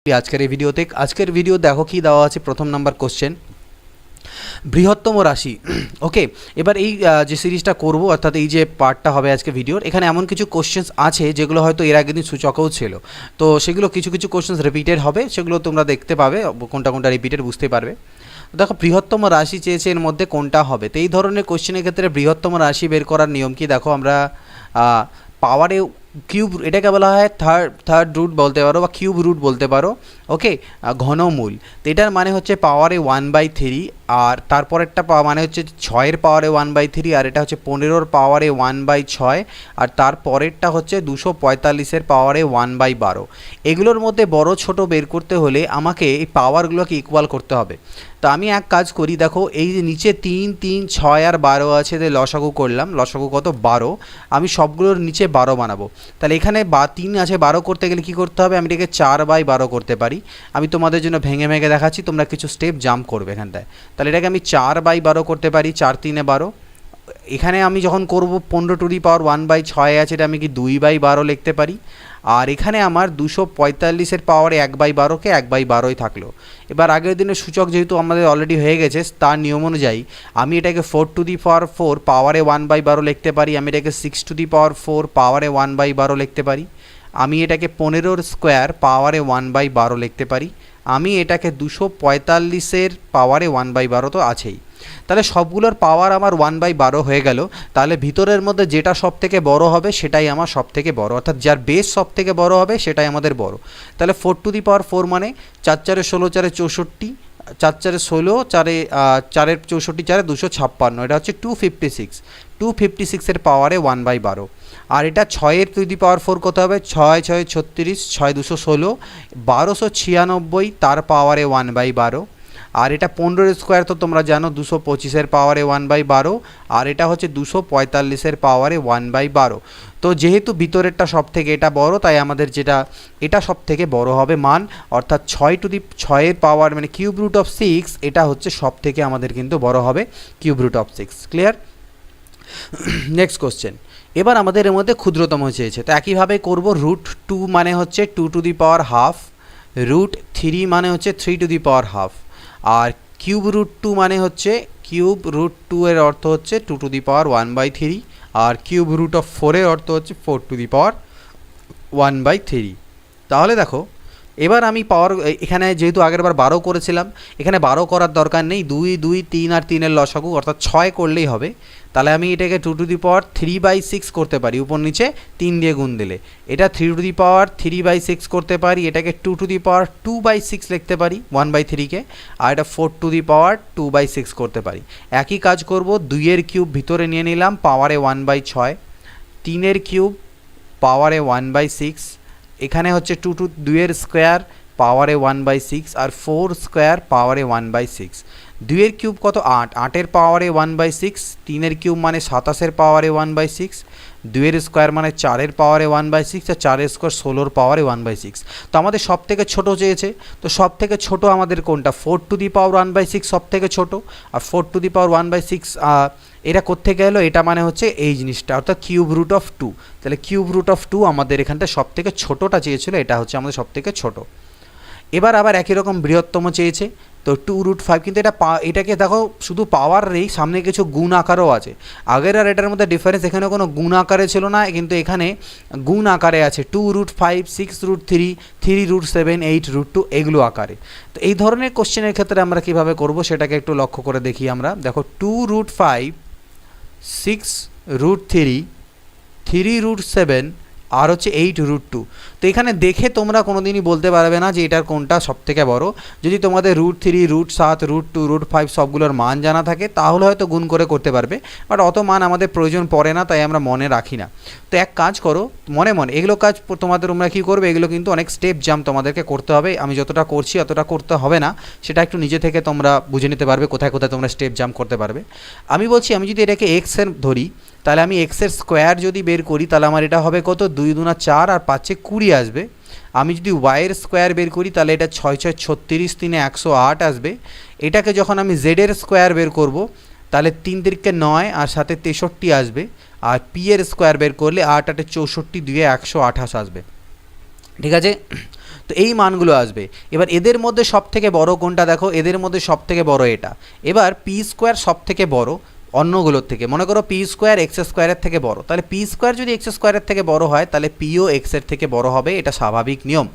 আজকের ভিডিও দেখো কি দেওয়া আছে। প্রথম নাম্বার কোশ্চেন, বৃহত্তম রাশি। ওকে, এবার এই যে সিরিজটা করব অর্থাৎ এই যে পার্টটা হবে আজকে ভিডিওর, এখানে এমন কিছু কোশ্চেন্স আছে যেগুলো হয়তো এর আগের দিন সূচকেও ছিল, তো সেগুলো কিছু কিছু কোশ্চেন্স রিপিটেড হবে, সেগুলো তোমরা দেখতে পাবে কোনটা কোনটা রিপিটেড বুঝতে পারবে। দেখো বৃহত্তম রাশি চেয়েছে, এর মধ্যে কোনটা হবে। তো এই ধরনের কোশ্চেনের ক্ষেত্রে বৃহত্তম রাশি বের করার নিয়ম কি, দেখো আমরা পাওয়ারে কিউব, এটাকে বলা হয় থার্ড রুট বলতে পারো বা কিউব রুট বলতে পারো। ওকে, ঘনমূল। তো এটার মানে হচ্ছে পাওয়ারে 1/3, আর তারপরেরটা মানে হচ্ছে 6-এর পাওয়ারে 1/3, আর এটা হচ্ছে 15-র পাওয়ারে 1/6, আর তারপরেরটা হচ্ছে 245-এর পাওয়ারে 1/12। এগুলোর মধ্যে বড় ছোট বের করতে হলে আমাকে এই পাওয়ারগুলোকে ইকুয়াল করতে হবে। তো আমি এক কাজ করি, দেখো এই যে নিচে 3, 3, 6 আর 12 আছে, লসাগু করলাম, লসাগু কত 12, আমি সবগুলোর নিচে 12 বানাবো। তাহলে এখানে 3 আছে, 12 করতে গেলে কী করতে হবে, আমি এটাকে 4/12 করতে পারি। আমি তোমাদের জন্য ভেঙে ভেঙে দেখাচ্ছি, তোমরা কিছু স্টেপ জাম্প করবে এখানটায়। তাহলে এটাকে আমি 4/12 করতে পারি, 4 3 12। এখানে আমি যখন করব 15⁻1/6 আছে, এটা আমি কি 2/12 লিখতে পারি। আর এখানে আমার 245-এর পাওয়ারে 1/12কে 1/12ই থাকলো। এবার আগের দিনের সূচক যেহেতু আমাদের অলরেডি হয়ে গেছে, তার নিয়ম অনুযায়ী আমি এটাকে 4⁴ পাওয়ারে 1/12 লিখতে পারি, আমি এটাকে 6⁴ পাওয়ারে 1/12 লিখতে পারি, আমি এটাকে 15-র স্কোয়ার পাওয়ারে 1/12 লিখতে পারি, আমি এটাকে 245-এর পাওয়ারে 1/12 তো আছেই। তাহলে সবগুলোর পাওয়ার আমার 1/12 হয়ে গেল। তাহলে ভিতরের মধ্যে যেটা সব থেকে বড় হবে সেটাই আমার সব থেকে বড়, অর্থাৎ যার বেস সব থেকে বড় হবে সেটাই আমাদের বড়। তাহলে 4⁴ মানে 4 4 16 4 64, 4 4 16, 4 64 4 256, এটা হচ্ছে 256-এর পাওয়ারে 1/12। আর এটা 6⁴ কত হবে, 6 6 36, 6 216, 1296 তার পাওয়ারে 1/12। আর এটা 15-র স্কোয়ার তো তোমরা জানো 225-এর পাওয়ারে 1/12, আর এটা হচ্ছে 245-এর পাওয়ারে 1/12। তো যেহেতু ভিতরেরটা সব থেকে এটা বড়, তাই আমাদের এটা সব থেকে বড় হবে মান, অর্থাৎ 6-এর পাওয়ার মানে কিউব রুট অফ 6, এটা হচ্ছে সব থেকে আমাদের কিন্তু বড় হবে cube root of 6। Clear? Next question, এবার আমাদের এর মধ্যে ক্ষুদ্রতম চেয়েছে, তো একইভাবে করব। √2 মানে হচ্ছে 2⁻½ √3 মানে হচ্ছে 3⁻½ আর কিউব √2 মানে হচ্ছে কিউব √2 এর অর্থ হচ্ছে 2⁻1/3, আর কিউব √4 এর অর্থ হচ্ছে 4⁻1/3। তাহলে দেখো এবার আমি পাওয়ার, এখানে যেহেতু আগের বার 12 করেছিলাম, এখানে 12 করার দরকার নেই, 2 2 3 আর 3-এর লসাগু অর্থাৎ 6 করলেই হবে। তাহলে আমি এটাকে 2⁻3/6 করতে পারি, উপর নিচে 3 দিয়ে গুণ দিলে। এটা 3⁻3/6 করতে পারি, এটাকে 2⁻2/6 লিখতে পারি 1/3-কে, আর এটা 4⁻2/6 করতে পারি। একই কাজ করব, 2-এর কিউব ভিতরে নিয়ে নিলাম পাওয়ারে 1/6, 3-এর কিউব পাওয়ারে 1/6, এখানে হচ্ছে 2-এর স্কোয়ার পাওয়ারে 1/6, আর 4 স্কোয়ার পাওয়ারে 1/6। 2-এর কিউব কত 8, 8-এর পাওয়ারে 1/6, 3-এর কিউব মানে 27-এর পাওয়ারে 1/6, 2-এর স্কোয়ার মানে 4-এর পাওয়ারে 1/6, আর 4-এর স্কোয়ার 16-র পাওয়ারে 1/6। তো আমাদের সব থেকে ছোটো চেয়েছে, তো সব থেকে ছোটো আমাদের কোনটা, 4⁻1/6 সব থেকে ছোটো, আর 4⁻1/6 এটা কোত্থেকে এলো, এটা মানে হচ্ছে এই জিনিসটা, অর্থাৎ কিউব রুট অফ 2। তাহলে কিউব রুট অফ 2 আমাদের এখানটা সব থেকে ছোটোটা চেয়েছিল, এটা হচ্ছে আমাদের সব থেকে ছোটো। এবার আবার একই রকম বৃহত্তম চেয়েছে, তো 2√5, কিন্তু এটাকে দেখো শুধু পাওয়ার নেই, সামনে কিছু গুণ আকারও আছে। আগের আর এটার মধ্যে ডিফারেন্স, এখানে কোনো গুণ আকারে ছিল না, কিন্তু এখানে গুণ আকারে আছে, 2√5, 6√3, 3√7, 8√2 এগুলো আকারে। তো এই ধরনের কোশ্চেনের ক্ষেত্রে আমরা কিভাবে করব সেটাকে একটু লক্ষ্য করে দেখি আমরা। দেখো 2√5, 6√3, 3√7 আর হচ্ছে 8√2। তো এখানে দেখে তোমরা কোনো দিনই বলতে পারবে না যে এটার কোনটা সবথেকে বড়। যদি তোমাদের √3, √7, √2, √5 সবগুলোর মান জানা থাকে তাহলে হয়তো গুণ করে করতে পারবে, বাট অত মান আমাদের প্রয়োজন পড়ে না, তাই আমরা মনে রাখি না। তো এক কাজ করো, মনে মনে এগুলো কাজ তোমরা কী করবে, এগুলো কিন্তু অনেক স্টেপ জাম্প তোমাদেরকে করতে হবে। আমি যতটা করছি অতটা করতে হবে না, সেটা একটু নিজে থেকে তোমরা বুঝে নিতে পারবে কোথায় কোথায় তোমরা স্টেপ জাম্প করতে পারবে। আমি বলছি, আমি যদি এটাকে x-এর ধরি, তাহলে আমি x-এর স্কোয়ার যদি বের করি তাহলে আমার এটা হবে কত, 2 2 4 আর 5 20 আসবে। আমি যদি y-এর স্কোয়ার বের করি তাহলে এটা 6 6 36, 3 108 আসবে। এটাকে যখন আমি z-এর স্কোয়ার বের করব তাহলে 3 3 9 আর 7 63 আসবে। আর p-এর স্কোয়ার বের করলে 8 8 64, 2 128 আসবে। ঠিক আছে? তো এই মানগুলো আসবে। এবার এদের মধ্যে সবথেকে বড় কোনটা দেখো, এদের মধ্যে সবথেকে বড় এটা। এবার পি স্কোয়ার সবথেকে বড় অন্যগুলোর থেকে, মনে করো পি স্কোয়ার এক্স স্কোয়ারের থেকে বড়, তাহলে পি স্কোয়ার যদি এক্স স্কোয়ারের থেকে বড় হয় তাহলে পিও এক্সের থেকে বড় হবে, এটা স্বাভাবিক নিয়ম।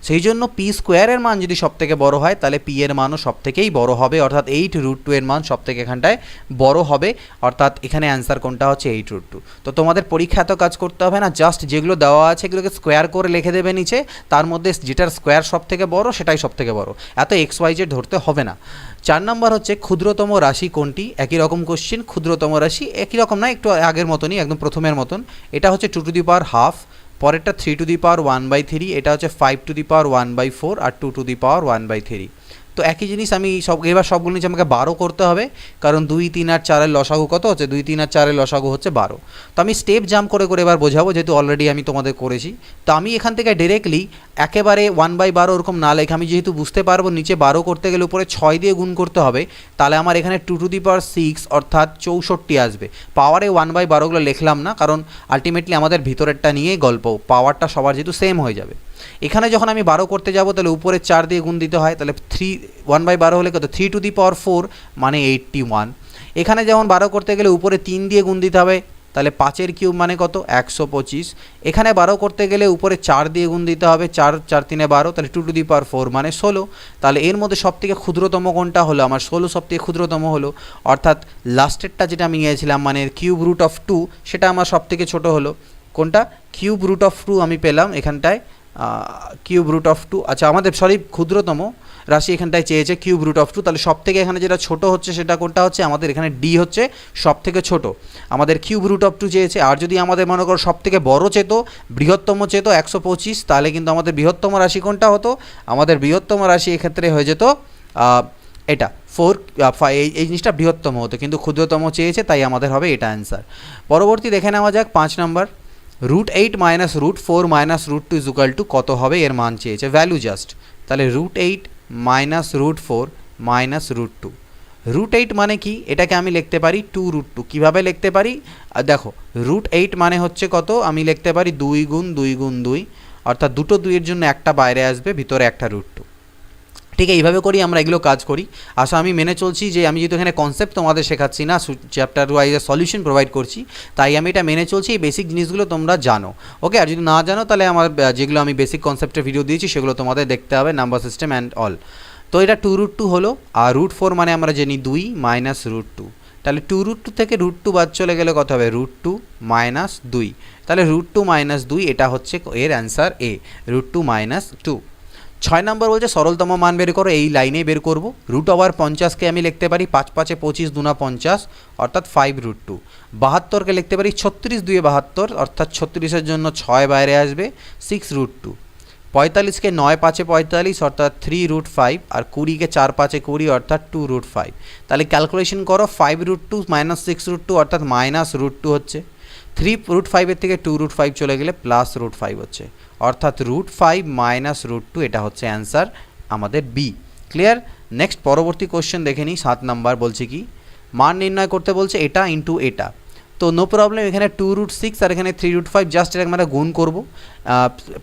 সেই জন্য পি স্কোয়ারের মান যদি সবথেকে বড় হয় তাহলে পি এর মানও সবথেকেই বড় হবে, অর্থাৎ 8√2 এর মান সবথেকে এখানটায় বড় হবে, অর্থাৎ এখানে অ্যান্সার কোনটা হচ্ছে 8√2। তো তোমাদের পরীক্ষা এত কাজ করতে হবে না, জাস্ট যেগুলো দেওয়া আছে এগুলোকে স্কোয়ার করে লিখে দেবে নিচে, তার মধ্যে যেটার স্কোয়ার সবথেকে বড় সেটাই সবথেকে বড়, এত এক্স ওয়াই জেড ধরতে হবে না। 4 নম্বর হচ্ছে ক্ষুদ্রতম রাশি কোনটি, একই রকম কোশ্চেন। ক্ষুদ্রতম রাশি একই রকম না, একটু আগের মতনই, একদম প্রথমের মতন। এটা হচ্ছে 2^12, পরেরটা 3^1/3, এটা হচ্ছে 5^1/4 আর 2^1/3। তো একই জিনিস আমি এবার সবগুলো নিচে আমাকে 12 করতে হবে, কারণ 2, 3 আর 4-এর লসাগু কত হচ্ছে, 2, 3 আর 4-এর লসাগু হচ্ছে 12। তো আমি স্টেপ জাম্প করে করে এবার বোঝাবো, যেহেতু অলরেডি আমি তোমাদের করেছি। তো আমি এখান থেকে ডিরেক্টলি একেবারে 1/12 ওরকম না লেখে, আমি যেহেতু বুঝতে পারবো নিচে 12 করতে গেলে উপরে 6 দিয়ে গুণ করতে হবে, তাহলে আমার এখানে 2^6 অর্থাৎ 64 আসবে। পাওয়ারে 1/12গুলো লিখলাম না, কারণ আলটিমেটলি আমাদের ভিতরেরটা নিয়েই গল্প, পাওয়ারটা সবার যেহেতু সেম হয়ে যাবে। এখানে যখন আমি 12 করতে যাব তাহলে উপরে 4 দিয়ে গুণ দিতে হয়, তাহলে 1/12 হলে কত, 3^4 মানে 81। এখানে যেমন 12 করতে গেলে উপরে 3 দিয়ে গুণ দিতে হবে, তাহলে 5-এর কিউব মানে কত, 125। এখানে 12 করতে গেলে উপরে 4 দিয়ে গুণ দিতে হবে, 4 4 3 12, তাহলে 2^4 মানে 16। তাহলে এর মধ্যে সবথেকে ক্ষুদ্রতম কোনটা হলো, আমার 16 সবথেকে ক্ষুদ্রতম হলো, অর্থাৎ লাস্টেরটা যেটা আমি নিয়েছিলাম মানে কিউব√2, সেটা আমার সবথেকে ছোট হলো। কোনটা, কিউব√2 আমি পেলাম এখানটায়, কিউব√2। আচ্ছা আমাদের ক্ষুদ্রতম রাশি এখানটায় চেয়েছে কিউব√2, তাহলে সবথেকে এখানে যেটা ছোট হচ্ছে সেটা কোনটা হচ্ছে, আমাদের এখানে ডি হচ্ছে সবথেকে ছোট, আমাদের কিউব√2 চেয়েছে। আর যদি আমাদের মনে করো সবথেকে বড় চেত, বৃহত্তম চেত 125, তাহলে কিন্তু আমাদের বৃহত্তম রাশি কোনটা হতো, আমাদের বৃহত্তম রাশি এক্ষেত্রে হয়ে যেত এটা 4, এই জিনিসটা বৃহত্তম হতো, কিন্তু ক্ষুদ্রতম চেয়েছে, তাই আমাদের হবে এটা অ্যান্সার। পরবর্তী দেখে নেওয়া যাক 5 নম্বর। √8 - √4 - √2 কত হবে, এর মান চেয়েছে, ভ্যালু জাস্ট। তাহলে √8 - √4 - √2। √8 মানে কি, এটাকে আমি লিখতে পারি 2√2। কীভাবে লিখতে পারি দেখো, √8 মানে হচ্ছে কত, আমি লিখতে পারি 2 গুণ 2 গুণ 2, অর্থাৎ দুটো 2-এর জন্য একটা বাইরে আসবে, ভিতরে একটা √2। ঠিক এইভাবে করি আমরা এগুলো কাজ করি। আশা আমি মেনে চলছি যে আমি যেহেতু এখানে কনসেপ্ট তোমাদের শেখাচ্ছি না, চ্যাপ্টার ওয়াইজে সলিউশন প্রোভাইড করছি, তাই আমি এটা মেনে চলছি, এই বেসিক জিনিসগুলো তোমরা জানো। ওকে, আর যদি না জানো তাহলে আমার যেগুলো আমি বেসিক কনসেপ্টের ভিডিও দিয়েছি সেগুলো তোমাদের দেখতে হবে, নাম্বার সিস্টেম অ্যান্ড অল। তো এটা 2√2 হলো, আর √4 মানে আমরা জানি 2 - √2। তাহলে 2√2 থেকে √2 বাদ চলে গেলে কত হবে, √2 - 2। তাহলে √2 - 2 এটা হচ্ছে এর অ্যান্সার এ, √2 - 2। 6 নম্বর বলছে সরলতম মান বের করো, এই লাইনে বের করব। √50কে আমি লিখতে পারি 5 5 25 2 50, অর্থাৎ 5√2। 72কে লিখতে পারি 36 2 72, অর্থাৎ 36-এর জন্য 6 বাইরে আসবে, 6√2। 45কে 9 5 45, অর্থাৎ 3√5, আর 20কে 4 5 20, অর্থাৎ 2√5। তাহলে ক্যালকুলেশন করো, 5√2 - 6√2 অর্থাৎ -√2 হচ্ছে, 3√5-এর থেকে 2√5 চলে গেলে +√5 হচ্ছে, অর্থাৎ √5 - √2 এটা হচ্ছে অ্যান্সার আমাদের বি। ক্লিয়ার? নেক্সট পরবর্তী কোশ্চেন দেখে নিই। 7 নাম্বার বলছে কি, মান নির্ণয় করতে বলছে এটা ইন্টু এটা। তো নো প্রবলেম, এখানে 2√6 আর এখানে 3√5, জাস্ট এটাকে আমরা গুণ করবো,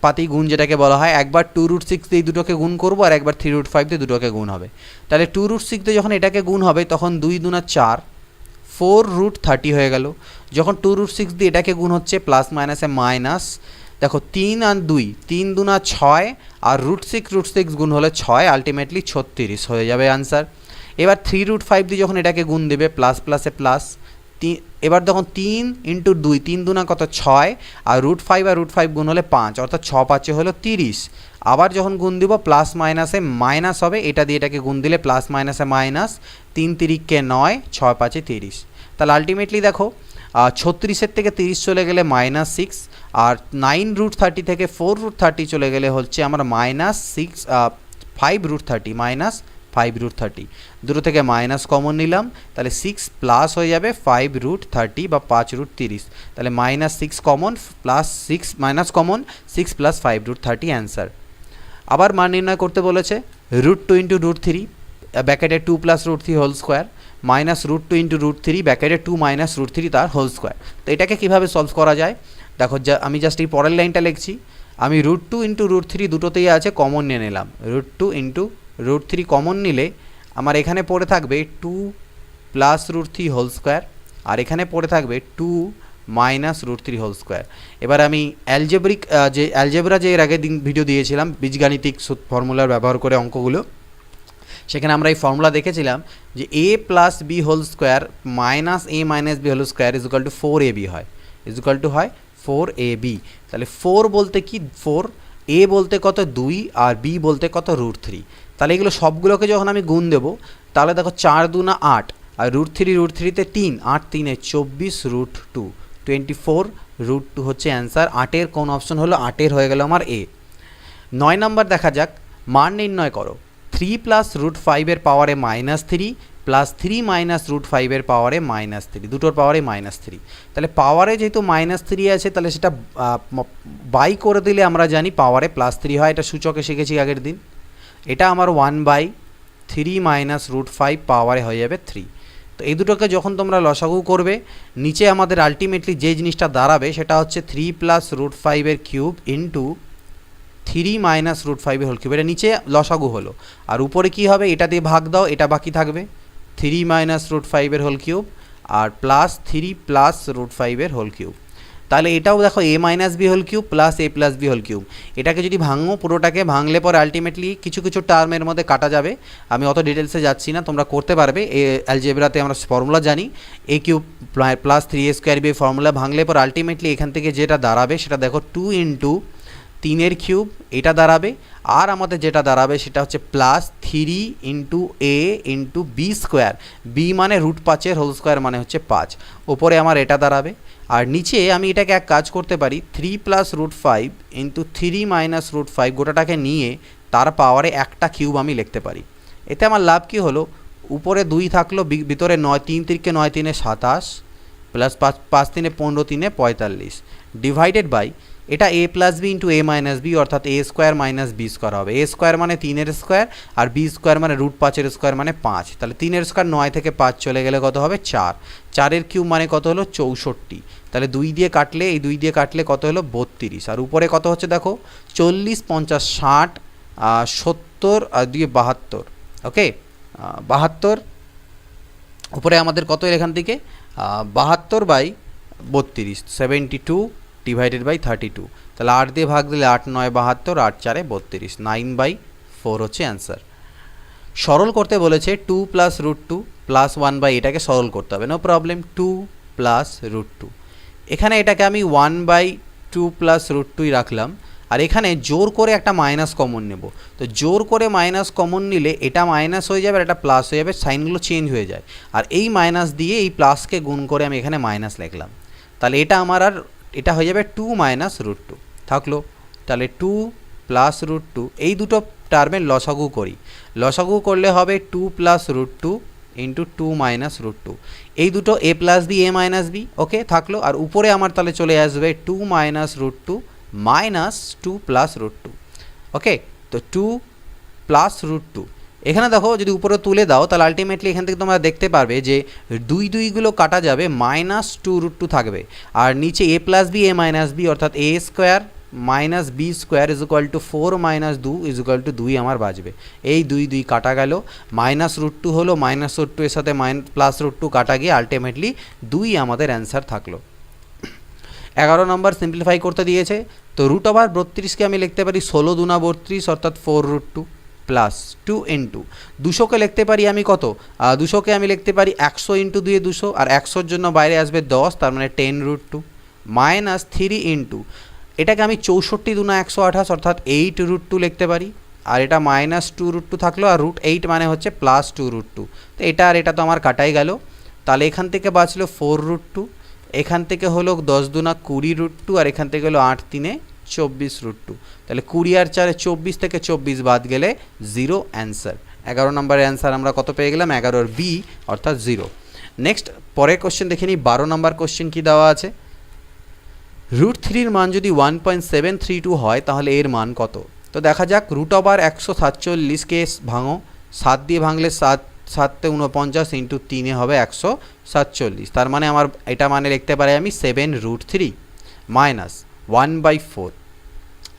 পাতি গুণ যেটাকে বলা হয়। একবার 2√6 দিয়ে এই দুটোকে গুণ করবো, আর একবার 3√5 দিয়ে দুটোকে গুণ হবে। তাহলে 2√6 দিয়ে যখন এটাকে গুণ হবে তখন 2 2 4, 4√30 হয়ে গেল। যখন 2√6 দিয়ে এটাকে গুণ হচ্ছে, প্লাস মাইনাসে মাইনাস, দেখো 3 আর 2, 3 2 6, আর √6 গুণ হলে 6, আলটিমেটলি 36 হয়ে যাবে আনসার। এবার 3√5 দিয়ে যখন এটাকে গুণ দেবে, প্লাস প্লাসে প্লাস, এবার দেখুন 3 × 2, 3 2 কত 6, আর √5 আর √5 গুণ হলে 5, অর্থাৎ 6 5 হলো 30। আবার যখন গুণ দিব প্লাস মাইনাসে মাইনাস হবে, এটা দিয়ে এটাকে গুণ দিলে প্লাস মাইনাসে মাইনাস, 3 3 9, 6 5 30। তাহলে আলটিমেটলি দেখো 36-এর থেকে 30 চলে গেলে -6, আর 9√30 থেকে 4√30 চলে গেলে হচ্ছে আমার -6, 5√30 -5√30। দুটো থেকে মাইনাস কমন নিলাম, তাহলে 6 প্লাস হয়ে যাবে 5√30 বা 5√30। তাহলে -6 common, plus 6 minus common, 6 + 5√30 answer. আবার মান নির্ণয় করতে বলেছে, √2 × √3, ব্যাকেটে 2 + √3 হোল স্কোয়ার, -√2 × √3, ব্যাকেটে 2 - √3 তার হোল স্কোয়ার। তো এটাকে কীভাবে সলভ করা যায় দেখো, আমি জাস্ট এই পরের লাইনটা লিখছি, আমি √2 ইন্টু √3 দুটোতেই আছে, কমন নিয়ে নিলাম। √2 ইন্টু √3 কমন নিলে আমার এখানে পড়ে থাকবে 2 প্লাস √3 হোল স্কোয়ার, আর এখানে পড়ে থাকবে 2 মাইনাস √3 হোল স্কোয়ার। এবার আমি অ্যালজেব্রা যে এর আগের দিন ভিডিও দিয়েছিলাম বীজগাণিতিক ফর্মুলার ব্যবহার করে অঙ্কগুলো, সেখানে আমরা এই ফর্মুলা দেখেছিলাম যে a plus B whole square minus a minus B whole square is equal to 4ab হয়, ইজ ইকুয়াল টু হয় 4ab। তাহলে 4 বলতে কি 4, a বলতে কত 2, আর b বলতে কত √3। তাহলে এগুলো সবগুলোকে যখন আমি গুণ দেবো তাহলে দেখো 4 2 8, আর √3 তে 3, 8 3 24 √2, 24 √2 হচ্ছে অ্যান্সার। 8-এর কোন অপশন হলো? 8-এর হয়ে গেল আমার এ। 9 নম্বর দেখা যাক, মান নির্ণয় করো 3 প্লাস √5 এর পাওয়ারে -3 প্লাস 3 মাইনাস √5 এর পাওয়ারে -3, দুটোর পাওয়ারে -3। তাহলে পাওয়ারে যেহেতু -3 আছে তাহলে সেটা বাই করে দিলে আমরা জানি পাওয়ারে +3 হয়, এটা সূচকে শিখেছি আগের দিন। এটা আমার 1/3 মাইনাস √5 পাওয়ারে হয়ে যাবে 3। তো এই দুটোকে যখন তোমরা লসাগু করবে নিচে আমাদের আলটিমেটলি যে জিনিসটা দাঁড়াবে সেটা হচ্ছে 3 প্লাস √5 এর কিউব ইন্টু 3 মাইনাস √5 এর হোল কিউব। এটা নিচে লসাগু হলো, আর উপরে কি হবে? এটা দিয়ে ভাগ দাও, এটা বাকি থাকবে 3 মাইনাস √5 এর হোল কিউব আর প্লাস 3 প্লাস √5 এর হোল কিউব। তাহলে এটাও দেখো a minus B whole cube plus a plus B whole cube. এটাকে যদি ভাঙো, পুরোটাকে ভাঙলে পরে আলটিমেটলি কিছু কিছু টার্মের মধ্যে কাটা যাবে। আমি অত ডিটেলসে যাচ্ছি না, তোমরা করতে পারবে। অ্যালজেব্রাতে আমরা ফর্মুলা জানি, a cube plus 3a² b formula ভাঙলে পর আলটিমেটলি এখান থেকে যেটা দাঁড়াবে সেটা দেখো 2 ইন্টু 3 কিউব এটা দাঁড়াবে, আর আমাদের যেটা দাঁড়াবে সেটা হচ্ছে plus 3 into a into b square, বি মানে √5 হোল স্কোয়ার মানে হচ্ছে 5, ওপরে আমার এটা দাঁড়াবে। আর নিচে আমি এটাকে এক কাজ করতে পারি, 3 প্লাস √5 ইন্টু 3 মাইনাস √5 গোটাটাকে নিয়ে তার পাওয়ারে একটা কিউব আমি লিখতে পারি। এতে আমার লাভ কী হলো? উপরে 2 থাকলো, ভিতরে 9, 3 3 9 3 27 প্লাস 5 5 3 15 3 45 ডিভাইডেড বাই এটা a plus B into a minus B, অর্থাৎ a square minus B square হবে। a স্কোয়ার মানে 3-এর স্কোয়ার আর b স্কোয়ার মানে √5 স্কোয়ার মানে 5। তাহলে 3-এর স্কোয়ার 9 থেকে 5 চলে গেলে কত হবে? 4। 4-এর কিউব মানে কত হলো? 64। তাহলে 2 দিয়ে কাটলে, এই 2 দিয়ে কাটলে কত হলো? 32। আর উপরে কত হচ্ছে দেখো? 40 50 60 70 আর 2 72। ওকে, 72 উপরে আমাদের কত এখান থেকে? 72/32, 72 ডিভাইডেড বাই 32। তাহলে 8 দিয়ে ভাগ দিলে 8 9 72, 8 4 32, 9/4 হচ্ছে অ্যান্সার। সরল করতে বলেছে 2 প্লাস √2 প্লাস 1/, এটাকে সরল করতে হবে, নো প্রবলেম। 2 প্লাস √2, এখানে এটাকে আমি 1/2 প্লাস √2 রাখলাম, আর এখানে জোর করে একটা মাইনাস কমন নেব। তো জোর করে মাইনাস কমন নিলে এটা মাইনাস হয়ে যাবে আর এটা প্লাস হয়ে যাবে, সাইনগুলো চেঞ্জ হয়ে যায়। আর এই মাইনাস দিয়ে এই প্লাসকে গুণ করে আমি এখানে মাইনাস লিখলাম। তাহলে এটা আমার আর এটা হয়ে যাবে 2 মাইনাস √2 থাকলো। তাহলে 2 প্লাস √2, এই দুটো টার্মের লসাগু করি। লসাগু করলে হবে 2 প্লাস √2 ইন্টু 2 মাইনাস √2, এই দুটো a plus B a minus B, okay থাকলো। আর উপরে আমার তাহলে চলে আসবে 2 মাইনাস √2 মাইনাস 2 প্লাস √2। ওকে, তো 2 প্লাস √2, এখানে দেখো যদি উপরে তুলে দাও তাহলে আলটিমেটলি এখান থেকে তোমরা দেখতে পারবে যে 2 কাটা যাবে, -2 √2 থাকবে। আর নিচে a plus B a minus B, অর্থাৎ a square minus B square is equal to 4 minus 2 is equal to 2 আমার বাঁচবে। এই 2 কাটা গেল, -√2 হলো, -√2 এর সাথে প্লাস √2 কাটা গিয়ে আলটিমেটলি 2 আমাদের অ্যান্সার থাকলো। 11 নম্বর সিম্পলিফাই করতে দিয়েছে, তো √32কে আমি লিখতে পারি 16 2 32, অর্থাৎ 4√2 প্লাস 2 ইন্টু 200কে লিখতে পারি আমি কত? 200কে আমি লিখতে পারি 100 ইন্টু 2 200, আর 100-র জন্য বাইরে আসবে 10, তার মানে 10√2 মাইনাস 3 ইন্টু এটাকে আমি 64 2 128, অর্থাৎ 8√2 লিখতে পারি। আর এটা -2√2 থাকলো, আর √8 মানে হচ্ছে প্লাস 2√2। তো এটা আর এটা তো আমার কাটাই গেল। তাহলে এখান থেকে বাঁচলো 4√2, এখান থেকে হলো 10 2 20√2, আর এখান থেকে হলো 8 3 24√2। তাহলে 20 আর 4 24 থেকে 24 বাদ গেলে 0 অ্যান্সার। 11 নম্বরের অ্যান্সার আমরা কত পেয়ে গেলাম? 11-এর বি, অর্থাৎ 0। নেক্সট পরের কোশ্চেন দেখে নিই। 12 নম্বর কোশ্চেন কি দেওয়া আছে? √3-এর মান যদি 1.732 হয় তাহলে এর মান কত? তো দেখা যাক, √147কে ভাঙো, 7 দিয়ে ভাঙলে 7 7 তে 49 ইন্টু 3 হবে 147। তার মানে আমার এটা মানে লিখতে পারি আমি 7√3 মাইনাস 1/4।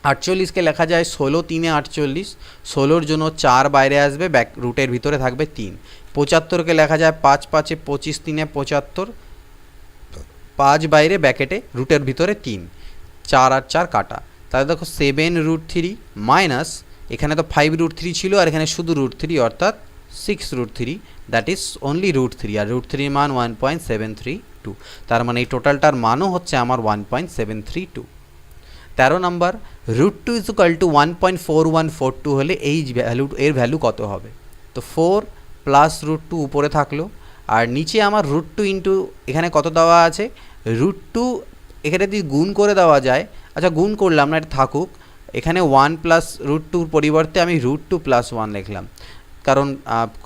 48কে লেখা যায় 16 3 48, 16-র জন্য 4 বাইরে আসবে, ব্যাক রুটের ভিতরে থাকবে 3। 75কে লেখা যায় 5 5 25, 3 75, 5 বাইরে ব্যাকেটে রুটের ভিতরে 3, 4 আর 4 কাটা। তাহলে দেখো 7√3 মাইনাস, এখানে তো 5√3 ছিল আর এখানে শুধু √3 অর্থাৎ 6√3, দ্যাট ইজ অনলি √3, আর √3 মান 1.732, তার মানে এই টোটালটার মানও হচ্ছে আমার 1.732। 13 নম্বর, √2 ইজ ইকুয়াল টু 1.4142 হলে এই এর ভ্যালু কত হবে? তো 4 প্লাস √2 উপরে থাকলো, আর নিচে আমার √2 ইন্টু এখানে কত দেওয়া আছে, √2 এখানে যদি গুণ করে দেওয়া যায়, আচ্ছা গুণ করলাম না, এটা থাকুক, এখানে 1 প্লাস √2-র পরিবর্তে আমি √2 প্লাস 1 লিখলাম, কারণ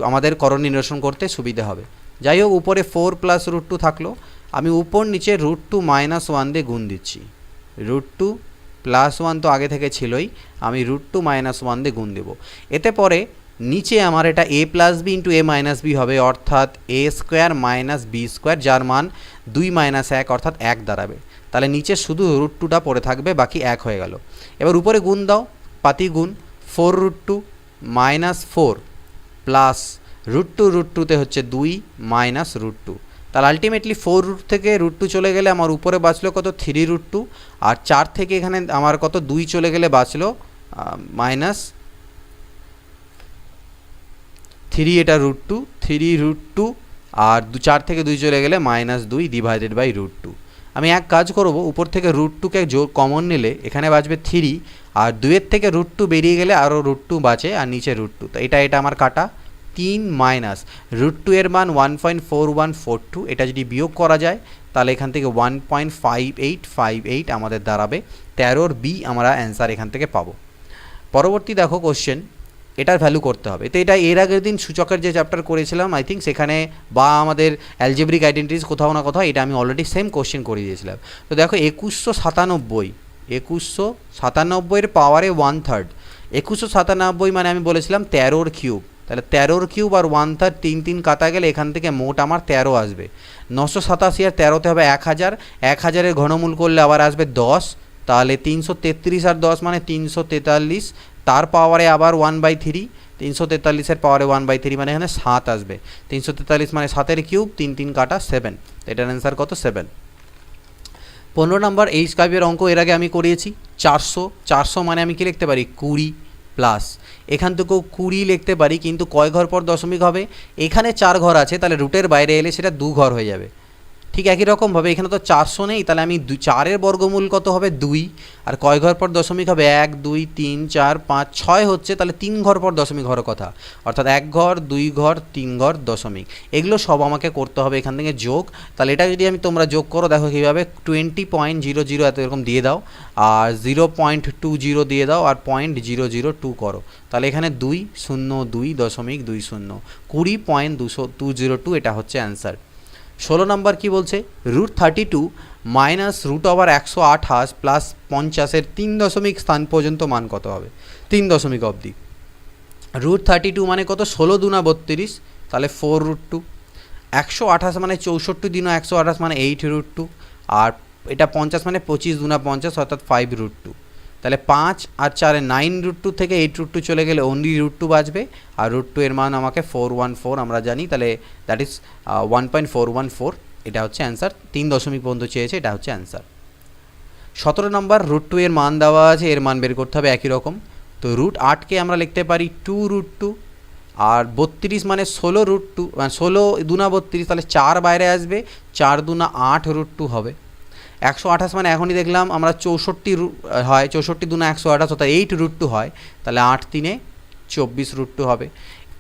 আমাদের করণ নিরসন করতে সুবিধা হবে। যাই হোক, উপরে 4 প্লাস √2 থাকলো, আমি উপর নিচে √2 মাইনাস 1 দিয়ে গুণ দিচ্ছি। √2 প্লাস 1 তো আগে থেকে ছিলই, আমি √2 মাইনাস 1 দিয়ে গুণ দেবো। এতে পরে নিচে আমার এটা a plus B into a minus b হবে, অর্থাৎ a square minus B square, যার মান 2 মাইনাস 1 অর্থাৎ 1 দাঁড়াবে। তাহলে নিচে শুধু √2টা পড়ে থাকবে, বাকি 1 হয়ে গেল। এবার উপরে গুণ দাও, পাতি গুণ, 4√2 মাইনাস 4 প্লাস √2 হচ্ছে 2 মাইনাস √2, তাহলে আলটিমেটলি 4 থেকে √2 চলে গেলে আমার উপরে বাঁচলো কত, 3√2, আর 4 থেকে এখানে আমার কত 2 চলে গেলে বাঁচলো মাইনাস 3, এটা √2, 3√2, আর 4 থেকে 2 চলে গেলে মাইনাস 2 ডিভাইডেড বাই √2। আমি এক কাজ করব, উপর থেকে √2কে কমন নিলে এখানে বাঁচবে 3, আর 2-এর থেকে √2 বেরিয়ে গেলে আরও √2 বাঁচে, আর নিচে √2, তো এটা আমার কাটা। 3 মাইনাস √2 এর মান 1.4142, এটা যদি বিয়োগ করা যায় তাহলে এখান থেকে 1.5858 আমাদের দাঁড়াবে। 13-র বি আমরা অ্যান্সার এখান থেকে পাবো। পরবর্তী দেখো কোশ্চেন, এটার ভ্যালু করতে হবে। তো এটা এর আগের দিন সূচকের যে চ্যাপ্টার করেছিলাম আই থিঙ্ক, সেখানে বা আমাদের অ্যালজেব্রিক আইডেন্টিটিস কোথাও না কোথাও এটা আমি অলরেডি সেম কোশ্চেন করে দিয়েছিলাম। তো দেখো 2197 পাওয়ারে 1/3, 2197 মানে আমি বলেছিলাম 13-র কিউব, তাহলে 13-র কিউব আর 1/3 3 কাটা গেলে এখান থেকে মোট আমার 13 আসবে। 987 আর 13তে হবে 1000, 1000-এর ঘনমূল করলে আবার আসবে 10, তাহলে 333 আর 10 মানে 343, তার পাওয়ারে আবার 1/3, 343-এর পাওয়ারে 1/3 মানে এখানে 7 আসবে। 343 মানে 7-এর কিউব, 3 কাটা 7, এটার অ্যান্সার কত, 7। 15 নম্বর, এইচ কাইবের অঙ্ক এর আগে আমি করিয়েছি। 400 মানে আমি কি লিখতে পারি, 20 প্লাস, এখান থেকেও 20 লিখতে পারি, কিন্তু কয় ঘর পর দশমিক হবে, এখানে 4 ঘর আছে, তাহলে রুটের বাইরে এলে সেটা 2 ঘর হয়ে যাবে। ঠিক একই রকমভাবে এখানে তো 400 নেই, তাহলে আমি 4-এর বর্গমূল কত হবে, 2, আর কয় ঘর পর দশমিক হবে, 1 2 3 4 5 6 হচ্ছে, তাহলে 3 ঘর পর দশমিক হওয়ার কথা, অর্থাৎ 1 ঘর 2 ঘর 3 ঘর দশমিক, এগুলো সব আমাকে করতে হবে এখান থেকে যোগ। তাহলে এটা যদি তোমরা যোগ করো, দেখো কীভাবে, 20.00 এত এরকম দিয়ে দাও, আর 0.20 দিয়ে দাও, আর 0.002 করো, তাহলে এখানে 202.20, 20.202, এটা হচ্ছে অ্যান্সার। 16 নম্বর কি বলছে, √32 মাইনাস √128 প্লাস 50-এর 3 দশমিক স্থান পর্যন্ত মান কত হবে, 3 দশমিক অবধি। √32 মানে কত, 16 2 32, তাহলে 4√2, 128 মানে 64 দিন 128 মানে 8√2, আর এটা 50 মানে 25 2 50, অর্থাৎ 5√2, তাহলে 5 আর 4-এ 9√2 থেকে 8√2 চলে গেলে অনলি √2 বাঁচবে, আর √2 এর মান আমাকে 414 আমরা জানি, তাহলে দ্যাট ইজ 1.414, এটা হচ্ছে অ্যান্সার। 3 দশমিক পর্যন্ত চেয়েছে, এটা হচ্ছে অ্যান্সার। 17 নম্বর, √2 এর মান দেওয়া আছে, এর মান বের করতে হবে একই রকম। তো √8কে আমরা লিখতে পারি 2√2, আর 32 মানে 16√2, মানে 16 2 32, তাহলে 4 বাইরে আসবে, 4 2 8√2 হবে। 128 মানে এখনই দেখলাম আমরা 64 হয়, 64 2 128, অর্থাৎ 8√2 হয়, তাহলে 8 3 24√2 হবে।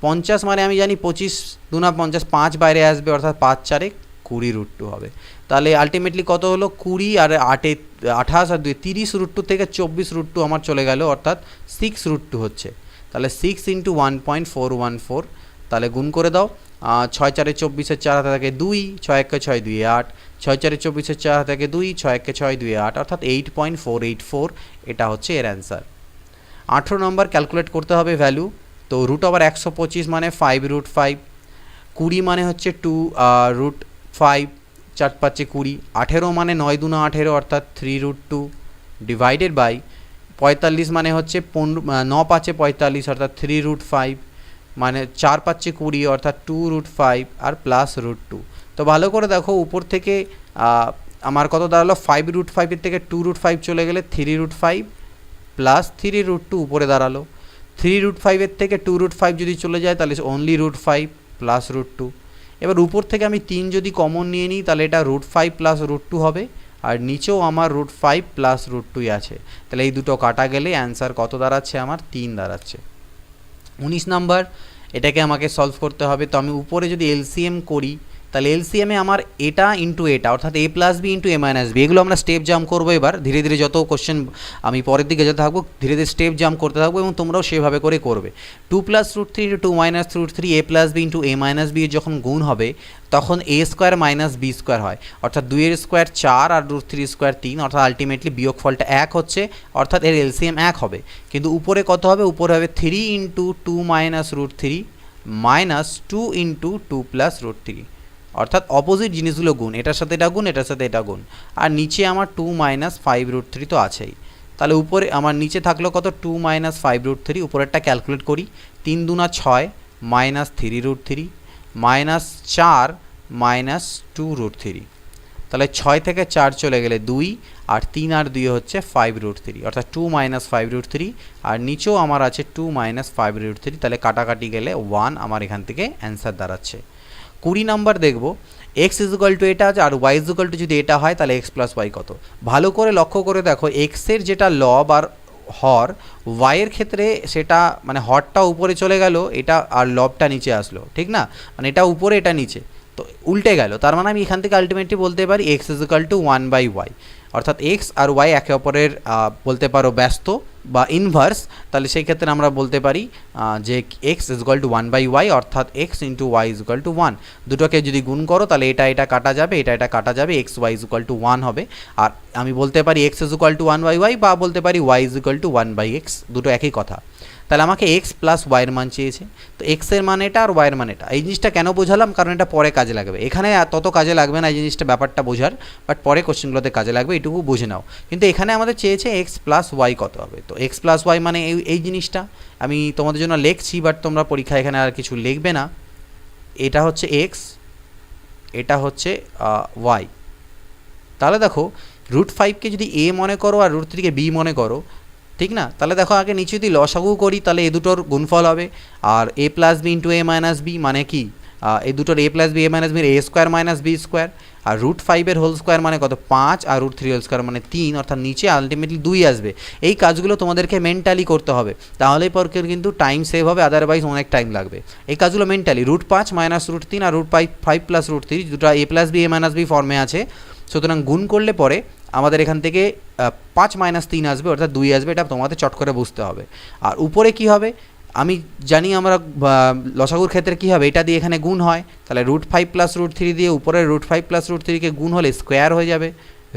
50 মানে আমি জানি 25 2 50, 5 বাইরে আসবে, অর্থাৎ 5 4 20√2 হবে। তাহলে আলটিমেটলি কত হলো, 20 আর 8-এ 28 আর 2 30√2 থেকে 24√2 আমার চলে গেল, অর্থাৎ 6√2 হচ্ছে। তাহলে 6 × 1.414, তাহলে গুণ করে দাও, 6 4 24, 4 হাতে থাকে 2, 6 1 6 2 8, 6 4 24, 4 হাতে থাকে 2, 6 1 6 2 8, অর্থাৎ 8.484, এটা হচ্ছে এর অ্যান্সার। 18 নম্বর, ক্যালকুলেট করতে হবে ভ্যালু। তো √125 মানে 5√5, 20 মানে হচ্ছে 2√5, 4 5 20, 18 মানে 9 2 18, অর্থাৎ 3√2 ডিভাইডেড বাই 45 মানে হচ্ছে 9×5 45 অর্থাৎ 3√5, মানে 4×5 20 অর্থাৎ 2√5 আর +√2। তো ভালো করে দেখো উপর থেকে আমার কত দাঁড়ালো, 5√5 এর থেকে 2√5 চলে গেলে 3√5 প্লাস 3√2 উপরে দাঁড়ালো। 3√5 এর থেকে 2√5 যদি চলে যায় তাহলে অনলি √5 প্লাস √2। এবার উপর থেকে আমি 3 যদি কমন নিয়ে নিই তাহলে এটা √5 প্লাস √2 হবে, আর নিচেও আমার √5 প্লাস √2 আছে। তাহলে এই দুটো কাটা গেলে অ্যান্সার কত দাঁড়াচ্ছে, আমার 3 দাঁড়াচ্ছে। 19 নাম্বার, এটাকে আমাকে সলভ করতে হবে। তো আমি উপরে যদি এলসিএম করি তাহলে এলসিএমে আমার এটা ইন্টু এটা অর্থাৎ a plus B into a minus b, এগুলো আমরা স্টেপ জাম্প করবো। এবার ধীরে ধীরে যত কোশ্চেন আমি পরের দিকে যেতে থাকবো ধীরে ধীরে স্টেপ জাম্প করতে থাকবো এবং তোমরাও সেভাবে করে করবে। 2 + √3 into 2 - √3 a plus B into a minus b যখন গুণ হবে তখন a square minus B square হয়, অর্থাৎ 2 এর স্কোয়ার 4 আর √3 স্কোয়ার 3, অর্থাৎ আলটিমেটলি বিয়োগফলটা 1 হচ্ছে, অর্থাৎ এর এলসিএম 1 হবে। কিন্তু উপরে কত হবে, উপরে হবে 3 ইন্টু 2 - √3 মাইনাস 2 ইন্টু 2 + √3, অর্থাৎ অপোজিট জিনিসগুলো গুণ, এটার সাথে এটা গুণ, এটার সাথে এটা গুণ। আর নিচে আমার 2 - 5√3 তো আছেই। তাহলে উপরে আমার নিচে থাকলো কত, 2 - 5√3, উপরেরটা ক্যালকুলেট করি। 3 × 6 মাইনাস 3√3 মাইনাস 4 মাইনাস 2√3। তাহলে 6 থেকে 4 চলে গেলে 2, আর 3 আর 2 হচ্ছে 5√3, অর্থাৎ 2 - 5√3, আর নিচেও আমার আছে 2 - 5√3। তাহলে কাটাকাটি গেলে 1 আমার এখান থেকে অ্যান্সার দাঁড়াচ্ছে। 20 নাম্বার দেখব, x = এটা আছে আর y = যদি এটা হয় তাহলে x + y কত। ভালো করে লক্ষ্য করে দেখো, x এর যেটা লব আর হর, y এর ক্ষেত্রে সেটা মানে হরটা উপরে চলে গেল এটা আর লবটা নিচে আসলো, ঠিক না, মানে এটা উপরে এটা নিচে, তো উল্টে গেল। তার মানে আমি এখান থেকে আলটিমেটলি বলতে পারি x = 1/y, অর্থাৎ x আর y একে অপরের বলতে পারো ব্যস্ত বা ইনভার্স। তাহলে সেই ক্ষেত্রে আমরা বলতে পারি যে x = 1/y, অর্থাৎ x × y = 1। দুটোকে যদি গুণ করো তাহলে এটা এটা কাটা যাবে, এটা এটা কাটা যাবে, x y = 1 হবে। আর আমি বলতে পারি x = 1/y বা বলতে পারি y = 1/x, দুটো একই কথা। তাহলে আমাকে x + y এর মান চেয়েছে, তো x এর মান এটা আর y এর মান এটা। এই জিনিসটা কেন বোঝালাম, কারণ এটা পরে কাজে লাগবে, এখানে তত কাজে লাগবে না এই জিনিসটা, ব্যাপারটা বোঝার, বাট পরে কোশ্চেনগুলোতে কাজে লাগবে, এটুকু বুঝে নাও। কিন্তু এখানে আমাদের চেয়েছে x + y কত হবে, তো x + y মানে এই জিনিসটা আমি তোমাদের জন্য লিখছি, বাট তোমরা পরীক্ষা এখানে আর কিছু লিখবে না। এটা হচ্ছে x, এটা হচ্ছে y। তাহলে দেখো √5 কে যদি a মনে করো আর √3 কে b মনে করো, ঠিক না, তাহলে দেখো আগে নিচে যদি লসাগু করি তাহলে এই দুটোর গুণফল হবে, আর a plus B into a minus B মানে কি, এই দুটোর a plus B a minus B a square minus B square, আর √5 এর হোল স্কোয়ার মানে কত 5, আর √3 হোল স্কোয়ার মানে 3, অর্থাৎ নিচে আলটিমেটলি 2 আসবে। এই কাজগুলো তোমাদেরকে মেন্টালি করতে হবে, তাহলেই পর কিন্তু টাইম সেভ হবে, আদারওয়াইজ অনেক টাইম লাগবে। এই কাজগুলো মেন্টালি, √5 মাইনাস √3 আর √5 প্লাস √3 দুটো a plus B a minus b ফর্মে আছে, সুতরাং গুণ করলে পরে আমাদের এখান থেকে 5 - 3 আসবে, অর্থাৎ 2 আসবে, এটা তোমাদের চট করে বুঝতে হবে। আর উপরে কি হবে, আমি জানি আমরা লসাগুর ক্ষেত্রে কী হবে, এটা দিয়ে এখানে গুণ হয়, তাহলে √5 + √3 দিয়ে উপরে √5 + √3 কে গুণ হলে স্কোয়ার হয়ে যাবে,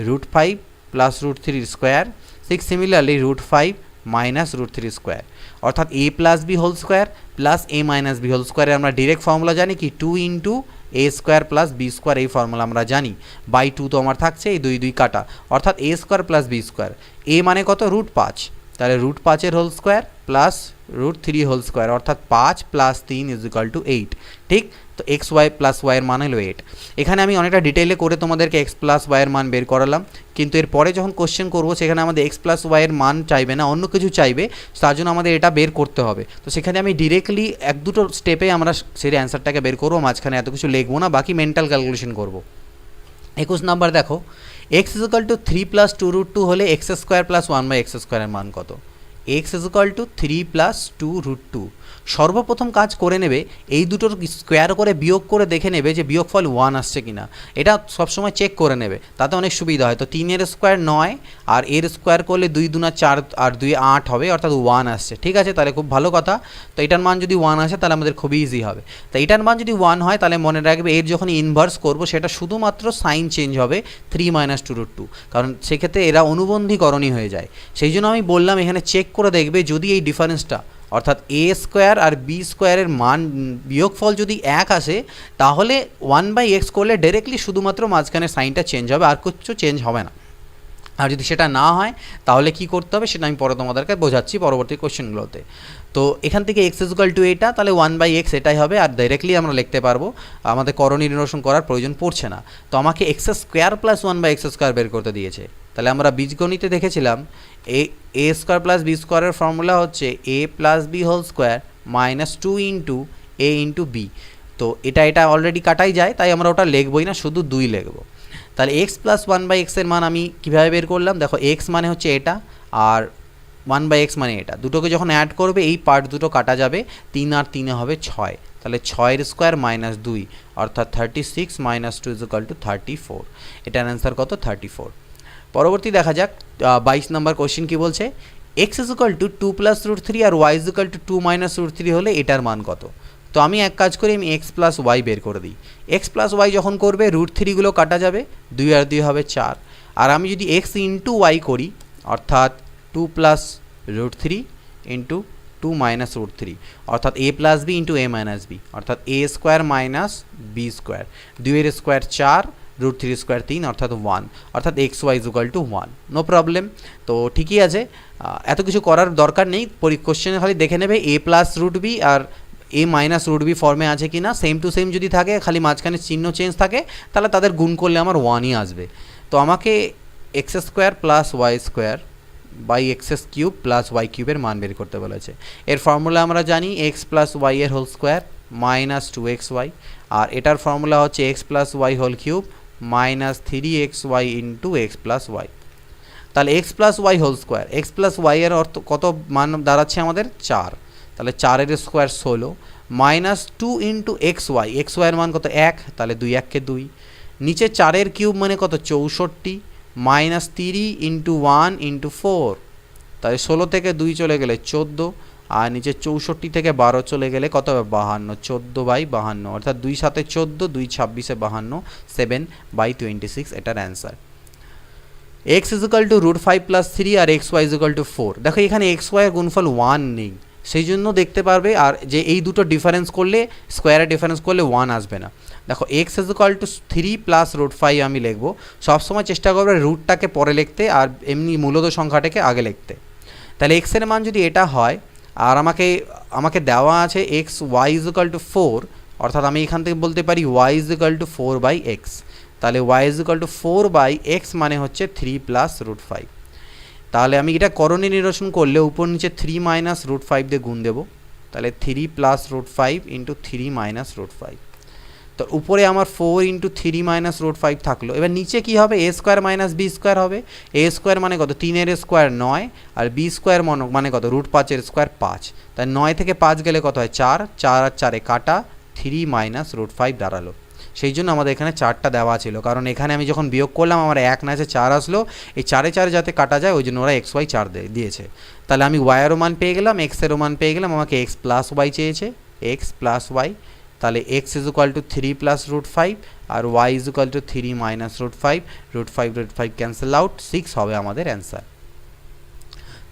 √5 + √3 স্কোয়ার। ঠিক সিমিলারলি √5 - √3 স্কোয়ার, অর্থাৎ a plus B whole square plus a minus B whole স্কোয়ারে আমরা ডিরেক্ট ফর্মুলা জানি কি 2 × a square plus B square, এই ফর্মুলা আমরা জানি। বাই 2 তো আমার থাকছে, এই 2 2 কাটা, অর্থাৎ a square plus B square. a মানে কত, √5, তাহলে √5 এর whole square plus √3 whole square, অর্থাৎ 5 + 3 = 8। ঠিক, তো x y প্লাস y এর মান হলো 8। এখানে আমি অনেকটা ডিটেইলে করে তোমাদেরকে x + y এর মান বের করালাম, কিন্তু এরপরে যখন কোশ্চেন করবো সেখানে আমাদের x + y এর মান চাইবে না, অন্য কিছু চাইবে, তার জন্য আমাদের এটা বের করতে হবে। তো সেখানে আমি ডিরেক্টলি 1-2 স্টেপে আমরা সেই অ্যান্সারটাকে বের করবো, মাঝখানে এত কিছু লিখবো না, বাকি মেন্টাল ক্যালকুলেশন করবো। 21 নাম্বার দেখো, x = 3 + 2√2 হলে x² + 1/x² এর মান কত। x = 3 + 2√2। সর্বপ্রথম কাজ করে নেবে এই দুটোর স্কোয়ার করে বিয়োগ করে দেখে নেবে যে বিয়োগফল 1 আসছে কিনা, এটা সবসময় চেক করে নেবে, তাতে অনেক সুবিধা হয়। তো 3 এর স্কোয়ার 9, আর এর স্কোয়ার করলে 2 × 4 আর 2 8 হবে, অর্থাৎ 1 আসছে। ঠিক আছে, তাহলে খুব ভালো কথা। তো এটার মান যদি 1 আসে তাহলে আমাদের খুবই ইজি হবে। তো এটার মান যদি 1 হয় তাহলে মনে রাখবে এর যখন ইনভার্স করবো সেটা শুধুমাত্র সাইন চেঞ্জ হবে 3 - 2√2, কারণ সেক্ষেত্রে এরা অনুবন্ধীকরণই হয়ে যায়। সেই জন্য আমি বললাম এখানে চেক করে দেখবে যদি এই ডিফারেন্সটা অর্থাৎ a স্কোয়ার আর b স্কোয়ারের মান বিয়োগফল যদি 1 আসে তাহলে 1/x করলে ডাইরেক্টলি শুধুমাত্র মাঝখানে সাইনটা চেঞ্জ হবে, আর কিছু চেঞ্জ হবে না। আর যদি সেটা না হয় তাহলে কি করতে হবে সেটা আমি পরে তোমাদেরকে বোঝাচ্ছি পরবর্তী কোশ্চেনগুলোতে। তো এখান থেকে এক্স ইকুয়াল টু এটা, তাহলে 1/x এটাই হবে, আর ডাইরেক্টলি আমরা লিখতে পারবো, আমাদের করণীয় নিরসন করার প্রয়োজন পড়ছে না। তো আমাকে এক্স স্কোয়ার প্লাস 1/x² বের করতে দিয়েছে। তাহলে আমরা বীজগণিতে দেখেছিলাম এ স্কোয়ার প্লাস বি স্কোয়ারের ফর্মুলা হচ্ছে a plus B whole square minus 2 into a into b. তো এটা অলরেডি কাটাই যায়, তাই আমরা ওটা লিখবই না, শুধু 2 লিখবো। তাহলে এক্স প্লাস 1/x এর মান আমি কীভাবে বের করলাম, দেখো এক্স মানে হচ্ছে এটা আর 1/x মানে এটা, দুটোকে যখন অ্যাড করবে এই পার্ট দুটো কাটা যাবে, 3 আর 3 হবে 6, তাহলে 6 স্কোয়ার মাইনাস 2 অর্থাৎ 36 মাইনাস 2 ইকুয়াল টু 34। এটার অ্যান্সার কত? 34। পরবর্তী দেখা যাক 22 নম্বর কোশ্চেন কী বলছে, x equal to 2 plus root 3 আর y equal to 2 minus root 3 হলে এটার মান কত? তো আমি এক কাজ করি, আমি এক্স প্লাস ওয়াই বের করে দিই। এক্স প্লাস ওয়াই যখন করবে রুট 3গুলো কাটা যাবে, 2 আর 2 হবে 4, আর আমি যদি এক্স ইন্টু ওয়াই করি অর্থাৎ 2 plus root 3 into 2 minus root 3 অর্থাৎ a plus B into A minus B অর্থাৎ এ স্কোয়ার মাইনাস বি স্কোয়ার, 2 এর স্কোয়ার 4 রুট 3 স্কোয়ার 3 অর্থাৎ 1, অর্থাৎ x y equal to 1। No problem. তো ঠিকই আছে, এত কিছু করার দরকার নেই, কোশ্চেনে খালি দেখে নেবে এ প্লাস রুট বি আর এ মাইনাস রুট বি ফর্মে আছে কি না, সেম টু সেম যদি থাকে, খালি মাঝখানে চিহ্ন চেঞ্জ থাকে, তাহলে তাদের গুণ করলে আমার 1ই আসবে। তো আমাকে X square plus Y square by X cube plus Y কিউবের মান বের করতে বলেছে। এর ফর্মুলা আমরা জানি এক্স প্লাস ওয়াই এর হোল স্কোয়ার মাইনাস 2xy, আর এটার ফর্মুলা হচ্ছে X plus Y whole cube minus 3xy into X plus Y. তাহলে x plus Y whole square, X plus Y এর অর্থ কত মান দাঁড়াচ্ছে আমাদের? 4, তাহলে 4 এর স্কোয়ার 16 মাইনাস 2 ইন্টু এক্স ওয়াইয়ের মান কত? 1, তাহলে 2 1 কে 2, নিচে 4 এর কিউব মানে কত? 64 মাইনাস 3 ইন্টু 1 ইন্টু 4, তাহলে 16 থেকে 2 চলে গেলে 14, আর নিচে 64 থেকে 12 চলে গেলে কত হবে? 52, 14/52 অর্থাৎ 2 7 14, 2 26 52, 7/26 এটার answer. X equal to root 5 plus 3 আর এক্স ওয়াই ইকুয়াল টু 4, দেখো এখানে এক্স ওয়াইয়ের গুণফল 1 নেই, সেই জন্য দেখতে পারবে আর যে এই দুটো ডিফারেন্স করলে, স্কোয়ারের ডিফারেন্স করলে 1 আসবে না। দেখো x equal to 3 plus root 5 আমি লিখবো, সবসময় চেষ্টা করবে রুটটাকে পরে লিখতে আর এমনি মূলত সংখ্যাটাকে আগে লিখতে। তাহলে এক্সের মান যদি এটা হয় আর আমাকে দেওয়া আছে এক্স ওয়াই ইকুয়াল টু 4, অর্থাৎ আমি এখান থেকে বলতে পারি ওয়াই ইকুয়াল টু 4/x, তাহলে ওয়াই ইকুয়াল টু 4/x মানে হচ্ছে 3 প্লাস রুট 5। তাহলে আমি এটা করণীয় নিরসন করলে উপর নিচে 3 মাইনাস রুট 5 দিয়ে গুণ দেবো, তাহলে 3 plus root 5 into 3 minus root 5। তো উপরে আমার 4 ইন্টু 3 মাইনাস রুট 5 থাকলো, এবার নিচে কী হবে? এ স্কোয়ার মাইনাস বি স্কোয়ার হবে। এ স্কোয়ার মানে কত? 3 এর স্কোয়ার 9, আর বি স্কোয়ার মানে কত? রুট 5 এর স্কোয়ার 5, তাই 9 থেকে 5 গেলে কত হয়? 4, 4 আর 4 কাটা, 3 মাইনাস রুট 5 দাঁড়ালো। সেই জন্য আমাদের এখানে 4টা দেওয়া ছিল, কারণ এখানে আমি যখন বিয়োগ করলাম আমার 1 না আছে 4 আসলো, এই 4 4 যাতে কাটা যায় ওই জন্য ওরা এক্স ওয়াই 4 দিয়েছে। তাহলে আমি ওয়াইয়েরও মান পেয়ে গেলাম, এক্সেরও মান পেয়ে গেলাম, আমাকে এক্স প্লাস ওয়াই চেয়েছে, এক্স প্লাস ওয়াই, তাহলে x is equal to 3 plus root 5 আর y is equal to 3 minus root 5, root 5 cancel out, 6 হবে আমাদের অ্যান্সার।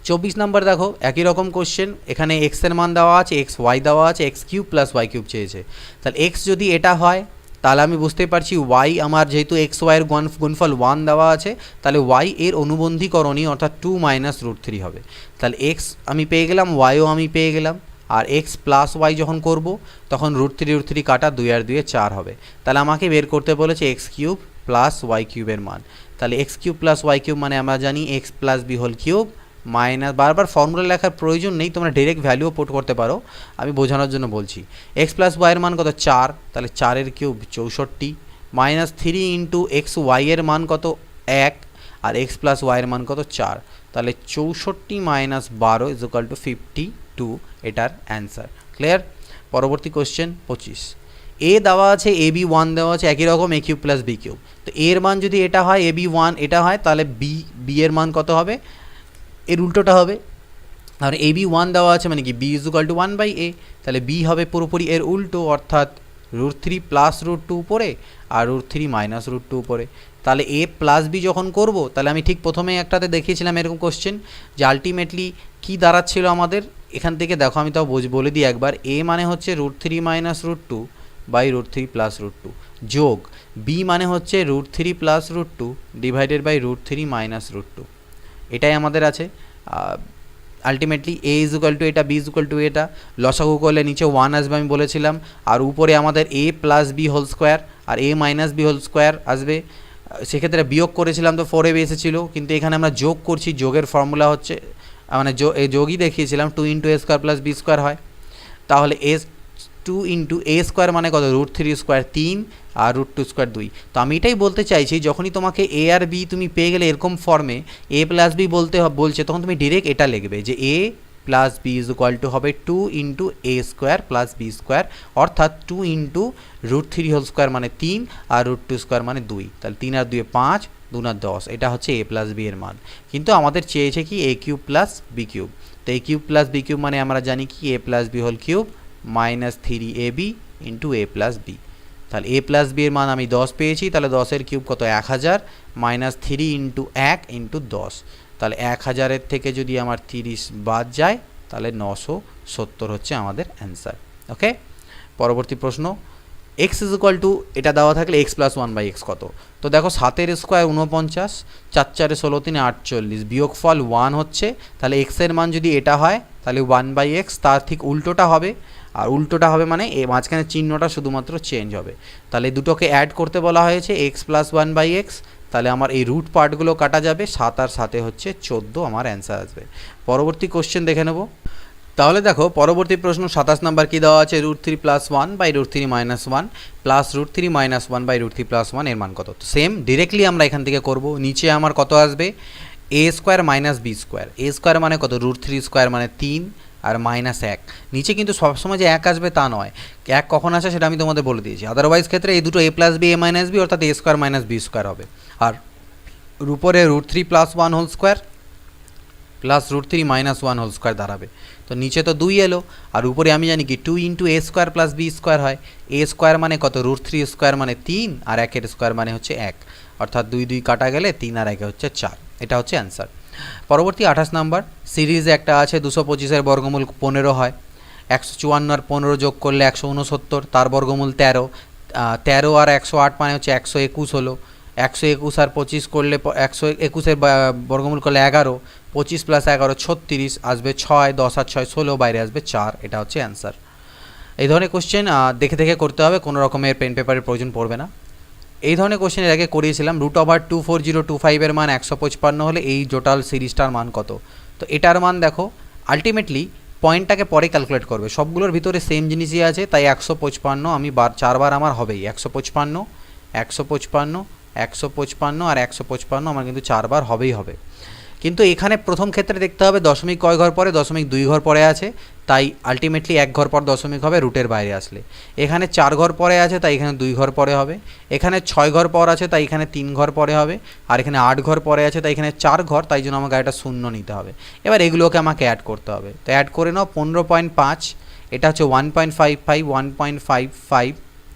24 নম্বর দেখো একই রকম কোশ্চেন, এখানে এক্সের মান দেওয়া আছে, এক্স ওয়াই দেওয়া আছে, x cube plus y cube চেয়েছে। তাহলে এক্স যদি এটা হয় তাহলে আমি বুঝতে পারছি ওয়াই আমার যেহেতু এক্স ওয়াইয়ের গুণফল 1 দেওয়া আছে, তাহলে ওয়াই এর অনুবন্ধী করণীয় অর্থাৎ 2 মাইনাস রুট 3 হবে। তাহলে এক্স আমি পেয়ে গেলাম, ওয়াইও আমি পেয়ে গেলাম, আর এক্স প্লাস ওয়াই যখন করব তখন রুট 3 কাটা, 2 আর 2 4 হবে। তাহলে আমাকে বের করতে বলেছে এক্স কিউব প্লাস ওয়াই কিউবের মান। তাহলে x cube plus y cube মানে আমরা জানি x plus B whole cube minus, বারবার ফর্মুলা লেখার প্রয়োজন নেই, তোমরা ডাইরেক্ট ভ্যালুও পুট করতে পারো, আমি বোঝানোর জন্য বলছি। এক্স প্লাস ওয়াইয়ের মান কত? 4, তাহলে 4 এর কিউব 64 মাইনাস 3 ইন্টু এক্স ওয়াইয়ের মান কত? 1, আর এক্স প্লাস ওয়াইয়ের মান কত? 4, তাহলে 64 মাইনাস 12 ইজ ইকুয়াল টু 52, এটার অ্যান্সার। ক্লিয়ার? পরবর্তী কোশ্চেন 25, এ দেওয়া আছে, এ বি 1 দেওয়া আছে, একই রকম এ কিউব প্লাস বি কিউব। তো এর মান যদি এটা হয়, এ বি 1 এটা হয়, তাহলে বি এর মান কত হবে? এর উল্টোটা হবে। আর এ বি 1 দেওয়া আছে মানে কি B is equal two 1/a, তাহলে বি হবে পুরোপুরি এর উল্টো, অর্থাৎ রুট 3 প্লাস রুট 2 উপরে আর রুট 3 মাইনাস রুট 2 উপরে। তাহলে এ প্লাস বি যখন করব, তাহলে আমি ঠিক প্রথমে একটাতে দেখিয়েছিলাম এরকম কোশ্চেন যে আলটিমেটলি কী দাঁড়াচ্ছিল আমাদের, এখান থেকে দেখো আমি তাও বলে দিই একবার। এ মানে হচ্ছে root 3 minus root 2 by root three plus root two যোগ বি মানে হচ্ছে root three plus root two divided by root three minus root two, এটাই আমাদের আছে। Ultimately a is equal to এটা, বি ইজ ইকুয়াল টু এটা, লসাগু করলে নিচে 1 আসবে আমি বলেছিলাম, আর উপরে আমাদের এ প্লাস বি হোল স্কোয়ার আর এ মাইনাস বি হোল স্কোয়ার আসবে। সেক্ষেত্রে বিয়োগ করেছিলাম তো 4ab এসেছিলো, কিন্তু এখানে আমরা যোগ করছি, যোগের ফর্মুলা হচ্ছে মানে যোগই দেখিয়েছিলাম 2 into A square plus B square হয়। তাহলে এ 2 ইন্টু এ স্কোয়ার মানে কত, রুট থ্রি স্কোয়ার 3 আর রুট টু স্কোয়ার 2। তো আমি এটাই বলতে চাইছি, যখনই তোমাকে এ আর বি তুমি পেয়ে গেলে এরকম ফর্মে এ প্লাস বি বলছে, তখন তুমি ডিরেক্ট এটা লিখবে যে A plus B is equal to হবে 2 into A square plus B square, অর্থাৎ 2 into root three whole square মানে 3 আর রুট টু স্কোয়ার মানে 2, তাহলে 3 আর 2 5, 2 আর 10, এটা হচ্ছে এ প্লাস বি এর মান। কিন্তু আমাদের চেয়েছে কি A cube plus B cube, তো A cube plus B cube মানে আমরা জানি কি A plus B whole cube minus 3ab into A plus B. তাহলে এ প্লাস বি এর মান আমি 10 পেয়েছি, তাহলে 10-এর কিউব কত 1000 মাইনাস 3 ইন্টু 1 ইন্টু 10, তাহলে 1000-এর থেকে যদি আমার 30 বাদ যায় তাহলে 970 হচ্ছে আমাদের অ্যান্সার। ওকে, পরবর্তী প্রশ্ন, এক্স ইজ ইকুয়াল টু এটা দেওয়া থাকলে এক্স প্লাস 1/x কত? তো দেখো 7-এর স্কোয়ার 49, 4 4 16 3 48, বিয়োগফল 1 হচ্ছে, তাহলে এক্সের মান যদি এটা হয় তাহলে 1/x, তার ঠিক উল্টোটা হবে, আর উল্টোটা হবে মানে এ মাঝখানে চিহ্নটা শুধুমাত্র চেঞ্জ হবে। তাহলে দুটোকে অ্যাড করতে বলা হয়েছে এক্স প্লাস 1/x, তাহলে আমার এই রুট পার্টগুলো কাটা যাবে, 7 আর 7 হচ্ছে 14 আমার অ্যান্সার আসবে। পরবর্তী কোশ্চেন দেখে নেব। তাহলে দেখো পরবর্তী প্রশ্ন 27 নাম্বার কি দেওয়া আছে, root three plus 1 by root three minus 1 plus root three minus 1 by root three plus 1 এর মান কত? সেম ডিরেক্টলি আমরা এখান থেকে করব, নিচে আমার কত আসবে এ square minus B square, A square মানে কত রুট থ্রি স্কোয়ার মানে 3 আর মাইনাস 1, নিচে কিন্তু সবসময় যে 1 আসবে তা নয়, 1 কখন আসে সেটা আমি তোমাদের বলে দিয়েছি, আদারওয়াইজ ক্ষেত্রে এই দুটো a plus B A minus B অর্থাৎ এ স্কোয়ার মাইনাস বি স্কোয়ার হবে, আর উপরে root three plus 1 whole square plus root three minus 1 whole square দাঁড়াবে। তো নিচে তো 2 এলো, আর উপরে আমি জানি কি 2 into A square plus B square হয়, এ স্কোয়ার মানে কত রুট থ্রি স্কোয়ার মানে 3 আর 1-এর স্কোয়ার মানে হচ্ছে 1, অর্থাৎ 2 2 কাটা গেলে 3 আর 1 হচ্ছে 4, এটা হচ্ছে অ্যান্সার। পরবর্তী 28 নাম্বার, সিরিজে একটা আছে 225-এর বর্গমূল 15 হয়, 154 আর 15 যোগ করলে 169, তার বর্গমূল 13, 13 আর 108 মানে হচ্ছে 121 হলো, 121 আর 25 করলে 121-এর বর্গমূল করলে 11, 25 প্লাস 11 36 আসবে 6, 10 আর 6 16, বাইরে আসবে 4, এটা হচ্ছে অ্যান্সার। এই ধরনের কোশ্চেন দেখে দেখে করতে হবে, কোনো রকমের পেন পেপারের প্রয়োজন পড়বে না। এই ধরনের কোশ্চেন এর আগে করিয়েছিলাম, √24025 এর মান 155 হলে এই টোটাল সিরিজটার মান কত? তো এটার মান দেখো আলটিমেটলি পয়েন্টটাকে পরে ক্যালকুলেট করবে, সবগুলোর ভিতরে সেম জিনিসই আছে, তাই 155 আমি 4বার আমার হবেই, 155 155 155 আর 155 আমার কিন্তু 4বার হবেই হবে। কিন্তু এখানে প্রথম ক্ষেত্রে দেখতে হবে দশমিক কয় ঘর পরে, দশমিক 2 ঘর পরে আছে, তাই আলটিমেটলি 1 ঘর পর দশমিক হবে রুটের বাইরে আসলে। এখানে 4 ঘর পরে আছে তাই এখানে 2 ঘর পরে হবে, এখানে 6 ঘর পর আছে তাই এখানে 3 ঘর পরে হবে, আর এখানে 8 ঘর পরে আছে তাই এখানে 4 ঘর, তাই জন্য আমাকে এটা শূন্য নিতে হবে। এবার এগুলোকে আমাকে অ্যাড করতে হবে, তো অ্যাড করে নাও 15.5, এটা হচ্ছে 1.55 1.55,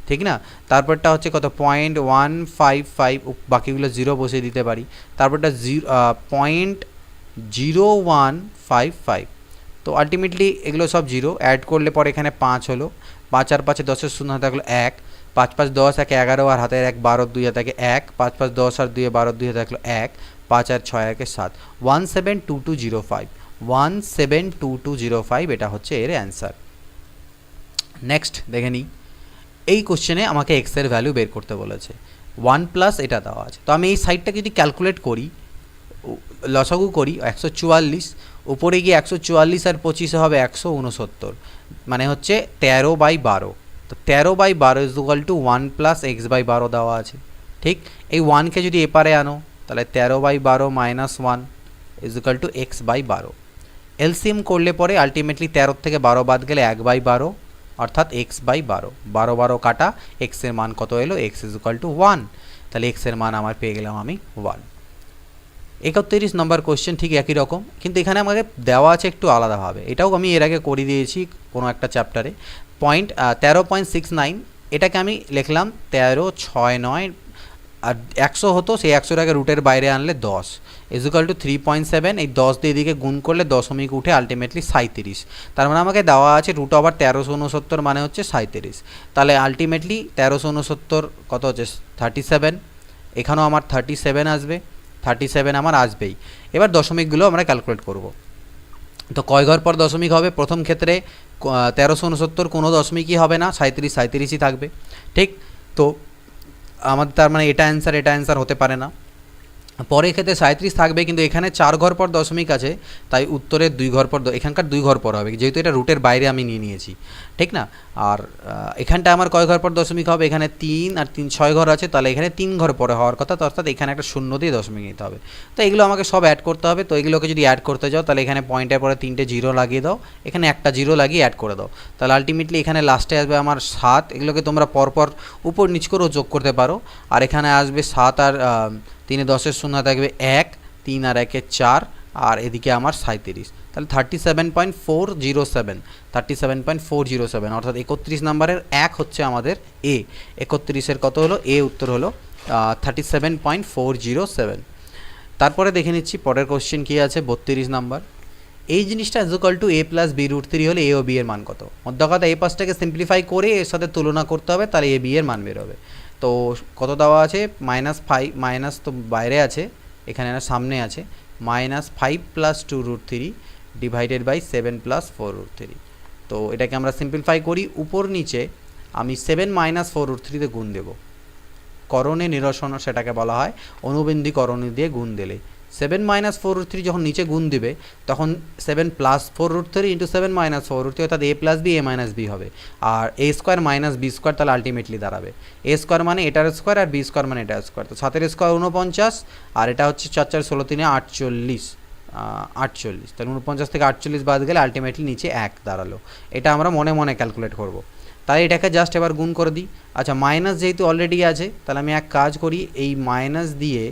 ঠিক না, তারপরটা হচ্ছে কত 0.155, বাকিগুলো 0 বসিয়ে দিতে পারি, তারপরটা 0.0155, তো আলটিমেটলি এগুলো সব 0, অ্যাড করলে পরে এখানে 5 হলো, 5 আর 5 10-এর শূন্য হাতে থাকলো 1, 5 5 10 1 11 আর হাতের 1 12 2 হাতে থাকে 1, 5 5 10 আর 2 12 2 হাতে থাকলো 1, 5 আর 6 1 7, 172205 172205, এটা হচ্ছে এর অ্যান্সার। নেক্সট দেখে নিই, এই কোশ্চেনে আমাকে এক্স এর ভ্যালু বের করতে বলেছে, 1 প্লাস এটা দেওয়া আছে, তো আমি এই সাইডটা যদি ক্যালকুলেট করি, লসাগু করি 144, উপরে গিয়ে 144 আর 25 হবে 169, মানে হচ্ছে 13/12, তো 13/12 is equal to 1 plus x/12 দেওয়া আছে, ঠিক, এই 1কে যদি এপারে আনো তাহলে 13/12 minus 1 is equal two x/12, LCM করলে পরে আলটিমেটলি 13 থেকে 12 বাদ গেলে 1/12, অর্থাৎ x/12, 12 12 কাটা, x এর মান কত এলো, x ইজ ইকুয়াল টু 1, তাহলে x এর মান আমার পেয়ে গেলাম আমি 1। 31 নম্বর কোশ্চেন ঠিক একই রকম, কিন্তু এখানে আমাকে দেওয়া আছে একটু আলাদাভাবে, এটাও আমি এর আগে করে দিয়েছি কোনো একটা চ্যাপ্টারে, 13.69, এটাকে আমি লিখলাম 13 6 9 আর 100 হতো, সেই 100টাকে রুটের বাইরে আনলে 10 ইজুকাল টু 3.7, এই 10 দিয়ে এদিকে গুণ করলে দশমিক উঠে আলটিমেটলি 37। তার মানে আমাকে দেওয়া আছে রুট ওভার 1369 মানে হচ্ছে 37। তাহলে আলটিমেটলি 1369 কত হচ্ছে 37, এখানেও আমার 37 আসবে, 37 আমার আসবেই। এবার দশমিকগুলো আমরা ক্যালকুলেট করব। তো কয় ঘর পর দশমিক হবে? প্রথম ক্ষেত্রে 1369 কোনো দশমিকই হবে না, 37ই থাকবে, ঠিক? তো আমাদের তার মানে এটা অ্যান্সার হতে পারে না। পরের ক্ষেত্রে 37 থাকবে, কিন্তু এখানে 4 ঘর পর দশমিক আছে, তাই উত্তরের 2 ঘর পর, এখানকার 2 ঘর পর হবে, যেহেতু এটা রুটের বাইরে আমি নিয়ে নিয়েছি, ঠিক না? আর এখানটা আমার কয় ঘর পর দশমিক হবে? এখানে 3 আর 3 6 ঘর আছে, তাহলে এখানে 3 ঘর পরে হওয়ার কথা, অর্থাৎ এখানে একটা শূন্য দিয়ে দশমিক নিতে হবে। তো এগুলো আমাকে সব অ্যাড করতে হবে। তো এগুলোকে যদি অ্যাড করতে যাও, তাহলে এখানে পয়েন্টের পরে 3টে জিরো লাগিয়ে দাও, এখানে একটা জিরো লাগিয়ে অ্যাড করে দাও, তাহলে আলটিমেটলি এখানে লাস্টে আসবে আমার 7। এগুলোকে তোমরা পরপর উপর নিচ করেও যোগ করতে পারো। আর এখানে আসবে 7 আর 3 10 শূন্য থাকবে 1, 3 আর 1 4, আর এদিকে আমার 37, তাহলে 37.407, অর্থাৎ 31 নম্বরের 1 হচ্ছে আমাদের এ। 31-এর কত হলো? এ উত্তর হলো 37.407। তারপরে দেখে নিচ্ছি পরের কোশ্চেন কী আছে, 32 নম্বর। এই জিনিসটা equal to a plus b root 3 হলে এ ও বি এর মান কত? মধ্যে কথা এই পাশটাকে সিম্পলিফাই করে এর সাথে তুলনা করতে হবে, তাহলে এ বি এর মান বের হবে। তো কত দেওয়া আছে? -5, মাইনাস তো বাইরে আছে, এখানে না সামনে আছে, -5 plus 2 root 3 divided by 7 plus 4 root 3। তো এটাকে আমরা সিম্পলিফাই করি, উপর নিচে আমি 7 মাইনাস 4 রুট 3 তে গুণ দেবো। করণে নিরসন সেটাকে বলা হয়, অনুবন্ধী করণী দিয়ে গুণ দিলে 7 মাইনাস 4 রুট 3 যখন নিচে গুণ দিবে, তখন 7 plus 4 root 3 into 7 minus 4 root 3, অর্থাৎ a plus B A minus b হবে। আর এ স্কোয়ার মাইনাস বি স্কোয়ার, তাহলে আলটিমেটলি দাঁড়াবে এ স্কোয়ার মানে এটার স্কোয়ার, আর বি স্কোয়ার মানে এটার স্কোয়ার। তো 7 স্কোয়ার 49, আর এটা হচ্ছে 4 4 16 3 48, তাহলে 49 থেকে 48 বাদ গেলে আলটিমেটলি নিচে 1 দাঁড়ালো। এটা আমরা মনে মনে ক্যালকুলেট করব। তাই এটাকে জাস্ট এবার গুণ করে দিই। আচ্ছা, মাইনাস যেহেতু অলরেডি আছে, তাহলে আমি এক কাজ করি, এই মাইনাস দিয়ে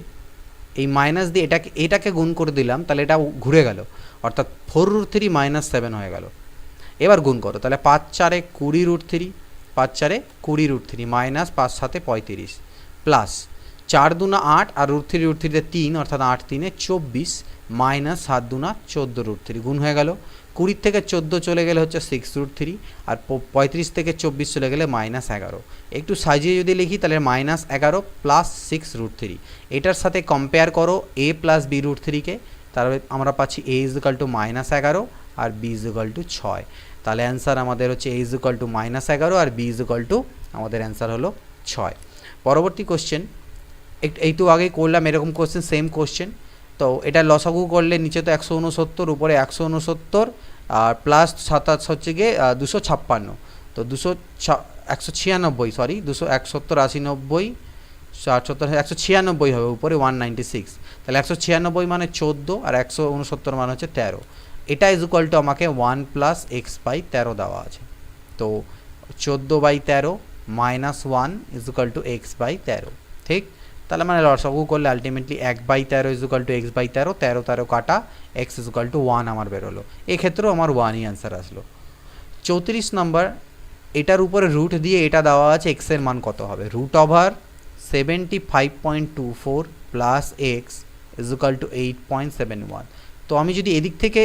এটাকে গুণ করে দিলাম, তাহলে এটা ঘুরে গেল, অর্থাৎ 4 রুট 3 মাইনাস 7 হয়ে গেল। এবার গুণ করো, তাহলে 5 4 20 রুট 3, 5 4 20 রুট 3 মাইনাস 5 7 35 প্লাস 4 2 8 আর রুট 3 তে 3, অর্থাৎ 8 3 24 মাইনাস 7 2 14 রুট 3 গুণ হয়ে গেল। 20 থেকে 14 চলে গেলে হচ্ছে 6 রুট 3, আর 35 থেকে 24 চলে গেলে -11। একটু সাজিয়ে যদি লিখি, তাহলে -11 প্লাস 6 রুট 3। এটার সাথে কম্পেয়ার করো এ প্লাস বি রুট 3কে, তাহলে আমরা পাচ্ছি এ equal to -11 R B equal to 6। তাহলে অ্যান্সার আমাদের হচ্ছে এ equal to -11 R B equal to, আমাদের অ্যান্সার হলো 6। পরবর্তী কোশ্চেন, একটু আগেই করলাম এরকম কোশ্চেন, সেম কোশ্চেন। তো এটা লসাগু করলে নিচে তো 169, উপরে 169, আর প্লাস 27 হচ্ছে গিয়ে 256। তো 196, সরি 271 80 90 70 196 হবে, উপরে 196, তাহলে 196 মানে 14, আর 169 মানে হচ্ছে 13। এটা ইজ ইকুয়াল টু আমাকে 1 প্লাস এক্স বাই 13 দেওয়া আছে। তো 14/13 minus 1 is equal to x by 13, ঠিক? তাহলে মানে লসাগু করলে ultimately 1/13 is equal to x by 13, 13 13 কাটা, এক্স ইজ ইকুয়াল টু 1 আমার বেরোলো। এক্ষেত্রেও আমার 1ই অ্যান্সার আসলো। 34 নম্বর, এটার উপরে রুট দিয়ে এটা দেওয়া আছে এক্সের মান কত হবে? Root over 75.24 plus x is equal to 8.71। তো আমি যদি এদিক থেকে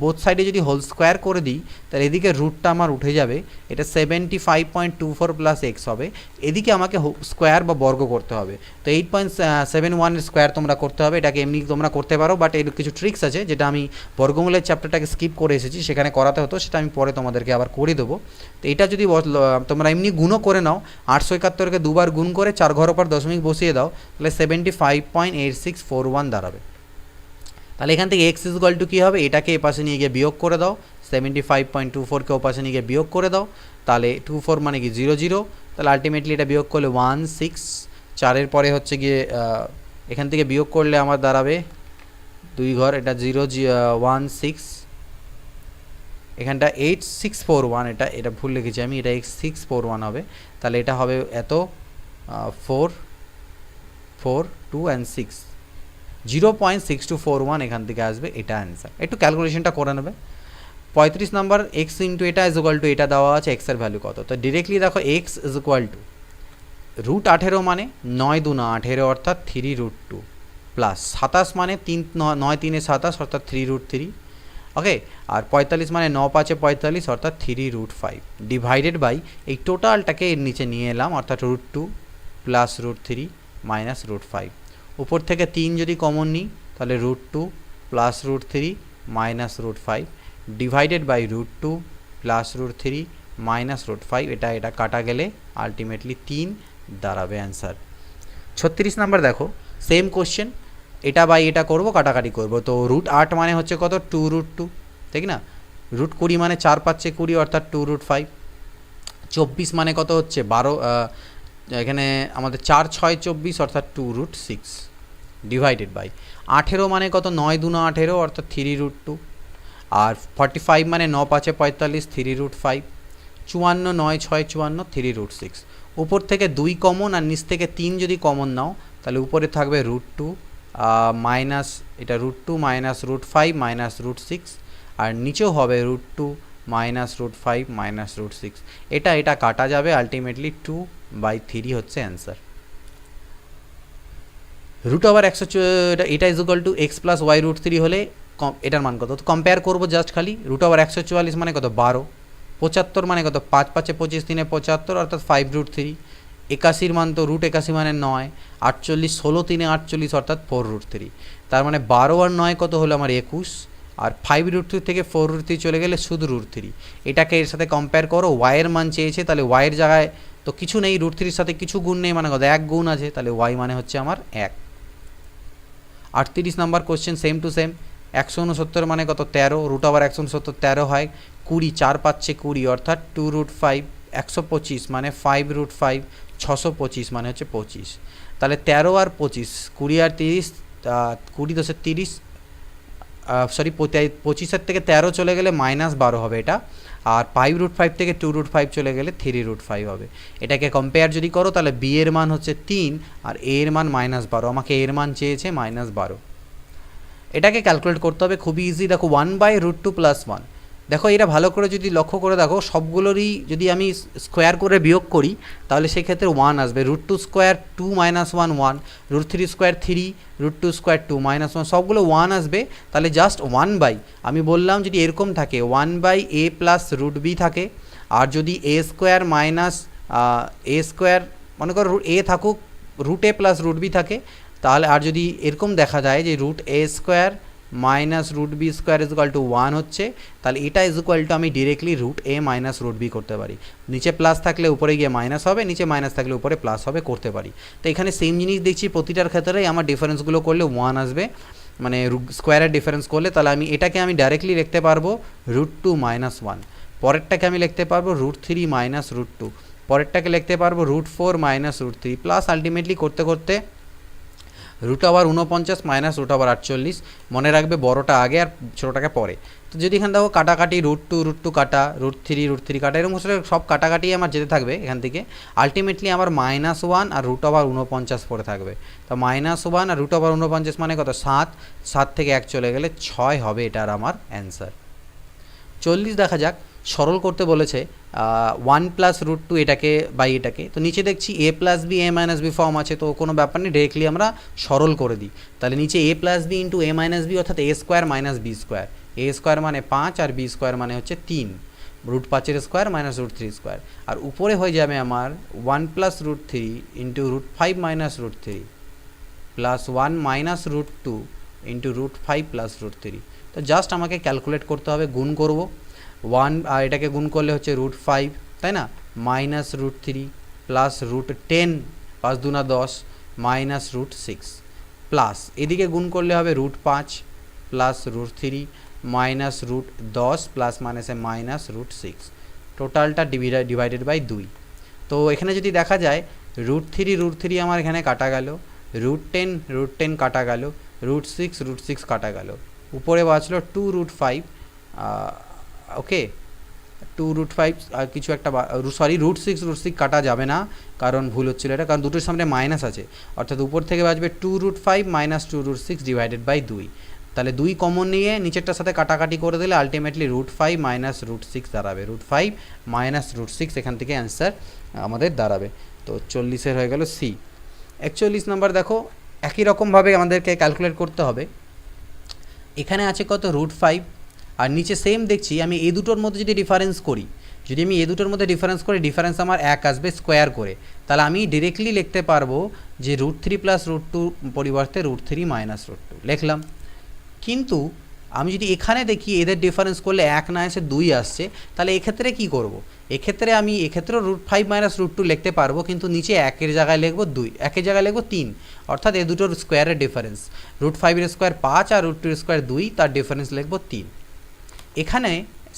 বোথ সাইডে যদি হোল স্কোয়ার করে দিই, তাহলে এদিকে রুটটা আমার উঠে যাবে, এটা 75.24 প্লাস এক্স হবে। এদিকে আমাকে স্কোয়ার বা বর্গ করতে হবে। তো 8.71 স্কোয়ার তোমরা করতে হবে, এটাকে এমনি তোমরা করতে পারো, বাট এর কিছু ট্রিক্স আছে যেটা আমি বর্গমূলের চ্যাপ্টারটাকে স্কিপ করে এসেছি, সেখানে করাতে হতো, সেটা আমি পরে তোমাদেরকে আবার করে দেবো। তো এটা যদি তোমরা এমনি গুণও করে নাও, 871কে দুবার গুণ করে 4 ঘর পর দশমিক বসিয়ে দাও, তাহলে 75.8641 দাঁড়াবে। তাহলে এখান থেকে এক্স ইজ ইকুয়াল টু কী হবে? এটাকে এপাশে নিয়ে গিয়ে বিয়োগ করে দাও, 75.24কে ওপাশে নিয়ে গিয়ে বিয়োগ করে দাও, তাহলে 24 মানে কি 0 0, তাহলে আলটিমেটলি এটা বিয়োগ করলে 16, 4-এর পরে হচ্ছে গিয়ে এখান থেকে বিয়োগ করলে আমার দাঁড়াবে 2 ঘর, এটা 0 16, এখানটা 8641, এটা ভুল লিখেছি আমি, এটা 8641 হবে। তাহলে এটা হবে এত 4 4 2 and 6, 0.6241 এখান থেকে আসবে, এটা অ্যান্সার। একটু ক্যালকুলেশনটা করে নেবে। 35 নাম্বার, এক্স ইন্টু এটা ইজ ইকুয়াল টু, এটা দেওয়া আছে এক্সের ভ্যালু কত? তো ডিরেক্টলি দেখো x is equal to root 18 মানে 9 দুনা 18 অর্থাৎ 3√2 প্লাস 27 মানে 9 3 27 অর্থাৎ 3√3, ওকে। আর 45 মানে 9 5 45 অর্থাৎ 3√5 ডিভাইডেড বাই এই টোটালটাকে এর নিচে নিয়ে এলাম অর্থাৎ √2 প্লাস √3 মাইনাস √5। উপর থেকে 3 যদি কমন নিই তাহলে √2 plus √3 minus √5 divided by √2 plus √3 minus √5। এটা কাটা গেলে আলটিমেটলি 3 দাঁড়াবে অ্যান্সার। 36 নাম্বার দেখো, সেম কোশ্চেন, এটা বাই এটা করব, কাটাকাটি করব। তো √8 মানে হচ্ছে কত 2√2, ঠিক না। √20 মানে 4 5 20 অর্থাৎ 2√5। 24 মানে কত হচ্ছে 12, এখানে আমাদের 4 6 24 অর্থাৎ 2√6 ডিভাইডেড বাই 18 মানে কত 9 2 18 অর্থাৎ 3√2। আর 45 মানে 9 5 45 3√5। 54 9 6 54 3√6। উপর থেকে 2 কমন আর নিচ থেকে 3 যদি কমন নাও তাহলে উপরে থাকবে √2 মাইনাস এটা √2 মাইনাস √5 মাইনাস √6, আর নিচেও হবে √2 মাইনাস √5 মাইনাস √6। এটা কাটা যাবে, আলটিমেটলি 2/3 হচ্ছে অ্যান্সার। √100 এটা is equal to x plus y √3 হলে এটার মান কত? তো কম্পেয়ার করবো জাস্ট খালি। √144 মানে কত 12, 75 মানে কত 5 5 25 3 75 অর্থাৎ 5√3। 81 মান তো √81 মানে 9, 48 16 3 48 অর্থাৎ 4√3। তার মানে 12 আর 9 কত হলো আমার 21, আর 5√3 থেকে 4√3 চলে গেলে শুধু √3। এটাকে এর সাথে কম্পেয়ার করো, ওয়াইয়ের মান চেয়েছে, তাহলে ওয়াইয়ের জায়গায় তো কিছু নেই, √3-র সাথে কিছু গুণ নেই, মানে কত 1 গুণ আছে, তাহলে ওয়াই মানে হচ্ছে আমার 1। 38 number question, same to same. 169 মানে কত 13, √169 13 হয় 20, 4 5 20 অর্থাৎ 2√5। 125 মানে 5√5, 625 মানে হচ্ছে 25। তাহলে 13 আর 25, 20 আর 30, 20 10 30, সরি 25-এর থেকে 13 চলে গেলে -12 হবে এটা, আর 5√5 থেকে 2√5 চলে গেলে 3√5 হবে। এটাকে কম্পেয়ার যদি করো তাহলে বি এর মান হচ্ছে 3 আর এ এর মান -12, আমাকে এর মান চেয়েছে -12। এটাকে ক্যালকুলেট করতে হবে, খুবই ইজি। দেখো 1/√2 + 1, দেখো এটা ভালো করে যদি লক্ষ্য করে দেখো, সবগুলোরই যদি আমি স্কোয়ার করে বিয়োগ করি তাহলে সেক্ষেত্রে 1 আসবে। √2 স্কোয়ার 2 - 1 1, √3 স্কোয়ার 3, √2 স্কোয়ার 2 - 1, সবগুলো 1 আসবে। তাহলে জাস্ট 1/, আমি বললাম যদি এরকম থাকে 1/a প্লাস √b থাকে, আর যদি a square minus a square, মনে করো a থাকুক √a প্লাস √b থাকে, তাহলে আর যদি এরকম দেখা যায় যে √a square minus √b square is equal to 1 হচ্ছে, তাহলে এটা ইজ ইকুয়াল টু আমি ডিরেক্টলি √a মাইনাস √b করতে পারি। নিচে প্লাস থাকলে উপরে গিয়ে মাইনাস হবে, নিচে মাইনাস থাকলে উপরে প্লাস হবে, করতে পারি। তো এখানে সেম জিনিস দেখছি, প্রতিটার ক্ষেত্রেই আমার ডিফারেন্সগুলো করলে 1 আসবে, মানে স্কোয়ারের ডিফারেন্স করলে। তাহলে আমি এটাকে আমি ডাইরেক্টলি লিখতে পারবো √2 - 1, পরেরটাকে আমি লিখতে পারবো √3 মাইনাস √2, পরেরটাকে লিখতে পারবো √4 মাইনাস √3, প্লাস আলটিমেটলি করতে করতে √49 মাইনাস √48। মনে রাখবে বড়টা আগে আর ছোটোটাকে পরে। তো যদি এখানে দেখো কাটাকাটি √2 কাটা, √3 কাটা, এরকম সব কাটাকাটি আমার যেতে থাকবে এখান থেকে। আলটিমেটলি আমার -1 আর √49 পড়ে থাকবে। তো -1 আর √49 মানে কত 7, 7 থেকে 1 চলে গেলে 6 হবে, এটার আমার অ্যান্সার। 40 দেখা যাক, সরল করতে বলেছে 1 + √2 এটাকে বাই এটাকে। তো নিচে দেখছি a + b a - b form আছে, তো কোনো ব্যাপার নেই, ডিরেক্টলি আমরা সরল করে দিই। তাহলে নিচে a + b into a - b অর্থাৎ a square minus b square, a square মানে 5 আর b স্কোয়ার মানে হচ্ছে 3, √5 স্কোয়ার মাইনাস √3 স্কোয়ার, আর উপরে হয়ে যাবে আমার 1 + √3 into √5 minus √3 plus 1 minus √2 into √5 plus √3। তো জাস্ট আমাকে ক্যালকুলেট করতে হবে, গুণ করব। 1 আর এটাকে গুণ করলে হচ্ছে √5, তাই না, মাইনাস √3 প্লাস √10, 5 2 10, মাইনাস √6, প্লাস এদিকে গুণ করলে হবে √5 প্লাস √3 মাইনাস √10 প্লাস মাইনাসে মাইনাস √6, টোটালটা ডিভাইডেড বাই 2। তো এখানে যদি দেখা যায় √3 আমার এখানে কাটা গেল, √10 কাটা গেল, √6 কাটা গেল, উপরে বাঁচলো 2√5, ওকে 2√5 আর কিছু একটা, সরি √6 কাটা যাবে না, কারণ ভুল হচ্ছিল এটা, কারণ দুটোর সামনে মাইনাস আছে, অর্থাৎ উপর থেকে বাঁচবে 2√5 মাইনাস 2√6 ডিভাইডেড বাই 2। তাহলে 2 কমন নিয়ে নিচেরটার সাথে কাটাকাটি করে দিলে আলটিমেটলি √5 মাইনাস √6 দাঁড়াবে, √5 মাইনাস √6 এখান থেকে অ্যান্সার আমাদের দাঁড়াবে। তো 40-এর হয়ে গেল সি। 41 নাম্বার দেখো, একই রকমভাবে আমাদেরকে ক্যালকুলেট করতে হবে। এখানে আছে কত √5, আর নিচে সেম দেখছি আমি এই দুটোর মধ্যে যদি ডিফারেন্স করি, যদি আমি এই দুটোর মধ্যে ডিফারেন্স করি, ডিফারেন্স আমার 1 আসবে স্কোয়ার করে, তাহলে আমি ডিরেক্টলি লিখতে পারবো যে √3 প্লাস √2 পরিবর্তে √3 মাইনাস √2 লিখলাম। কিন্তু আমি যদি এখানে দেখি এদের ডিফারেন্স করলে 1 না এসে 2 আসছে, তাহলে এক্ষেত্রে কি করব? এক্ষেত্রে আমি এক্ষেত্রেও √5 মাইনাস √2 লিখতে পারবো, কিন্তু নিচে 1-এর জায়গায় লিখব 2, 1-এর জায়গায় লিখব 3, অর্থাৎ এই দুটোর স্কোয়ারের ডিফারেন্স। √5-এর স্কোয়ার 5 আর √2-এর স্কোয়ার 2, তার ডিফারেন্স লিখব 3। এখানে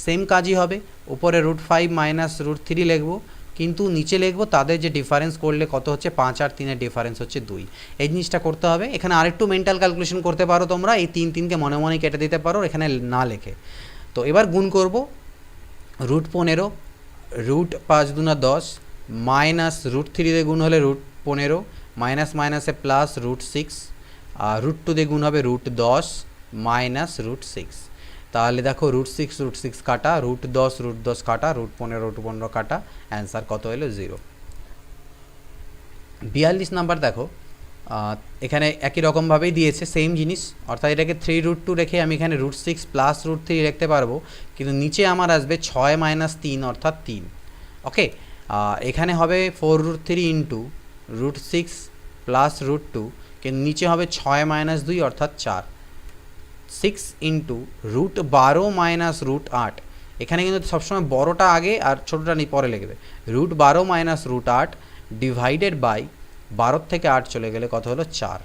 সেম কাজই হবে, উপরে √5 মাইনাস √3 লিখব, কিন্তু নিচে লিখব তাদের যে ডিফারেন্স করলে কত হচ্ছে 5 আর 3-এর ডিফারেন্স হচ্ছে 2। এই জিনিসটা করতে হবে। এখানে আরেকটু মেন্টাল ক্যালকুলেশন করতে পারো তোমরা, এই 3-3কে মনে মনে কেটে দিতে পারো এখানে না লেখে। তো এবার গুণ করব, √15, √5 × 10 মাইনাস √3 দিয়ে গুণ হলে √15, মাইনাস মাইনাসে প্লাস √6, আর √2 দিয়ে গুণ হবে √10 মাইনাস √6। তাহলে দেখো √6 কাটা, √10 কাটা, √15 কাটা, অ্যান্সার কত হলো 0। 42 নাম্বার দেখো, এখানে একই রকমভাবেই দিয়েছে সেম জিনিস, অর্থাৎ এটাকে 3√2 রেখে আমি এখানে √6 প্লাস √3 লিখতে পারবো, কিন্তু নিচে আমার আসবে 6 মাইনাস 3 অর্থাৎ 3। ওকে, এখানে হবে 4√3 ইন্টু √6 প্লাস √2, কিন্তু নিচে হবে 6 মাইনাস 2 অর্থাৎ 4, 6 ইন্টু √12 মাইনাস √8। এখানে কিন্তু সবসময় বড়টা আগে আর ছোটোটা পরে লিখবে। √12 মাইনাস √8 ডিভাইডেড বাই 12 থেকে 8 চলে গেলে কত হলো 4।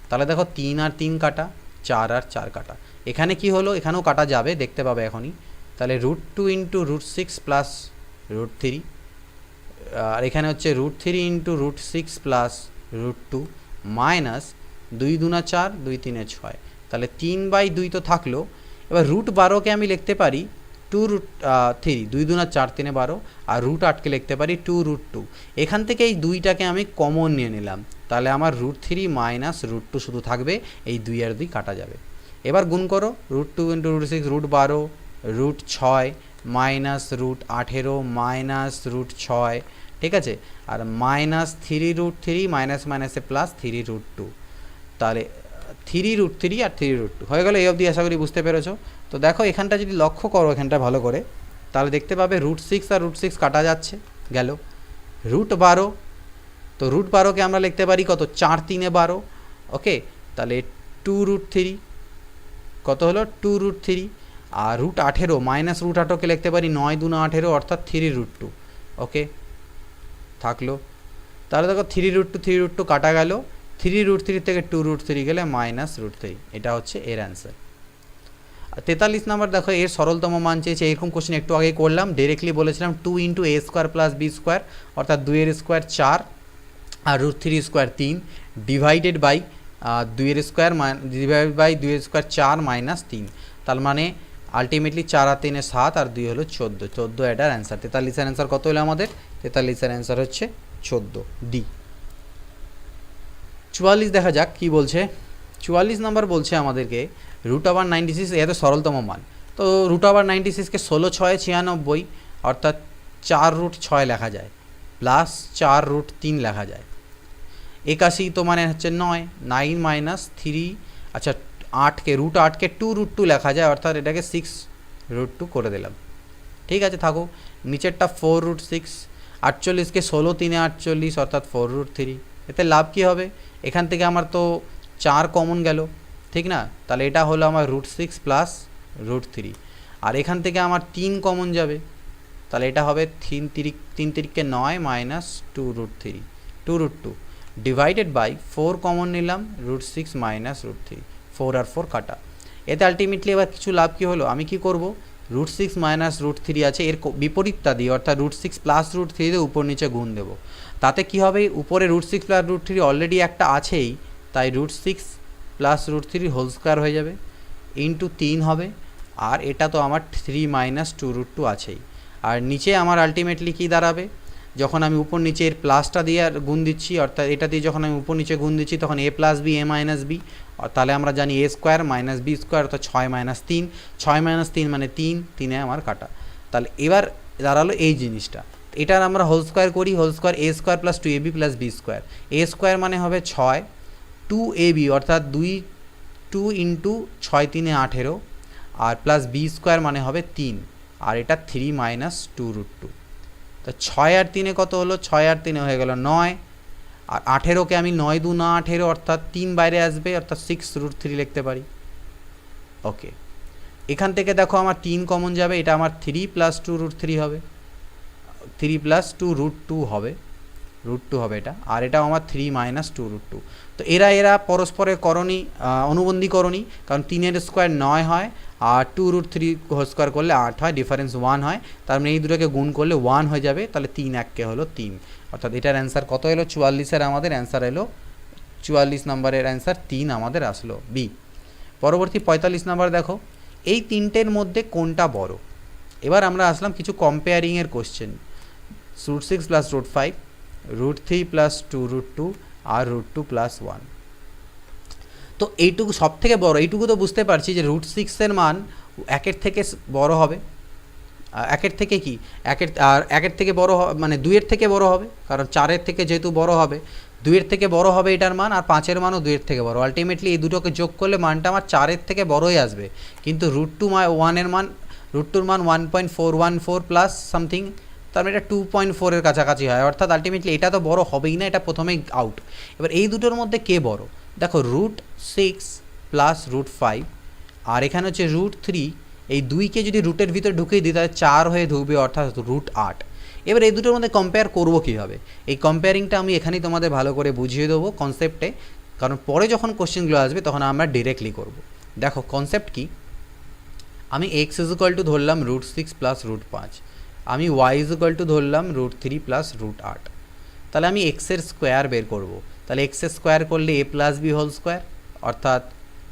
তাহলে দেখো 3 আর 3 কাটা, 4 আর 4 কাটা। এখানে কি হলো, এখানেও কাটা যাবে, দেখতে পাবে এখনই। তাহলে √2 ইন্টু √6 প্লাস √3, আর এখানে হচ্ছে √3 ইন্টু √6 প্লাস √2 মাইনাস 2 2 4, 2 3 6, তাহলে 3/2 তো থাকলো। এবার √12কে আমি লিখতে পারি 2√3, 2 2 4, 3 12, আর √8কে লিখতে পারি 2√2। এখান থেকে এই 2টাকে আমি কমন নিয়ে নিলাম, তাহলে আমার √3 মাইনাস √2 শুধু থাকবে, এই 2 আর 2 কাটা যাবে। এবার গুণ করো, √2 ইন্টু √6 √12, √6 মাইনাস √18 মাইনাস √6, ঠিক আছে, আর মাইনাস 3√3, মাইনাস মাইনাসে প্লাস 3√2, তাহলে 3√3 আর 3√2 হয়ে গেল। এই অবধি আশা করি বুঝতে পেরেছো। তো দেখো এখানটা যদি লক্ষ্য করো এখানটা ভালো করে, তাহলে দেখতে পাবে √6 আর √6 কাটা যাচ্ছে, গেল। √12, তো √12কে আমরা লিখতে পারি কত, 4 3 12, ওকে, তাহলে 2√3 কত হলো 2√3, আর √18 মাইনাস √18কে লিখতে পারি 9 2 18 অর্থাৎ 3√2, ওকে থাকলো। তাহলে দেখো 3√2 কাটা গেল, 3√3 থেকে 2√3 গেলে মাইনাস √3, এটা হচ্ছে এর অ্যান্সার। 43 নাম্বার দেখো, এর সরলতম মান চেয়েছে। এরকম কোশ্চেন একটু আগে করলাম, ডাইরেক্টলি বলেছিলাম 2 into a square plus b square, অর্থাৎ 2 এর স্কোয়ার 4 আর √3 স্কোয়ার 3 ডিভাইডেড বাই 2 এর স্কোয়ার ডিভাইডেড বাই 2 এর স্কোয়ার 4 মাইনাস 3, তার মানে আলটিমেটলি 4 আর 3 7 আর 2 হলো 14 এটার অ্যান্সার। 43 এর অ্যান্সার কত হলো আমাদের? 43 এর অ্যান্সার হচ্ছে 14, ডি। 44 দেখা যাক কি বলছে। 44 নাম্বার বলছে আমাদেরকে √96, এত সরলতম মান। তো √96কে 16 6 96, অর্থাৎ 4√6 লেখা যায়, প্লাস 4√3 লেখা যায়। 81 তো মানে হচ্ছে 9, 9 মাইনাস 3, আচ্ছা 8কে √8কে 2√2 লেখা যায়, অর্থাৎ এটাকে 6√2 করে দিলাম, ঠিক আছে থাকো। নিচেরটা 4√6, 48কে 16 3 48, অর্থাৎ 4√3। এতে লাভ কী হবে, এখান থেকে আমার তো 4 কমন গেল, ঠিক না, তাহলে এটা হলো আমার √6 প্লাস √3, আর এখান থেকে আমার 3 কমন যাবে, তাহলে এটা হবে 3 3কে 9 মাইনাস 2√2 ডিভাইডেড বাই 4 কমন নিলাম, √6 মাইনাস √3, 4 আর 4 কাটা। এতে আলটিমেটলি এবার কিছু লাভ কী হলো, আমি কি করব, √6 মাইনাস √3 আছে, এর বিপরীতটা দিয়ে, অর্থাৎ √6 প্লাস √3 দিয়ে উপর নিচে গুণ দেবো। তাতে কি হবে, উপরে √6 প্লাস √3 অলরেডি একটা আছেই, তাই √6 প্লাস √3 হোল স্কোয়ার হয়ে যাবে, ইন্টু 3 হবে, আর এটা তো আমার 3 মাইনাস 2√2 আছেই। আর নিচে আমার আলটিমেটলি কী দাঁড়াবে, যখন আমি উপর নিচে এর প্লাসটা দিয়ে আর গুণ দিচ্ছি, অর্থাৎ এটা দিয়ে যখন আমি উপর নিচে গুণ দিচ্ছি তখন এ plus B A minus B, তাহলে আমরা জানি এ স্কোয়ার মাইনাস বি স্কোয়ার অর্থাৎ 6 মাইনাস 3, 6 মাইনাস 3 মানে 3, 3-এ আমার কাটা। তাহলে এবার দাঁড়ালো এই জিনিসটা, এটার আমরা হোল স্কোয়ার করি, whole square A square plus 2ab plus B square, A square মানে হবে 6, 2ab অর্থাৎ 2 ইন্টু 6 3-এ 18, আর প্লাস বি স্কোয়ার মানে হবে 3, আর এটা 3 মাইনাস 2√2। তো 6 আর 3-এ কত হলো, 6 আর 3-এ হয়ে গেল 9, আর 18কে আমি 9 2 না 18 অর্থাৎ 3 বাইরে আসবে অর্থাৎ 6√3 লিখতে পারি। ওকে, এখান থেকে দেখো আমার 3 কমন যাবে, এটা আমার 3 প্লাস 2√3 হবে, 3 প্লাস 2√2 হবে, √2 হবে এটা, আর এটাও আমার 3 মাইনাস 2√2। তো এরা পরস্পরের করণী অনুবন্ধী করণী, কারণ 3-এর স্কোয়ার 9 হয় আর 2√3 হোল স্কোয়ার করলে 8 হয়, ডিফারেন্স 1 হয়, তার মানে এই দুটোকে গুণ করলে 1 হয়ে যাবে, তাহলে 3 1-কে হলো 3, অর্থাৎ এটার অ্যান্সার কত এলো, 44-এর আমাদের অ্যান্সার এলো 44 নম্বরের অ্যান্সার 3 আমাদের আসলো বি। পরবর্তী 45 নম্বর দেখো, এই তিনটের মধ্যে কোনটা বড়। এবার আমরা আসলাম কিছু কম্পেয়ারিংয়ের কোশ্চেন, √6 প্লাস √5, √3 প্লাস 2√2 আর √2 প্লাস 1। তো এইটুকু সব থেকে বড়, এইটুকু তো বুঝতে পারছি যে √6-এর মান 1-এর থেকে বড় হবে, 1-এর থেকে কি আর 1-এর থেকে বড় মানে 2-এর থেকে বড় হবে, কারণ 4-এর থেকে যেহেতু বড় হবে 2-এর থেকে বড় হবে এটার মান, আর 5-এর মানও 2-এর থেকে বড়। আলটিমেটলি এই দুটোকে যোগ করলে মানটা আমার 4-এর থেকে বড়ই আসবে, কিন্তু √2 মান 1.414 প্লাস সামথিং, তার মানে এটা 2.4-এর কাছাকাছি হয়, অর্থাৎ আলটিমেটলি এটা তো বড় হবেই না, এটা প্রথমেই আউট। এবার এই দুটোর মধ্যে কে বড়, দেখো √6 প্লাস √5 আর এখানে হচ্ছে √3, এই 2কে যদি রুটের ভিতরে ঢুকিয়ে দিই তাহলে 4 হয়ে ঢুকবে, অর্থাৎ √8। এবার এই দুটোর মধ্যে কম্পেয়ার করবো কীভাবে, এই কম্পেয়ারিংটা আমি এখানেই তোমাদের ভালো করে বুঝিয়ে দেবো কনসেপ্টে, কারণ পরে যখন কোশ্চেনগুলো আসবে তখন আমরা ডিরেক্টলি করব। দেখো কনসেপ্ট কি, আমি x = ধরলাম √6 প্লাস √5, আমি y = ধরলাম √3 প্লাস √8, তাহলে আমি x-এর স্কোয়ার বের করব। তাহলে x-এর স্কোয়ার করলে a plus B whole square, অর্থাৎ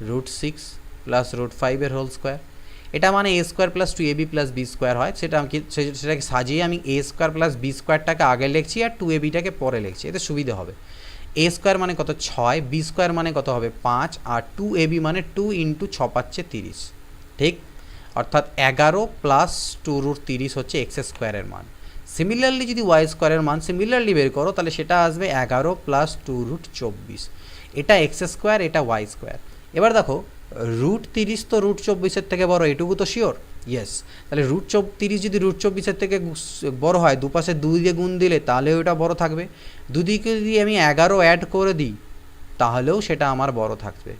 √6 প্লাস √5-এর হোল স্কোয়ার, এটা মানে a square plus 2ab plus B square হয়, সেটাকে সাজিয়ে আমি a স্কোয়ার প্লাস বি স্কোয়ারটাকে আগে লিখছি আর 2abটাকে পরে লিখছি, এতে সুবিধা হবে। a স্কোয়ার মানে কত 6, বি স্কোয়ার মানে কত হবে 5, আর 2ab মানে 2 ইন্টু 6 5 30, ঠিক, অর্থাৎ 11 প্লাস 2√30 হচ্ছে x স্কোয়ারের মান। সিমিলারলি যদি y স্কোয়ারের মান সিমিলারলি বের করো তাহলে সেটা আসবে 11 প্লাস 2√24, এটা x স্কোয়ার, এটা y স্কোয়ার। এবার দেখো √30 তো √24-এর থেকে বড়, এটুকু তো শিওর, ইয়েস। তাহলে √30 যদি √24-এর থেকে বড় হয়, দুপাশে 2 দিয়ে গুণ দিলে তাহলেও এটা বড় থাকবে, দুদিকে যদি আমি 11 অ্যাড করে দিই তাহলেও সেটা আমার বড় থাকবে,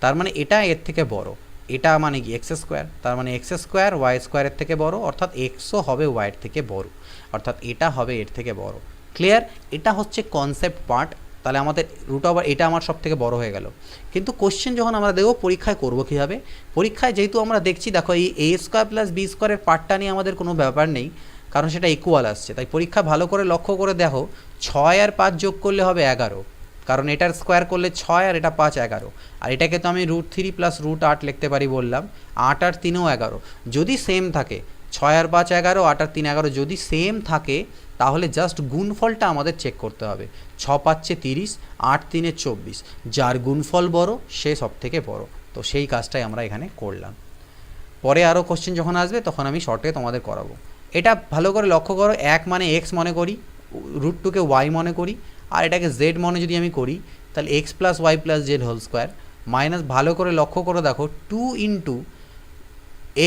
তার মানে এটা এর থেকে বড়, এটা মানে কি এক্স স্কোয়ার, তার মানে এক্স স্কোয়ার ওয়াই স্কোয়ারের থেকে বড়, অর্থাৎ এক্সও হবে ওয়াইয়ের থেকে বড়, অর্থাৎ এটা হবে এর থেকে বড়। ক্লিয়ার, এটা হচ্ছে কনসেপ্ট পার্ট। তাহলে আমাদের √, এটা আমার সব থেকে বড় হয়ে গেল। কিন্তু কোশ্চেন যখন আমরা দেখব পরীক্ষায় করবো কীভাবে, পরীক্ষায় যেহেতু আমরা দেখছি, দেখো এই a স্কোয়ার প্লাস বি স্কোয়ারের পার্টটা নিয়ে আমাদের কোনো ব্যাপার নেই, কারণ সেটা ইকুয়াল আসছে, তাই পরীক্ষা ভালো করে লক্ষ্য করে দেখো, 6 আর 5 যোগ করলে হবে 11, কারণ এটার স্কোয়ার করলে 6 আর এটা 5 11, আর এটাকে তো আমি √3 প্লাস √8 লিখতে পারি বললাম, 8 আর 3ও 11, যদি সেম থাকে 6 আর 5 11, 8 আর 3 11, যদি সেম থাকে তাহলে জাস্ট গুণফলটা আমাদের চেক করতে হবে, 6 5 30, 8 3 24, যার গুণফল বড় সে সব থেকে বড়। তো সেই কাজটাই আমরা এখানে করলাম। পরে আরও কোশ্চেন যখন আসবে তখন আমি শর্টে তোমাদের করাবো। এটা ভালো করে লক্ষ্য করো, 1 মানে এক্স মনে করি, √2-কে ওয়াই মনে করি, আর এটাকে জেড মনে যদি আমি করি তাহলে x plus y plus z whole square minus, ভালো করে লক্ষ্য করে দেখো 2 ইন্টু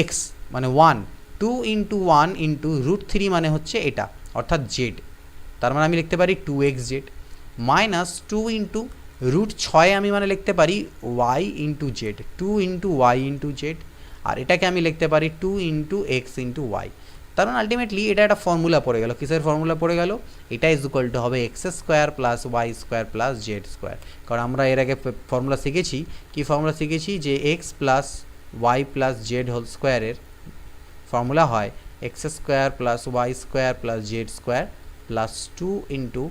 এক্স মানে 1, 2 ইন্টু 1 ইন্টু √3 মানে হচ্ছে এটা, অর্থাৎ জেড, তার মানে আমি লিখতে পারি 2xz, মাইনাস 2 ইন্টু √6 আমি মানে লিখতে পারি Y into Z, 2 into Y into Z, আর এটাকে আমি লিখতে পারি 2 ইন্টু এক্স ইন্টু ওয়াই। তার মানে আলটিমেটলি এটা একটা ফর্মুলা পড়ে গেল, কিসের ফর্মুলা পড়ে গেল, এটা ইজ ইকুয়াল টু হবে x square plus Y square plus z square. কারণ আমরা এর আগে ফর্মুলা শিখেছি, কি ফর্মুলা শিখেছি, যে x plus y plus z whole স্কোয়ারের ফর্মুলা হয় x square plus Y square plus z square plus 2 into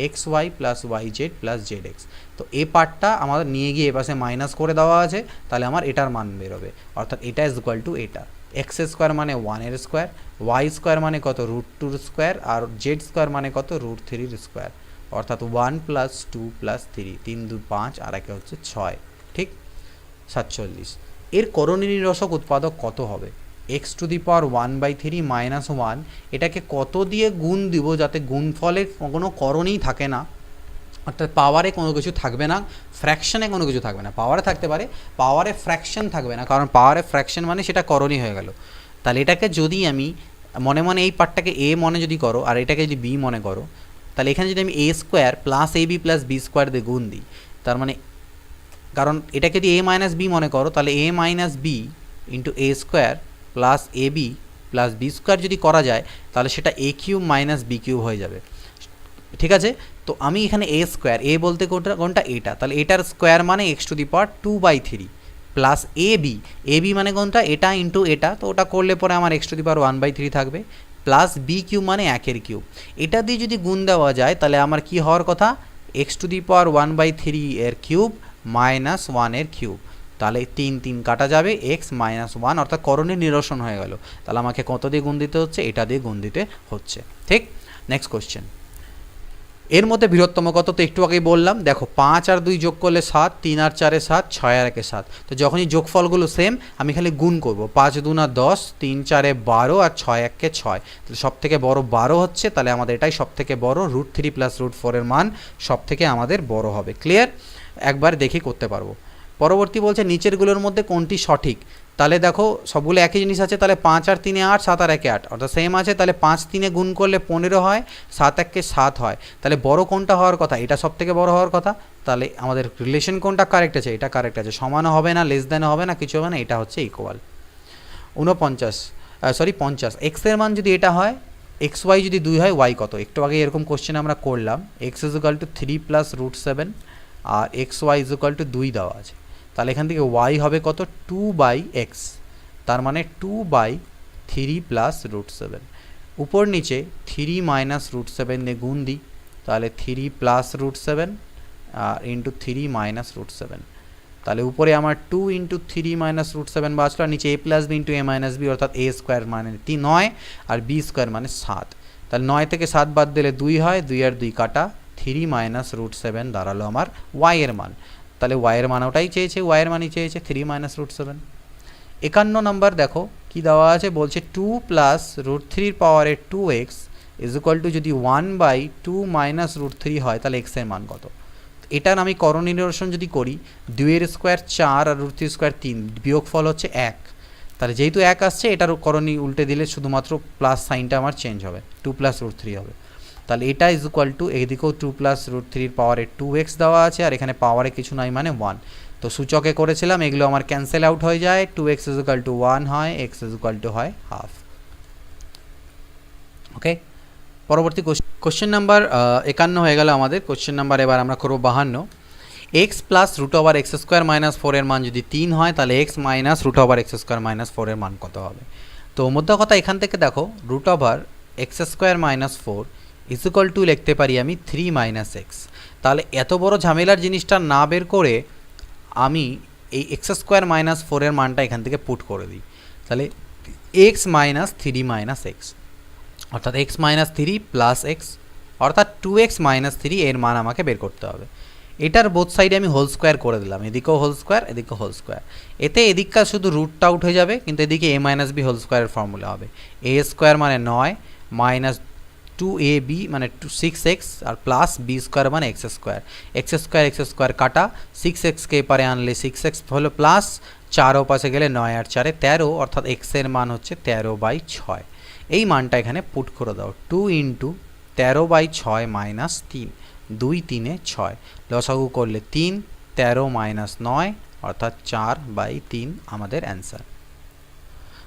x y plus y z plus z x. তো এই পার্টটা আমাদের নিয়ে গিয়ে এপাশে মাইনাস করে দেওয়া আছে, তাহলে আমার এটার মান বেরোবে, অর্থাৎ এটা ইজ ইকুয়াল টু এটা, এক্স স্কোয়ার মানে 1 এর স্কোয়ার ওয়াই স্কোয়ার মানে কত রুট টুর স্কোয়ার, আর জেড স্কোয়ার মানে কত রুট থ্রির স্কোয়ার, অর্থাৎ 1 + 2 + 3, 3 2 5 আর একে হচ্ছে 6, ঠিক 47। এর করণীয় নিরসক উৎপাদক কত হবে? x⁻1/3 - 1, এটাকে কত দিয়ে গুণ দিব যাতে গুণফলে কোনো করণই থাকে না, অর্থাৎ পাওয়ারে কোনো কিছু থাকবে না, ফ্র্যাকশানে কোনো কিছু থাকবে না। পাওয়ারে থাকতে পারে, পাওয়ারে ফ্র্যাকশন থাকবে না, কারণ পাওয়ারে ফ্র্যাকশন মানে সেটা করণই হয়ে গেল। তাহলে এটাকে যদি আমি মনে মনে এই পার্টটাকে এ মনে যদি করো আর এটাকে যদি বি মনে করো, তাহলে এখানে যদি আমি a² + ab + b² দিয়ে গুণ দিই, তার মানে কারণ এটাকে যদি a - b মনে করো, তাহলে a - b * a² + ab + b² যদি করা যায়, তাহলে সেটা a³ - b³ হয়ে যাবে, ঠিক আছে। তো আমি এখানে a² বলতে কোনটা এটা, তাহলে এটার স্কোয়ার মানে x⁻2/3 প্লাস ab মানে কোনটা এটা ইন্টু এটা, তো ওটা করলে পরে আমার x⁻1/3 থাকবে, প্লাস b³ মানে 1/3। এটা দিয়ে যদি গুণ দেওয়া যায় তাহলে আমার কি হওয়ার কথা, x⁻1/3 এর কিউব মাইনাস 1 এর কিউব, তাহলে 3 3 কাটা যাবে, x - 1 অর্থাৎ করণীয় নিরসন হয়ে গেল। তাহলে আমাকে কত দিয়ে গুণ দিতে হচ্ছে, এটা দিয়ে গুণ দিতে হচ্ছে, ঠিক। নেক্সট কোশ্চেন, এর মধ্যে বৃহত্তম কত, তো একটু আগেই বললাম, দেখো 5 আর 2 যোগ করলে 7, 3 আর 4 7, 6 আর 1 7, তো যখনই যোগফলগুলো সেম আমি খালি গুণ করব, 5 2 10, 3 4 12 আর 6 1 6, তাহলে সব থেকে বড় 12 হচ্ছে, তাহলে আমাদের এটাই সব থেকে বড়, √3 + √4 এর মান সব থেকে আমাদের বড় হবে। ক্লিয়ার? একবার দেখি করতে পারবো। পরবর্তী বলছে নিচেরগুলোর মধ্যে কোনটি সঠিক, তাহলে দেখো সবগুলো একই জিনিস আছে, তাহলে 5 আর 3 8, 7 আর 1 8, অর্থাৎ সেম আছে, তাহলে 5 3 গুণ করলে 15 হয়, 7 1 7 হয়, তাহলে বড় কোনটা হওয়ার কথা, এটা সব থেকে বড় হওয়ার কথা। তাহলে আমাদের রিলেশন কোনটা কারেক্ট আছে, এটা কারেক্ট আছে, সমানও হবে না, লেস দেন হবে না, কিছু হবে না, এটা হচ্ছে ইকুয়াল। 50, এক্স এর মান যদি এটা হয়, এক্স ওয়াই যদি 2 হয়, ওয়াই কত, একটু আগে এরকম কোশ্চেন আমরা করলাম, x = 3 + √7 আর xy = 2 দেওয়া আছে, তাহলে এখান থেকে y হবে কত, 2/x, তার মানে 2/3 + √7, উপর নিচে 3 - √7 দিয়ে গুণ দিই, তাহলে 3 + √7 ইন্টু 3 - √7, তাহলে উপরে আমার 2 × 3 - √7 বাঁচলো, আর নিচে a + b × a - b, অর্থাৎ a² মানে 9 আর b² মানে 7, তাহলে 9 থেকে 7 বাদ দিলে 2 হয়, 2 আর 2 কাটা, 3 - √7 দাঁড়ালো আমার y এর মান, তাহলে y এর মান ওটাই চেয়েছে, y এর মানই চেয়েছে 3 - √7। 51 নম্বর দেখো কি দেওয়া আছে, বলছে 2 + √3 পাওয়ারে 2x = যদি 1/2 - √3 হয়, তাহলে x এর মান কত। এটার আমি করণীয় নিরসন যদি করি, 2 এর স্কোয়ার 4 আর √3² 3, বিয়োগফল হচ্ছে 1, তাহলে যেহেতু 1 আসছে, এটার করণীয় উল্টে দিলে শুধুমাত্র প্লাস সাইনটা আমার চেঞ্জ হবে, 2 + √3 হবে, তাহলে এটা = এদিকেও 2 + √3 পাওয়ারে 2x দেওয়া আছে, আর এখানে পাওয়ারে কিছু নাই মানে 1, তো সূচকে করেছিলাম, এগুলো আমার ক্যান্সেল আউট হয়ে যায়, 2x = 1 হয়, x = হয় ½। ওকে, পরবর্তী কোশ্চেন নাম্বার 51 হয়ে গেল আমাদের। কোশ্চেন নাম্বার এবার আমরা করব 52, x + √x² - 4 এর মান যদি 3 হয়, তাহলে x - √x² - 4 এর মান কত হবে। তো মধ্য কথা এখান থেকে দেখো, √x² - 4 = লিখতে পারি আমি 3 - x, তাহলে এত বড় ঝামেলার জিনিসটা না বের করে আমি এই x² - 4 এর মানটা এখান থেকে পুট করে দিই, তাহলে x - 3 - x, অর্থাৎ x - 3 + x, অর্থাৎ 2x - 3 এর মান আমাকে বের করতে হবে। এটার বোথ সাইডে আমি হোল স্কোয়ার করে দিলাম, এদিকেও হোল স্কোয়ার, এদিকেও হোল স্কোয়ার, এতে এদিককার শুধু রুটটা আউট হয়ে যাবে, কিন্তু এদিকে a - b হোল স্কোয়ারের ফর্মুলা হবে, a² মানে 9 মাইনাস 2ab মানে 6x আর প্লাস b² মানে x² কাটা, 6xকে পারে আনলে 6x হলো প্লাস 4 পাশে গেলে 9 আর 4 13, অর্থাৎ x এর মান হচ্ছে 13/6। এই মানটা এখানে পুট করে দাও, 2 × 13/6 - 3, 2 3 6, লসাগু করলে 3, 13 - 9 অর্থাৎ 4/3 আমাদের অ্যান্সার।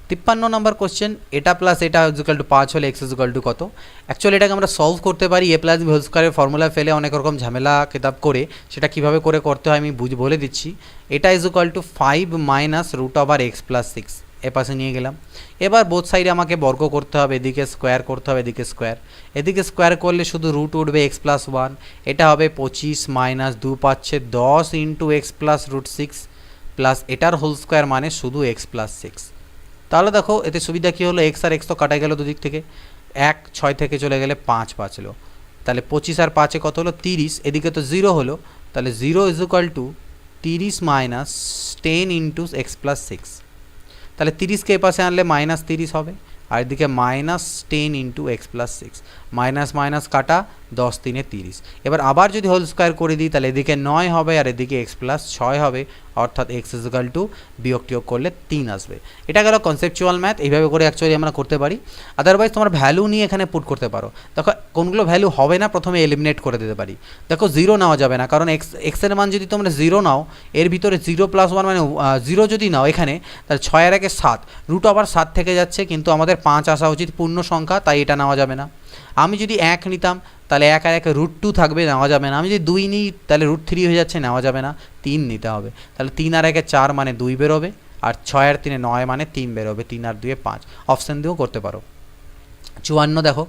53 নম্বর কোশ্চেন, এটা প্লাস এটা = 5 হলে x = কত। অ্যাকচুয়ালি এটাকে আমরা সলভ করতে পারি a + b হোল স্কোয়ারের ফর্মুলা ফেলে, অনেক রকম ঝামেলা কিতাব করে, সেটা কিভাবে করে করতে হয় আমি বলে দিচ্ছি। এটা = 5 - √x + 6, এ পাশে নিয়ে গেলাম, এবার বোথ সাইডে আমাকে বর্গ করতে হবে, এদিকে স্কোয়ার করতে হবে, এদিকে স্কোয়ার করলে শুধু রুট উঠবে x + 1, এটা হবে 25 - 2 পাচ্ছে 10 × x + √6 প্লাস এটার হোল স্কোয়ার মানে শুধু x + 6, তাহলে দেখো এতে সুবিধা কী হলো, এক্স আর এক্স তো কাটা গেল দুদিক থেকে, 1 6 থেকে চলে গেলে 5 বাঁচলো, তাহলে 25 আর 5-এ কত হলো 30, এদিকে তো 0 হলো, তাহলে 0 is equal two 30 minus 10 into X plus 6, তাহলে 30কে এ পাশে আনলে মাইনাস 30 হবে, আর এদিকে minus 10 into X plus 6, minus minus কাটা, 10 3-এ 30। এবার আবার যদি হোল স্কোয়ার করে দিই তাহলে এদিকে 9 হবে আর এদিকে এক্স প্লাস 6 হবে, অর্থাৎ এক্স ইজ ইকুয়াল টু বিয়োগ টিয়োগ করলে 3 আসবে। এটা গেল কনসেপচুয়াল ম্যাথ, এইভাবে করে অ্যাকচুয়ালি আমরা করতে পারি। আদারওয়াইজ তোমার ভ্যালু নিয়ে এখানে পুট করতে পারো। দেখো কোনগুলো ভ্যালু হবে না প্রথমে এলিমিনেট করে দিতে পারি। দেখো 0 নেওয়া যাবে না, কারণ এক্সের মান যদি তোমরা 0 নাও, এর ভিতরে 0 + 1 মানে 0 যদি নাও এখানে, তাহলে 6 আর 1-এ 7, রুট আবার 7 থেকে যাচ্ছে, কিন্তু আমাদের 5 আসা উচিত পূর্ণ সংখ্যা, তাই এটা নেওয়া যাবে না। আমি যদি 1 নিতাম তাহলে 1 আর 1-এ √2 থাকবে, নেওয়া যাবে না। আমি যদি 2 নিই তাহলে √3 হয়ে যাচ্ছে, নেওয়া যাবে না। 3 নিতে হবে, তাহলে 3 আর 1-এ 4 মানে 2 বেরোবে, আর 6 আর 3-এ 9 মানে 3 বেরোবে, 3 আর 2-এ 5। অপশান দিয়েও করতে পারো। 54 দেখো,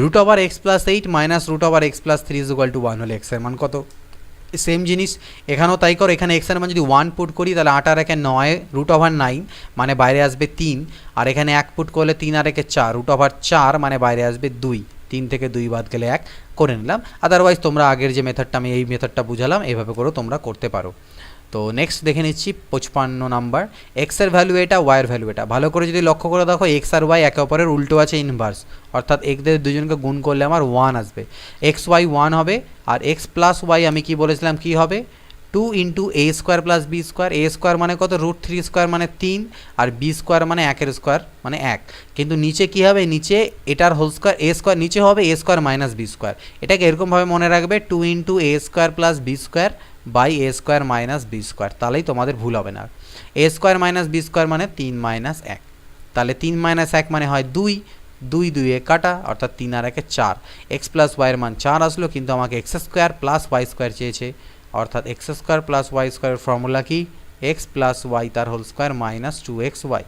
√(x+8 - √(x+3 = 1) হলে এক্সের মান কত? সেম জিনিস এখানেও তাই করো, এখানে এক্সের মান যদি 1 পুট করি তাহলে 8 আর 1-এ 9 √9 মানে বাইরে আসবে 3, আর এখানে 1 পুট করলে 3 আর 1-এ 4 √4 মানে বাইরে আসবে 2, 3 থেকে 2 বাদ গেলে 1 করে নিলাম। আদারওয়াইজ তোমরা আগের যে মেথডটা আমি এই মেথডটা বুঝালাম এইভাবে করেও তোমরা করতে পারো। তো নেক্সট দেখে নিচ্ছি 55 নাম্বার, এক্সের ভ্যালু এটা, ওয়াইয়ের ভ্যালু এটা। ভালো করে যদি লক্ষ্য করে দেখো এক্স আর ওয়াই একে অপরের উল্টো আছে, ইনভার্স, অর্থাৎ এদের দুজনকে গুণ করলে আমার 1 আসবে, এক্স ওয়াই 1 হবে, আর এক্স প্লাস ওয়াই আমি কি বলেছিলাম কি হবে 2 into a² plus b², a² মানে কত √3² মানে 3, আর b² মানে 1-এর স্কোয়ার মানে 1, কিন্তু নিচে কি হবে, নিচে এটার হোল স্কোয়ার a² নিচে হবে a² মাইনাস b², এটাকে এরকমভাবে মনে রাখবে 2 into a² plus b² by a² minus b², তাহলেই তোমাদের ভুল হবে না। a² মাইনাস b² মানে 3 মাইনাস 1, তাহলে 3 মাইনাস 1 মানে হয় 2, 2 2-এ কাটা, অর্থাৎ 3 আর 1-এ 4, এক্স প্লাস ওয়াইয়ের মান 4 আসলো, কিন্তু আমাকে x² প্লাস y² চেয়েছে, অর্থাৎ x² প্লাস y² ফর্মুলা কি, x প্লাস ওয়াই তার whole square minus 2xy,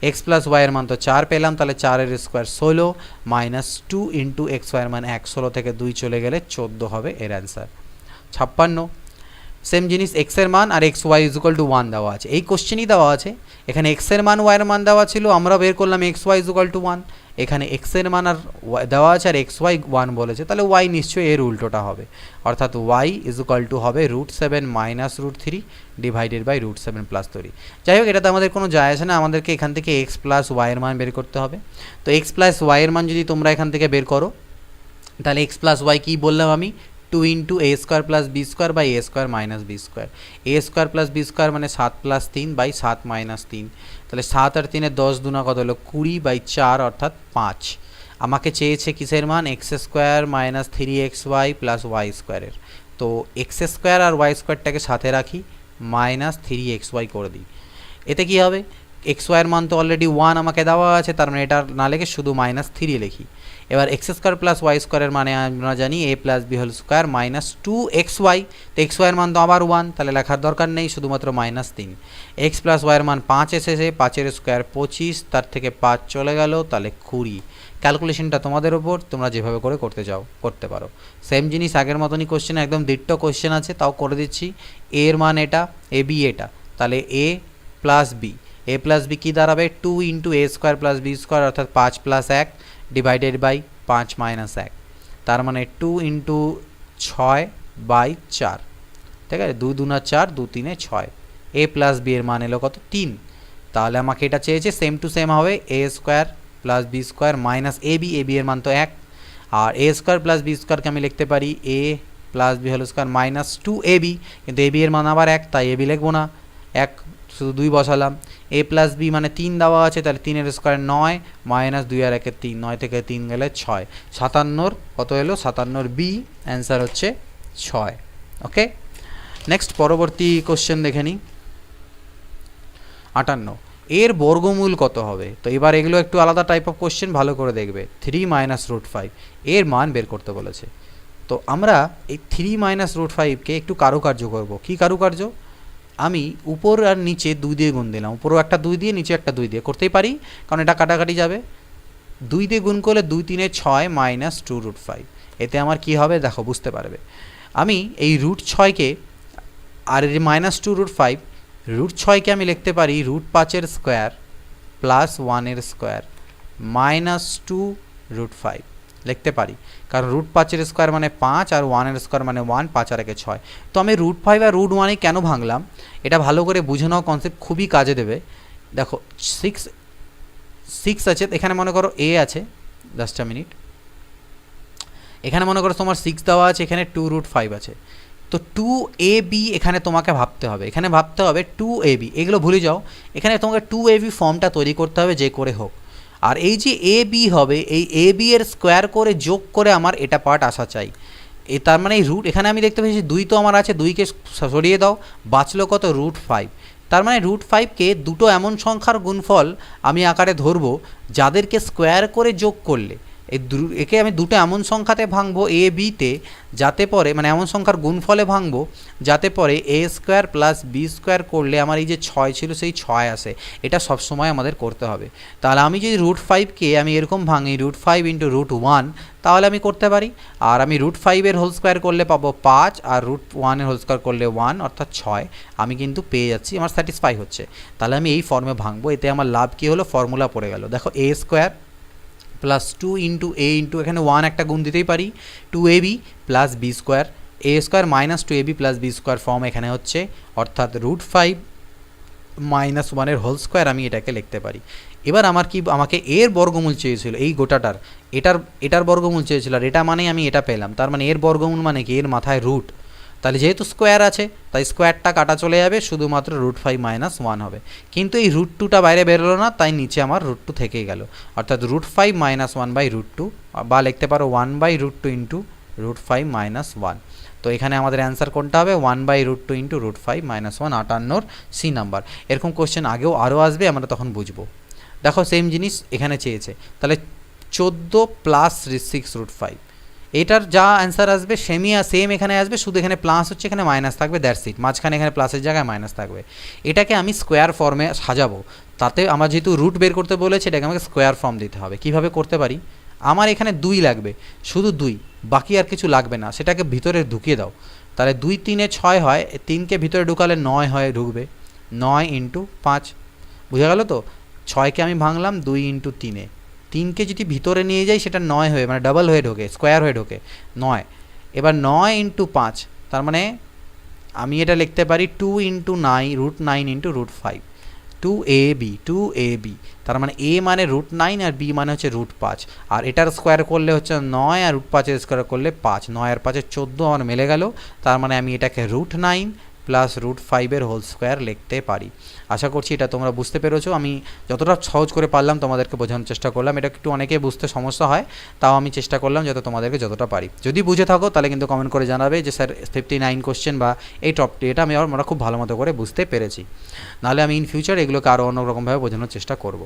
x plus ওয়াইয়ের মান তো 4 পেলাম, তাহলে 4-এর স্কোয়ার 16 মাইনাস 2 ইন্টু xy-এর মান 1, 16 থেকে 2 চলে গেলে 14 হবে এর অ্যান্সার। 56 সেম জিনিস, এক্সের মান আর x Y is equal to 1 দেওয়া আছে, এই কোশ্চেনই দেওয়া আছে, এখানে এক্সের মান ওয়াইয়ের মান দেওয়া ছিল, আমরা বের করলাম x Y is equal to 1, এখানে এক্সের মান আর দেওয়া আছে আর এক্স ওয়াই 1 বলেছে, তাহলে ওয়াই নিশ্চয়ই এর উল্টোটা হবে, অর্থাৎ ওয়াই ইজ ইকুয়াল টু হবে √7 মাইনাস √3 ডিভাইডেড বাই √7 প্লাস 3। যাই হোক এটাতে আমাদের কোনো যায় আসে না, আমাদেরকে এখান থেকে এক্স প্লাস ওয়াইয়ের মান বের করতে হবে। তো এক্স প্লাস ওয়াইয়ের মান যদি তোমরা এখান থেকে বের করো, তাহলে এক্স প্লাস ওয়াই কী বললাম আমি, 2 into a² plus b² by a² minus b², a² plus b² মানে 7 প্লাস 3 বাই 7 মাইনাস 3, তাহলে 7 আর 3-এ 10 দুনা কত হলো 20 বাই 4 অর্থাৎ 5। আমাকে চেয়েছে কিসের মান, x² minus 3xy plus y², তো x² আর y²টাকে সাথে রাখি, মাইনাস 3xy করে দিই, এতে কি হবে, xy-এর মান তো অলরেডি 1 আমাকে দেওয়া আছে, তার মানে এটা না লিখে শুধু মাইনাস 3 লিখি। এবার x² প্লাস y²-এর মানে আমরা জানি a plus b whole square minus 2xy, তো xy-এর মান তো আবার 1, তাহলে লেখার দরকার নেই, শুধুমাত্র মাইনাস 3। x প্লাস ওয়াইয়ের মান 5 এসেছে, 5-এর স্কোয়ার 25, তার থেকে 5 চলে গেল, তাহলে 20। ক্যালকুলেশনটা তোমাদের ওপর, তোমরা যেভাবে করে করতে চাও করতে পারো। সেম জিনিস আগের মতনই কোশ্চেন, একদম দিট্টো কোশ্চেন আছে, তাও করে দিচ্ছি। এর মান এটা, এ বি এটা, তাহলে a plus B, a plus B কী দাঁড়াবে 2 ইন্টু a² প্লাস b² অর্থাৎ 5 প্লাস 1 ডিভাইডেড বাই 5 মাইনাস 1, তার মানে 2 ইন্টু 6 বাই 4, ঠিক আছে, 2 দুনা 4, 2 3-এ 6, a প্লাস বি এর মান এলো কত 3, তাহলে আমাকে এটা চেয়েছে সেম টু সেম হবে a² plus b² minus A B এর মান তো 1, আর a² প্লাস b²কে আমি লিখতে পারি a plus B whole square minus 2ab, কিন্তু ab এর মান আবার 1, তাই ab লিখবো না, 1 শুধু 2 বসালাম, a প্লাস বি মানে 3 দেওয়া আছে, তাহলে 3-এর স্কোয়ার 9 মাইনাস 2 আর 1-এ 3, 9 থেকে 3 গেলে 6, 57-র কত এলো, 57-র বি অ্যান্সার হচ্ছে 6। ওকে, নেক্সট পরবর্তী কোশ্চেন দেখে নিই 58, এর বর্গমূল কত হবে। তো এবার এগুলো একটু আলাদা টাইপ অফ কোশ্চেন, ভালো করে দেখবে। 3 মাইনাস √5 এর মান বের করতে বলেছে, তো আমরা এই 3 মাইনাস √5-কে একটু কারুকার্য করব। কি কারুকার্য, আমি উপর আর নিচে 2 দিয়ে গুণ দিলাম, উপরও একটা 2 দিয়ে নিচে একটা 2 দিয়ে করতেই পারি, কারণ এটা কাটাকাটি যাবে, 2 দিয়ে গুণ করলে 2 3-এ 6 মাইনাস 2√5, এতে আমার কি হবে দেখো বুঝতে পারবে। আমি এই √6-কে আর এই মাইনাস 2√5, √6-কে আমি লিখতে পারি √5-এর স্কোয়ার প্লাস ওয়ানের square minus two root five লিখতে পারি, কারণ রুট 5-এর স্কোয়ার মানে 5 আর 1-এর স্কোয়ার মানে 1, 5 আর 1-এ 6। তো আমি রুট 5 আর রুট 1-ই কেন ভাঙলাম, এটা ভালো করে বুঝে নাও, কনসেপ্ট খুবই কাজে দেবে। দেখো 6 আছে, এখানে মনে করো এ আছে, 10টা মিনিট, এখানে মনে করো তোমার 6 দেওয়া আছে, এখানে 2 রুট 5 আছে। তো 2ab এখানে তোমাকে ভাবতে হবে, এখানে ভাবতে হবে 2ab, এগুলো ভুলে যাও, এখানে তোমাকে 2ab ফর্মটা তৈরি করতে হবে যে করে হোক। আর এই যে এ বি হবে, এই এ বি এর স্কোয়ার করে যোগ করে আমার এটা পার্ট আসা চাই। তার মানে এই রুট, এখানে আমি দেখতে পেয়েছি 2 তো আমার আছে, 2কে সরিয়ে দাও, বাঁচলো কত রুট 5। তার মানে রুট 5কে দুটো এমন সংখ্যার গুণফল আমি আকারে ধরবো যাদেরকে স্কোয়ার করে যোগ করলে একে আমি দুটো এমন সংখ্যাতে ভাঙবো এ বিতে, যাতে পরে মানে এমন সংখ্যার গুণফলে ভাঙবো যাতে পরে এ স্কোয়ার প্লাস বি স্কোয়ার করলে আমার এই যে 6 ছিল সেই 6 আসে। এটা সবসময় আমাদের করতে হবে। তাহলে আমি যদি রুট 5কে আমি এরকম ভাঙি রুট 5 ইন্টু রুট 1, তাহলে আমি করতে পারি। আর আমি রুট 5-এর হোল স্কোয়ার করলে পাবো 5, আর রুট 1-এর হোল স্কোয়ার করলে 1, অর্থাৎ 6। আমি কিন্তু পেয়ে যাচ্ছি, আমার স্যাটিসফাই হচ্ছে। তাহলে আমি এই ফর্মে ভাঙবো, এতে আমার লাভ কী হলো, ফর্মুলা পড়ে গেল। দেখো A square plus 2 into A into এখানে 1 একটা গুণ দিতেই পারি, 2ab plus B square, A square minus 2ab plus B square form এখানে হচ্ছে, অর্থাৎ রুট 5 মাইনাস 1-এর হোল স্কোয়ার আমি এটাকে লিখতে পারি। এবার আমার কি, আমাকে এর বর্গমূল চেয়েছিল, এই গোটাটার এটার বর্গমূল চেয়েছিল, আর এটা মানেই আমি এটা পেলাম। তার মানে এর বর্গমূল মানে কি, এর মাথায় রুট। তাহলে যেহেতু স্কোয়ার আছে তাই স্কোয়ারটা কাটা চলে যাবে, শুধুমাত্র রুট 5 মাইনাস 1 হবে। কিন্তু এই রুট 2টা বাইরে বেরোলো না, তাই নিচে আমার রুট 2 থেকেই গেল, অর্থাৎ রুট 5 মাইনাস 1 বাই রুট 2, বা লিখতে পারো 1 by root 2 into root 5 minus 1। তো এখানে আমাদের অ্যান্সার কোনটা হবে, 1 by root 2 into root 5 minus 1, 58 c number. এরকম কোশ্চেন আগেও আরও আসবে, আমরা তখন বুঝবো। দেখো সেম জিনিস এখানে চেয়েছে, তাহলে 14 প্লাস 6 রুট 5, এটার যা অ্যান্সার আসবে সেম এখানে আসবে, শুধু এখানে প্লাস হচ্ছে, এখানে মাইনাস থাকবে, দ্যাটস ইট। মাঝখানে এখানে প্লাসের জায়গায় মাইনাস থাকবে। এটাকে আমি স্কোয়ার ফর্মে সাজাবো, তাতে আমার যেহেতু রুট বের করতে বলেছে, এটাকে আমাকে স্কোয়ার ফর্ম দিতে হবে। কিভাবে করতে পারি, আমার এখানে 2 লাগবে, শুধু 2, বাকি আর কিছু লাগবে না, সেটাকে ভিতরে ঢুকিয়ে দাও। তাহলে 2 3-এ 6 হয়, 3কে ভিতরে ঢুকালে 9 হয়ে ঢুকবে, 9 ইন্টু 5, বুঝা গেল তো। 6কে আমি ভাঙলাম 2 ইন্টু 3-এ, 3কে যদি ভিতরে নিয়ে যাই সেটা 9 হয়ে, মানে ডাবল হয়ে ঢোকে, স্কোয়ার হয়ে ঢোকে 9। এবার 9 ইন্টু 5, তার মানে আমি এটা লিখতে পারি 2 into 9 root 9 into root 5, 2ab, তার মানে a মানে রুট 9 আর b মানে হচ্ছে রুট 5। আর এটার স্কোয়ার করলে হচ্ছে 9, আর রুট 5-এর স্কোয়ার করলে 5, 9 আর 5-এ 14 আমার মিলে গেল। তার মানে আমি এটাকে রুট 9 প্লাস রুট 5-এর হোল স্কোয়ার লিখতে পারি। আশা করছি এটা তোমরা বুঝতে পেরেছো। আমি যতটা সহজ করে পারলাম তোমাদেরকে বোঝানোর চেষ্টা করলাম। এটা একটু অনেকে বুঝতে সমস্যা হয়, তাও আমি চেষ্টা করলাম যাতে তোমাদেরকে যতটা পারি। যদি বুঝে থাকো তাহলে কিন্তু কমেন্ট করে জানাবে যে স্যার 59 কোশ্চেন বা এই টপটি, এটা আমরা খুব ভালো মতো করে বুঝতে পেরেছি। নাহলে আমি ইন ফিউচার এগুলোকে আরও অন্যরকমভাবে বোঝানোর চেষ্টা করব।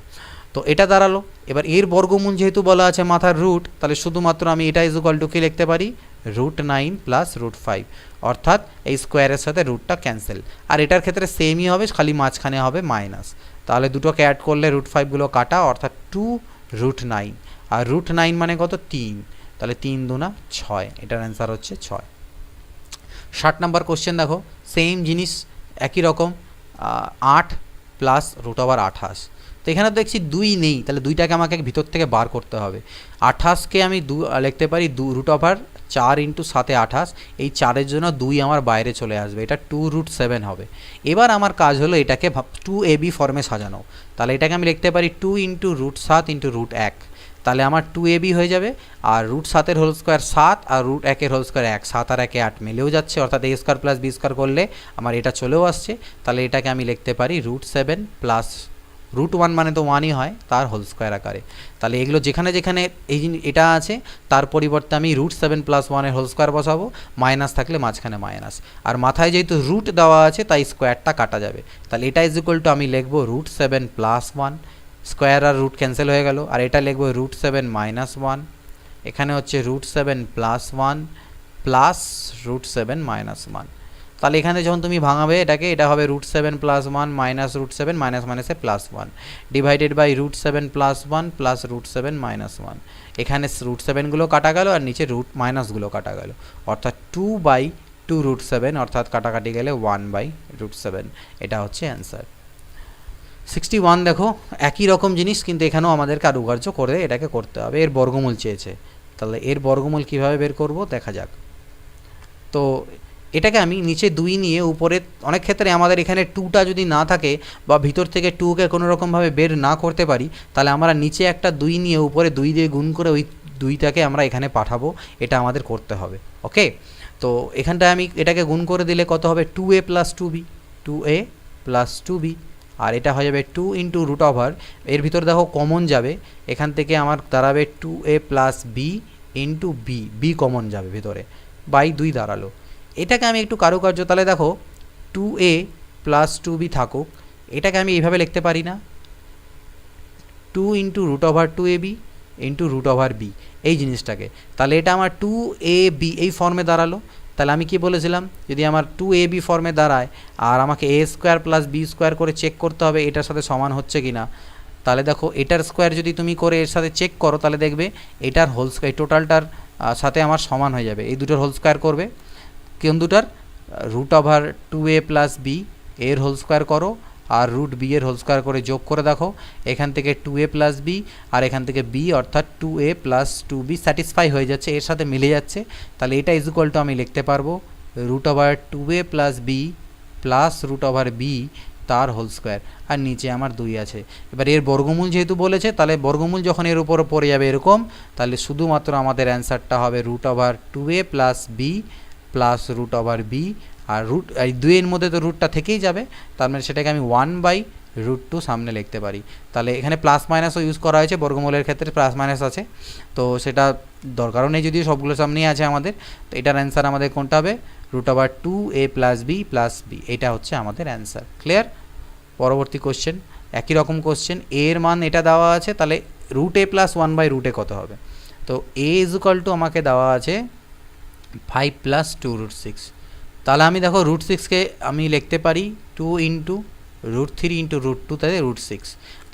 তো এটা দাঁড়ালো। এবার এর বর্গমূল যেহেতু বলা আছে মাথার রুট, তাহলে শুধুমাত্র আমি এটা ইজ ইকুয়াল টু কি লিখতে পারি, রুট 9 প্লাস রুট 5, অর্থাৎ এই স্কোয়ারের সাথে রুটটা ক্যান্সেল। আর এটার ক্ষেত্রে সেমই হবে, খালি মাঝখানে হবে মাইনাস। তাহলে দুটোকে অ্যাড করলে রুট 5গুলো কাটা, অর্থাৎ 2 রুট 9, আর রুট 9 মানে কত 3, তাহলে 3 দুনা 6, এটার অ্যান্সার হচ্ছে 6। 60 নাম্বার কোশ্চেন দেখো, সেম জিনিস একই রকম, 8 প্লাস রুট ওভার 28। তো এখানে দেখছি 2 নেই, তাহলে 2টাকে আমাকে ভিতর থেকে বার করতে হবে। 28কে আমি লিখতে পারি রুট ওভার 4 ইন্টু 7-এ 28, এই 4-এর জন্য 2 আমার বাইরে চলে আসবে, এটা 2 রুট 7 হবে। এবার আমার কাজ হলো এটাকে 2ab ফর্মে সাজানো। তাহলে এটাকে আমি লিখতে পারি 2 ইন্টু রুট 7 ইন্টু রুট 1, তাহলে আমার 2ab হয়ে যাবে। আর রুট 7-এর হোল স্কোয়ার 7, আর রুট 1-এর হোল স্কোয়ার 1, 7 আর 1-এ 8 মিলেও যাচ্ছে, অর্থাৎ a square plus B square করলে আমার এটা চলেও আসছে। তাহলে এটাকে আমি লিখতে পারি রুট 7 প্লাস রুট 1 মানে তো 1ই হয়, তার হোল স্কোয়ার আকারে। তাহলে এগুলো যেখানে যেখানে এটা আছে তার পরিবর্তে আমি রুট 7 প্লাস 1-এর হোল স্কোয়ার বসাবো, মাইনাস থাকলে মাঝখানে মাইনাস, আর মাথায় যেহেতু রুট দেওয়া আছে তাই স্কোয়ারটা কাটা যাবে। তাহলে এটা ইজ ইকুয়াল টু আমি লিখবো রুট 7 প্লাস 1, স্কোয়ার আর রুট ক্যান্সেল হয়ে গেল, আর এটা লিখবো রুট 7 মাইনাস 1, এখানে হচ্ছে root 7 plus 1 plus root 7 minus 1। তাহলে এখানে যখন তুমি ভাঙাবে এটাকে, এটা হবে root 7 plus 1 minus root 7 minus মাইনাসে plus 1 divided by root 7 plus 1 plus root 7 minus 1। এখানে রুট 7গুলো কাটা গেল আর নিচে রুট মাইনাসগুলো কাটা গেল, অর্থাৎ 2 বাই 2 রুট 7, অর্থাৎ কাটাকাটি গেলে 1 বাই রুট 7। এটা হচ্ছে অ্যান্সার। 61 দেখো একই রকম জিনিস, কিন্তু এখানেও আমাদের কারুকার্য করে এটাকে করতে হবে। এর বর্গমূল চেয়েছে, তাহলে এর বর্গমূল কীভাবে বের করব দেখা যাক। তো এটাকে আমি নিচে 2 নিয়ে উপরে, অনেক ক্ষেত্রে আমাদের এখানে 2টা যদি না থাকে বা ভিতর থেকে 2কে কোনো রকমভাবে বের না করতে পারি, তাহলে আমরা নিচে একটা 2 নিয়ে উপরে 2 দিয়ে গুণ করে ওই 2টাকে আমরা এখানে পাঠাবো, এটা আমাদের করতে হবে। ওকে, তো এখানটায় আমি এটাকে গুণ করে দিলে কত হবে, 2a plus 2b, 2a plus 2b, আর এটা হয়ে যাবে 2 ইন্টু রুট ওভার, এর ভিতরে দেখো কমন যাবে, এখান থেকে আমার দাঁড়াবে 2a plus b into b common যাবে ভিতরে, বাই 2 দাঁড়ালো। এটাকে আমি একটু কারুকার্য, তাহলে দেখো 2a প্লাস 2b থাকুক, এটাকে আমি এইভাবে লিখতে পারি না, 2 into root over 2ab into root over b, এই জিনিসটাকে, তাহলে এটা আমার 2ab এই ফর্মে দাঁড়ালো। তাহলে আমি কি বলেছিলাম, যদি আমার 2ab ফর্মে দাঁড়ায় আর আমাকে a square plus b square করে চেক করতে হবে এটার সাথে সমান হচ্ছে কি না, তাহলে দেখো এটার স্কোয়ার যদি তুমি করে এর সাথে চেক করো, তাহলে দেখবে এটার হোল স্কোয়ার টোটালটার সাথে আমার সমান হয়ে যাবে। এই দুটোর হোল স্কোয়ার করবে, কোন দুটার, root over 2a plus b এর হোল স্কোয়ার করো আর রুট b এর হোল স্কোয়ার করে যোগ করে দেখো, এখান থেকে 2a প্লাস b আর এখান থেকে b অর্থাৎ 2a প্লাস 2b স্যাটিসফাই হয়ে যাচ্ছে, এর সাথে মিলে যাচ্ছে। তাহলে এটা ইজ ইকুয়াল টু আমি লিখতে পারবো root over 2a plus b plus root over b তার হোল স্কোয়ার, আর নিচে আমার 2 আছে। এবার এর বর্গমূল যেহেতু বলেছে, তাহলে বর্গমূল যখন এর উপর পড়ে যাবে এরকম, তাহলে শুধুমাত্র আমাদের অ্যান্সারটা হবে root over 2a plus b plus root over b, আর রুট এই 2 এর মধ্যে তো রুটটা থেকেই যাবে, তার মানে সেটাকে আমি 1/√2 সামনে লিখতে পারি। তাহলে এখানে প্লাস মাইনাসও ইউজ করা হয়েছে, বর্গমূলের ক্ষেত্রে প্লাস মাইনাস আছে, তো সেটা দরকারও নেই যদিও সবগুলো সামনেই আছে আমাদের। তো এটার অ্যান্সার আমাদের কোনটা হবে, root over 2a plus b plus b, এটা হচ্ছে আমাদের অ্যান্সার। ক্লিয়ার? পরবর্তী কোশ্চেন, একই রকম কোশ্চেন, এর মান এটা দেওয়া আছে, তাহলে রুট a প্লাস 1/√a কত হবে। তো a ইজ ইকুয়াল টু আমাকে দেওয়া আছে 5 প্লাস 2√6, তাহলে আমি দেখো √6কে আমি লিখতে পারি 2 ইন্টু √3 ইন্টু √2, তাহলে √6,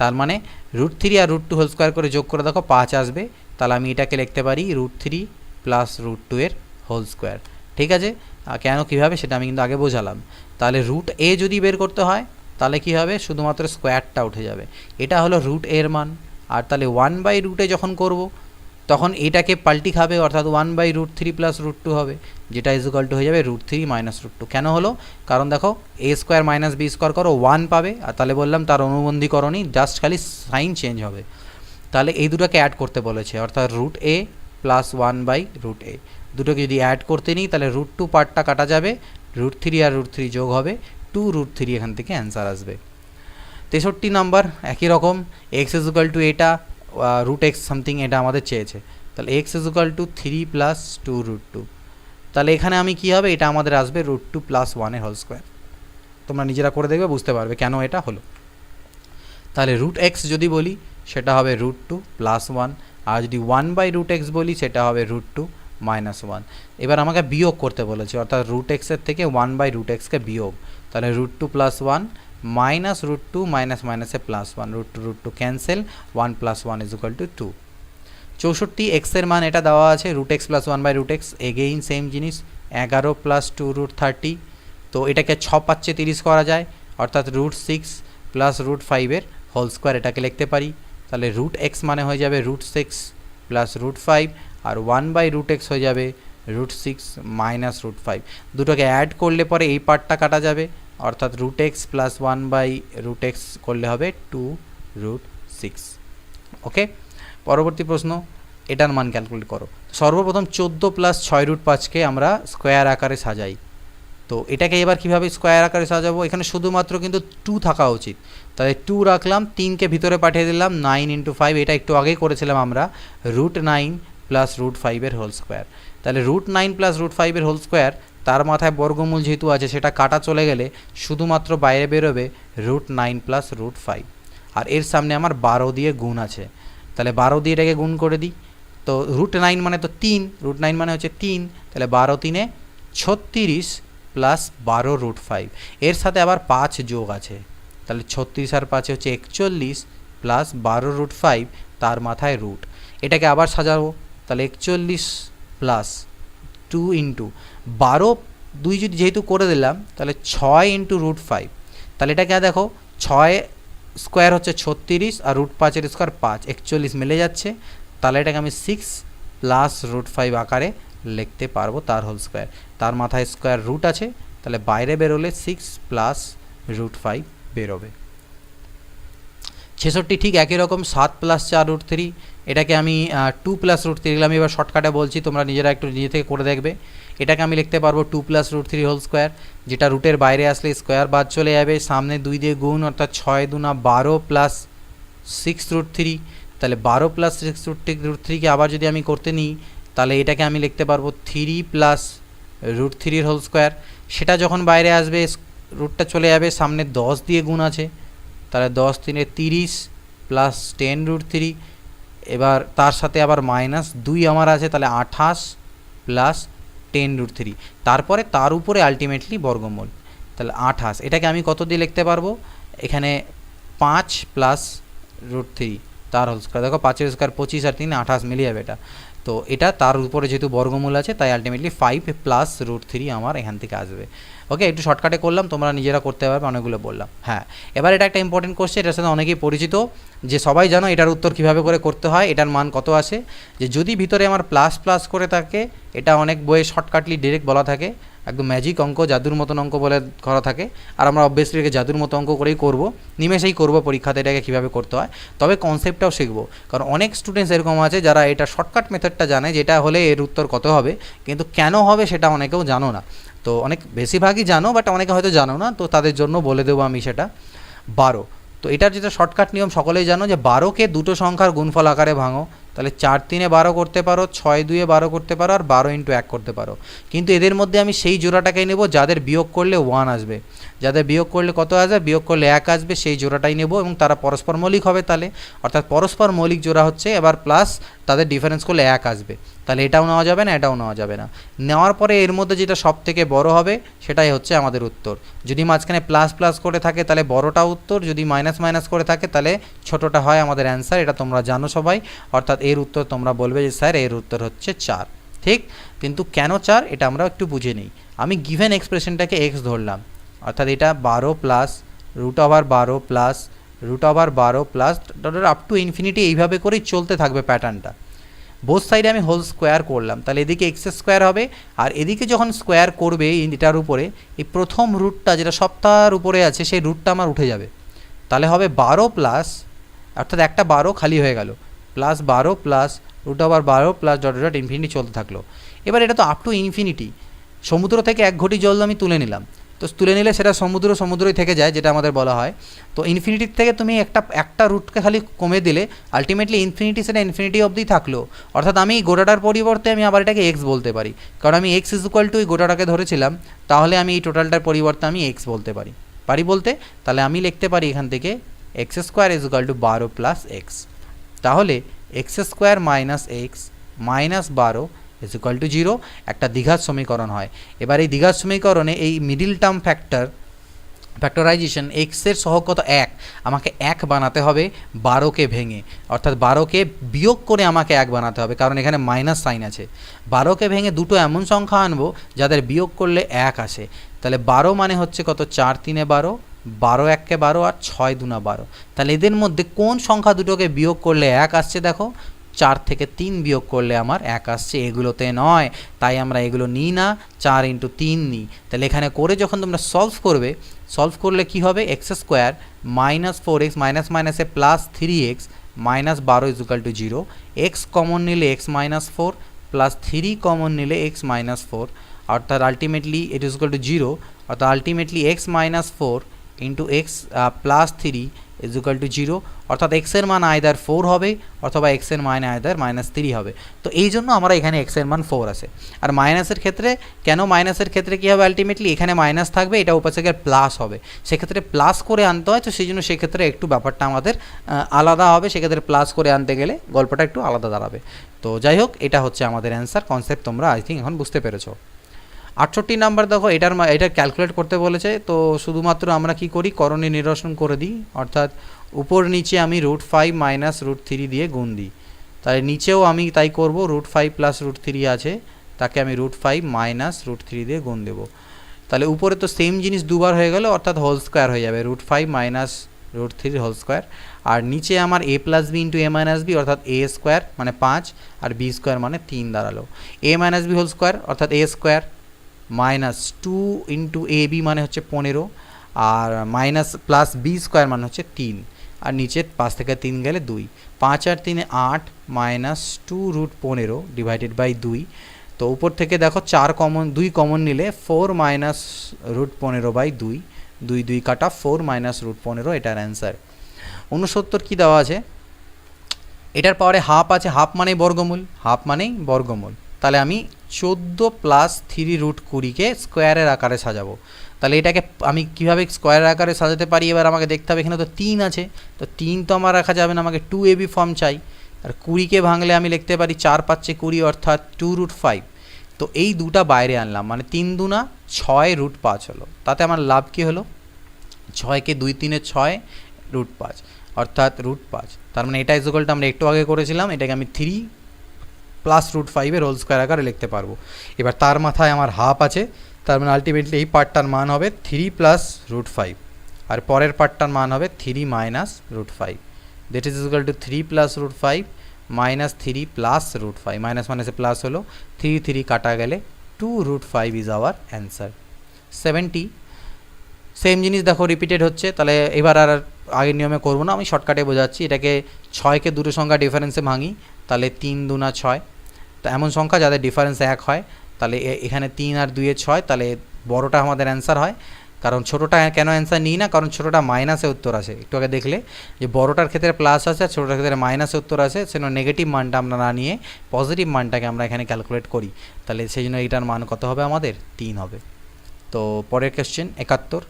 তার মানে √3 আর √2 হোল স্কোয়ার করে যোগ করে দেখো 5 আসবে, তাহলে আমি এটাকে লিখতে পারি √3 প্লাস √2 এর হোল স্কোয়ার। ঠিক আছে, কেন কীভাবে সেটা আমি কিন্তু আগে বোঝালাম। তাহলে রুট এ যদি বের করতে হয় তাহলে কী হবে, শুধুমাত্র স্কোয়ারটা উঠে যাবে, এটা হলো রুট এর মান, আর তাহলে 1/√a যখন করব তখন এটাকে পাল্টি খাবে, অর্থাৎ 1/√3 প্লাস √2 হবে, যেটা ইজ ইকুয়াল টু হয়ে যাবে √3 মাইনাস √2। কেন হলো, কারণ দেখো a square minus b square করো 1 পাবে, আর তাহলে বললাম তার অনুবন্ধীকরণই, জাস্ট খালি সাইন চেঞ্জ হবে। তাহলে এই দুটোকে অ্যাড করতে বলেছে, অর্থাৎ √a প্লাস 1/√a, দুটোকে যদি অ্যাড করতে নিই তাহলে √2 পার্টটা কাটা যাবে, √3 আর √3 যোগ হবে 2√3, এখান থেকে অ্যান্সার আসবে। 63 নাম্বার একই রকম, এক্স ইজ ইকুয়াল টু এটা √x সামথিং এটা আমাদের চেয়েছে, তাহলে x is equal to 3 plus 2√2, তাহলে এখানে আমি কী হবে, এটা আমাদের আসবে √2 প্লাস 1 এর হোল স্কোয়ার। তোমরা নিজেরা করে দেখবে, বুঝতে পারবে কেন এটা হলো। তাহলে √x যদি বলি সেটা হবে √2 প্লাস 1, আর যদি 1/√x বলি সেটা হবে √2 মাইনাস 1। এবার আমাকে বিয়োগ করতে বলেছে, অর্থাৎ √x এর থেকে 1/√xকে বিয়োগ, তাহলে √2 প্লাস 1 মাইনাস √2 মাইনাস মাইনাসে plus 1, √2 cancel, 1 plus 1 is equal to 2। 64 এক্সের মান এটা দেওয়া আছে, √x plus 1/√x, again same জিনিস, 11 প্লাস 2√30, তো এটাকে 6×5 30 করা যায়, অর্থাৎ √6 প্লাস √5 এর হোল স্কোয়ার, এটাকে লিখতে পারি। তাহলে √x মানে হয়ে যাবে √6 প্লাস √5, আর 1/√x হয়ে যাবে √6 মাইনাস √5, দুটোকে অ্যাড করলে পরে এই পার্টটা কাটা যাবে, অর্থাৎ √x প্লাস 1/√x করলে হবে 2√6। ওকে, পরবর্তী প্রশ্ন, এটার মান ক্যালকুলেট করো। সর্বপ্রথম 14 প্লাস 6√5কে আমরা স্কোয়ার আকারে সাজাই, তো এটাকে এবার কীভাবে স্কোয়ার আকারে সাজাবো, এখানে শুধুমাত্র কিন্তু 2 থাকা উচিত, তাহলে 2 রাখলাম, 3কে ভিতরে পাঠিয়ে দিলাম, 9 ইন্টু 5, এটা একটু আগেই করেছিলাম আমরা, √9 প্লাস √5 এর হোল স্কোয়ার, তাহলে √9 প্লাস √5 এর হোল স্কোয়ার, তার মাথায় বর্গমূল যেহেতু আছে সেটা কাটা চলে গেলে শুধুমাত্র বাইরে বেরোবে √9 প্লাস √5, আর এর সামনে আমার 12 দিয়ে গুণ আছে, তাহলে 12 দিয়ে এটাকে গুণ করে দিই, তো √9 মানে তো 3, √9 মানে হচ্ছে 3, তাহলে 12 3 36 প্লাস 12√5, এর সাথে আবার 5 যোগ আছে, তাহলে 36 আর 5 হচ্ছে 41 প্লাস 12√5, তার মাথায় রুট, এটাকে আবার সাজাবো, তাহলে 41 প্লাস 2 ইন্টু 12 2 যদি যেহেতু করে দিলাম তাহলে 6 ইন্টু √5, তাহলে এটাকে দেখো 6 স্কোয়ার হচ্ছে 36 আর √5 স্কোয়ার 5, 41 মিলে যাচ্ছে। তাহলে এটাকে আমি 6 প্লাস √5 আকারে লিখতে পারবো, তার হোল স্কোয়ার। তার মাথায় স্কোয়ার রুট আছে, তাহলে বাইরে বেরোলে 6 প্লাস √5 বেরোবে। 66 ঠিক একই রকম, 7 প্লাস 4 √3, এটাকে আমি 2 প্লাস √3 লিখলাম। এবার শর্টকাটে বলছি, তোমরা নিজেরা একটু নিজে থেকে করে দেখবে। এটাকে আমি লিখতে পারবো 2 প্লাস √3 হোল স্কোয়ার, যেটা রুটের বাইরে আসলে স্কোয়ার বাদ চলে যাবে, সামনে 2 দিয়ে গুণ, অর্থাৎ 6 2 12 প্লাস 6 √3। তাহলে 12 প্লাস 6 √3কে আবার যদি আমি করতে নিই, তাহলে এটাকে আমি লিখতে পারবো 3 প্লাস √3 হোল স্কোয়ার। সেটা যখন বাইরে আসবে রুটটা চলে যাবে, সামনে 10 দিয়ে গুণ আছে, তাহলে 10 3 30 প্লাস 10 √3। এবার তার সাথে আবার -2 আমার আছে, তাহলে 28 প্লাস 10 √3। তারপরে তার উপরে আলটিমেটলি বর্গমূল, তাহলে 28। এটাকে আমি কত দিয়ে লিখতে পারবো, এখানে 5 প্লাস √3 তার হোল স্কোয়ার। দেখো 5 স্কোয়ার 25 আর 3 28 মিলিয়ে যাবে এটা। তো এটা তার উপরে যেহেতু বর্গমূল আছে, তাই আলটিমেটলি 5 প্লাস √3 আমার এখান থেকে আসবে। ওকে, একটু শর্টকাটে করলাম, তোমরা নিজেরা করতে পারবে, অনেকগুলো বললাম। হ্যাঁ, এবার এটা একটা ইম্পর্টেন্ট কোশ্চেন, এটার সাথে অনেকেই পরিচিত, যে সবাই জানো এটার উত্তর কীভাবে করে করতে হয়, এটার মান কত আসে। যে যদি ভিতরে আমার প্লাস প্লাস করে থাকে, এটা অনেক বইয়ে শর্টকাটলি ডিরেক্ট বলা থাকে, একদম ম্যাজিক অঙ্ক, জাদুর মতন অঙ্ক বলে করা থাকে। আর আমরা অবভিয়াসলি এটাকে জাদুর মতো অঙ্ক করেই করবো, নিমেষেই করবো পরীক্ষাতে এটাকে কীভাবে করতে হয়। তবে কনসেপ্টটাও শিখবো, কারণ অনেক স্টুডেন্টস এরকম আছে যারা এটা শর্টকাট মেথডটা জানে, যেটা হলে এর উত্তর কত হবে, কিন্তু কেন হবে সেটা অনেকেও জানো না। তো অনেক বেশিরভাগই জানো, বাট অনেকে হয়তো জানো না, তো তাদের জন্য বলে দেবো আমি সেটা। 12, তো এটার যেটা শর্টকাট নিয়ম সকলেই জানো, যে 12কে দুটো সংখ্যার গুণফল আকারে ভাঙো। তাহলে 4 3 12 করতে পারো, 6 2 12 করতে পারো, আর 12 × 1 করতে পারো। কিন্তু এদের মধ্যে আমি সেই জোড়াটাকেই নেব যাদের বিয়োগ করলে 1 আসবে, যাদের বিয়োগ করলে কত আসবে, বিয়োগ করলে 1 আসবে, সেই জোড়াটাই নেব, এবং তারা পরস্পর মৌলিক হবে। তাহলে অর্থাৎ পরস্পর মৌলিক জোড়া হচ্ছে, এবার প্লাস তাদের ডিফারেন্স করলে 1 আসবে। তাহলে এটাও নেওয়া যাবে না, এটাও নেওয়া যাবে না। নেওয়ার পরে এর মধ্যে যেটা সব থেকে বড় হবে সেটাই হচ্ছে আমাদের উত্তর। যদি মাঝখানে প্লাস প্লাস করে থাকে তাহলে বড়টা উত্তর, যদি মাইনাস মাইনাস করে থাকে তাহলে ছোটোটা হয় আমাদের অ্যান্সার। এটা তোমরা জানো সবাই। অর্থাৎ এর উত্তর তোমরা বলবে যে স্যার এর উত্তর হচ্ছে 4, ঠিক। কিন্তু কেন 4 এটা আমরা একটু বুঝে নিই। আমি গিভেন এক্সপ্রেশনটাকে এক্স ধরলাম, অর্থাৎ এটা 12 plus √12 plus √12 plus up to infinity, এইভাবে করেই চলতে থাকবে প্যাটার্নটা। বোথ সাইডে আমি হোল স্কোয়ার করলাম, তাহলে এদিকে এক্স স্কোয়ার হবে, আর এদিকে যখন স্কোয়ার করবে এটার উপরে, এই প্রথম রুটটা যেটা সপ্তাহের উপরে আছে সেই রুটটা আমার উঠে যাবে। তাহলে হবে 12 প্লাস, অর্থাৎ একটা 12 খালি হয়ে গেল, plus 12 plus √12 plus dot infinity চলতে থাকলো। এবার এটা তো আপ টু ইনফিনিটি, সমুদ্র থেকে 1 ঘটি জল আমি তুলে নিলাম, তো তুলে নিলে সেটা সমুদ্রই থেকে যায়, যেটা আমাদের বলা হয়। তো ইনফিনিটির থেকে তুমি একটা রুটকে খালি কমে দিলে আলটিমেটলি ইনফিনিটি, সেটা ইনফিনিটি অবধি থাকলো। অর্থাৎ আমি এই গোটাটার পরিবর্তে আমি আবার এটাকে এক্স বলতে পারি, কারণ আমি এক্স = এই গোটাটাকে ধরেছিলাম, তাহলে আমি এই টোটালটার পরিবর্তে আমি এক্স বলতে পারি বলতে। তাহলে আমি লিখতে পারি এখান থেকে x² = 12 প্লাস এক্স। তাহলে x² মাইনাস এক্স মাইনাস 12 = 0 একটা দ্বিঘাত সমীকরণ হয়। এবার এই দ্বিঘাত সমীকরণে এই মিডিল টার্ম ফ্যাক্টরাইজেশন এক্সের সহগ কত 1, আমাকে 1 বানাতে হবে 12কে ভেঙে, অর্থাৎ 12কে বিয়োগ করে আমাকে 1 বানাতে হবে, কারণ এখানে মাইনাস সাইন আছে। 12কে ভেঙে দুটো এমন সংখ্যা আনবো যাদের বিয়োগ করলে 1 আসে। তাহলে 12 মানে হচ্ছে কত, 4 3 12, 12 1 12, আর 6 2 12। তাহলে এদের মধ্যে কোন সংখ্যা দুটোকে বিয়োগ করলে 1 আসছে, দেখো 4 থেকে 3 বিয়োগ করলে আমার 1 আসছে, এগুলোতে নয়। তাই আমরা এগুলো নিই না, 4 × 3 নিই। তাহলে এখানে করে যখন তোমরা সলভ করলে কি হবে, x² মাইনাস 4x মাইনাস মাইনাসে plus 3x minus 12 = 0, x common নিলে x মাইনাস 4 প্লাস 3 কমন নিলে x মাইনাস 4, অর্থাৎ ultimately it is equal two 0, অর্থাৎ ultimately x minus 4 into x plus 3 is equal two 0, অর্থাৎ x এর মান আইদার 4 হবে অথবা x এর মান আইদার -3 হবে। তো এই জন্য আমরা এখানে x এর মান 4 আসে। আর মাইনাসের ক্ষেত্রে কেন, মাইনাসের ক্ষেত্রে কী হবে, আলটিমেটলি এখানে মাইনাস থাকবে, এটা উপাসে প্লাস হবে, সেক্ষেত্রে প্লাস করে আনতে হয়। তো সেই জন্য সেক্ষেত্রে একটু ব্যাপারটা আমাদের আলাদা হবে, সেক্ষেত্রে প্লাস করে আনতে গেলে গল্পটা একটু আলাদা দাঁড়াবে। তো যাই হোক, এটা হচ্ছে আমাদের অ্যান্সার। কনসেপ্ট তোমরা আই থিঙ্ক এখন বুঝতে পেরেছো। 68 নাম্বার দেখো, এটা ক্যালকুলেট করতে বলেছে। তো শুধুমাত্র আমরা কি করি, করণীয় নিরসন করে দিই, অর্থাৎ উপর নিচে আমি √5 মাইনাস √3 দিয়ে গুণ দিই। তাহলে নিচেও আমি তাই করব, √5 প্লাস √3 আছে, তাকে আমি √5 মাইনাস √3 দিয়ে গুণ দেবো। তাহলে উপরে তো সেম জিনিস দুবার হয়ে গেল, অর্থাৎ হোল স্কোয়ার হয়ে যাবে, √5 minus root three whole square, আর নিচে আমার A plus B into A minus B অর্থাৎ এ স্কোয়ার মানে 5 আর বি স্কোয়ার মানে 3 দাঁড়ালো। এ মাইনাস বি হোল স্কোয়ার অর্থাৎ এ square minus 2 into A B মানে হচ্ছে 15 আর মাইনাস প্লাস বি স্কোয়ার মানে হচ্ছে 3 আর নিচে 5 থেকে 3 গেলে 2, 5 আর 3 8 মাইনাস 2 রুট 15 ডিভাইডেড বাই 2। তো উপর থেকে দেখো 4 কমন 2 কমন নিলে 4 মাইনাস রুট 15 বাই 2, 2 2 কাটা 4 মাইনাস রুট 15 এটার অ্যান্সার। 69 কী দেওয়া আছে, এটার পাওয়ারে হাফ আছে, হাফ মানেই বর্গমূল, হাফ মানেই বর্গমূল। তাহলে আমি 14 প্লাস 3 রুট 20কে স্কোয়ারের আকারে সাজাবো। তাহলে এটাকে আমি কীভাবে স্কোয়ারের আকারে সাজাতে পারি এবার আমাকে দেখতে হবে। এখানে তো 3 আছে, তো 3 তো আমার রাখা যাবে না, আমাকে 2ab ফর্ম চাই। আর 20কে ভাঙলে আমি লিখতে পারি 4 5 20 অর্থাৎ 2 রুট 5। তো এই দুটা বাইরে আনলাম, মানে 3 দুনা 6 রুট 5 হলো। তাতে আমার লাভ কী হলো, 6কে 2 3 6 রুট 5 অর্থাৎ রুট 5। তার মানে এটা ইজুকালটা আমরা একটু আগে করেছিলাম, এটাকে আমি 3 প্লাস রুট 5-এর হোল স্কোয়ার আকারে লিখতে পারবো। এবার তার মাথায় আমার হাফ আছে, তার মানে আলটিমেটলি এই পার্টটার মান হবে 3 প্লাস রুট 5 আর পরের পার্টটার মান হবে 3 minus root 5। That is equal to 3 plus root 5 minus 3 plus root 5, minus মাইনাসে প্লাস হলো, 3 3 কাটা গেলে 2 root 5 is our answer. 70 same জিনিস দেখো রিপিটেড হচ্ছে। তাহলে এবার আর আগের নিয়মে করবো না, আমি শর্টকাটে বোঝাচ্ছি। এটাকে 6কে দুটো সংখ্যা ডিফারেন্সে ভাঙি, তাহলে 3 দুনা 6। তো এমন সংখ্যা যাদের ডিফারেন্স 1 হয়, তাহলে এখানে 3 আর 2 6, তাহলে বড়টা আমাদের অ্যান্সার হয়। কারণ ছোটোটা কেন অ্যান্সার নিই না, কারণ ছোটোটা মাইনাসে উত্তর আসে। একটু আগে দেখলে যে বড়টার ক্ষেত্রে প্লাস আছে আর ছোটোটার ক্ষেত্রে মাইনাসে উত্তর আসে, সেজন্য নেগেটিভ মানটা আমরা না নিয়ে পজিটিভ মানটাকে আমরা এখানে ক্যালকুলেট করি। তাহলে সেই জন্য এটার মান কত হবে, আমাদের 3 হবে। তো পরের কোয়েশ্চেন 71,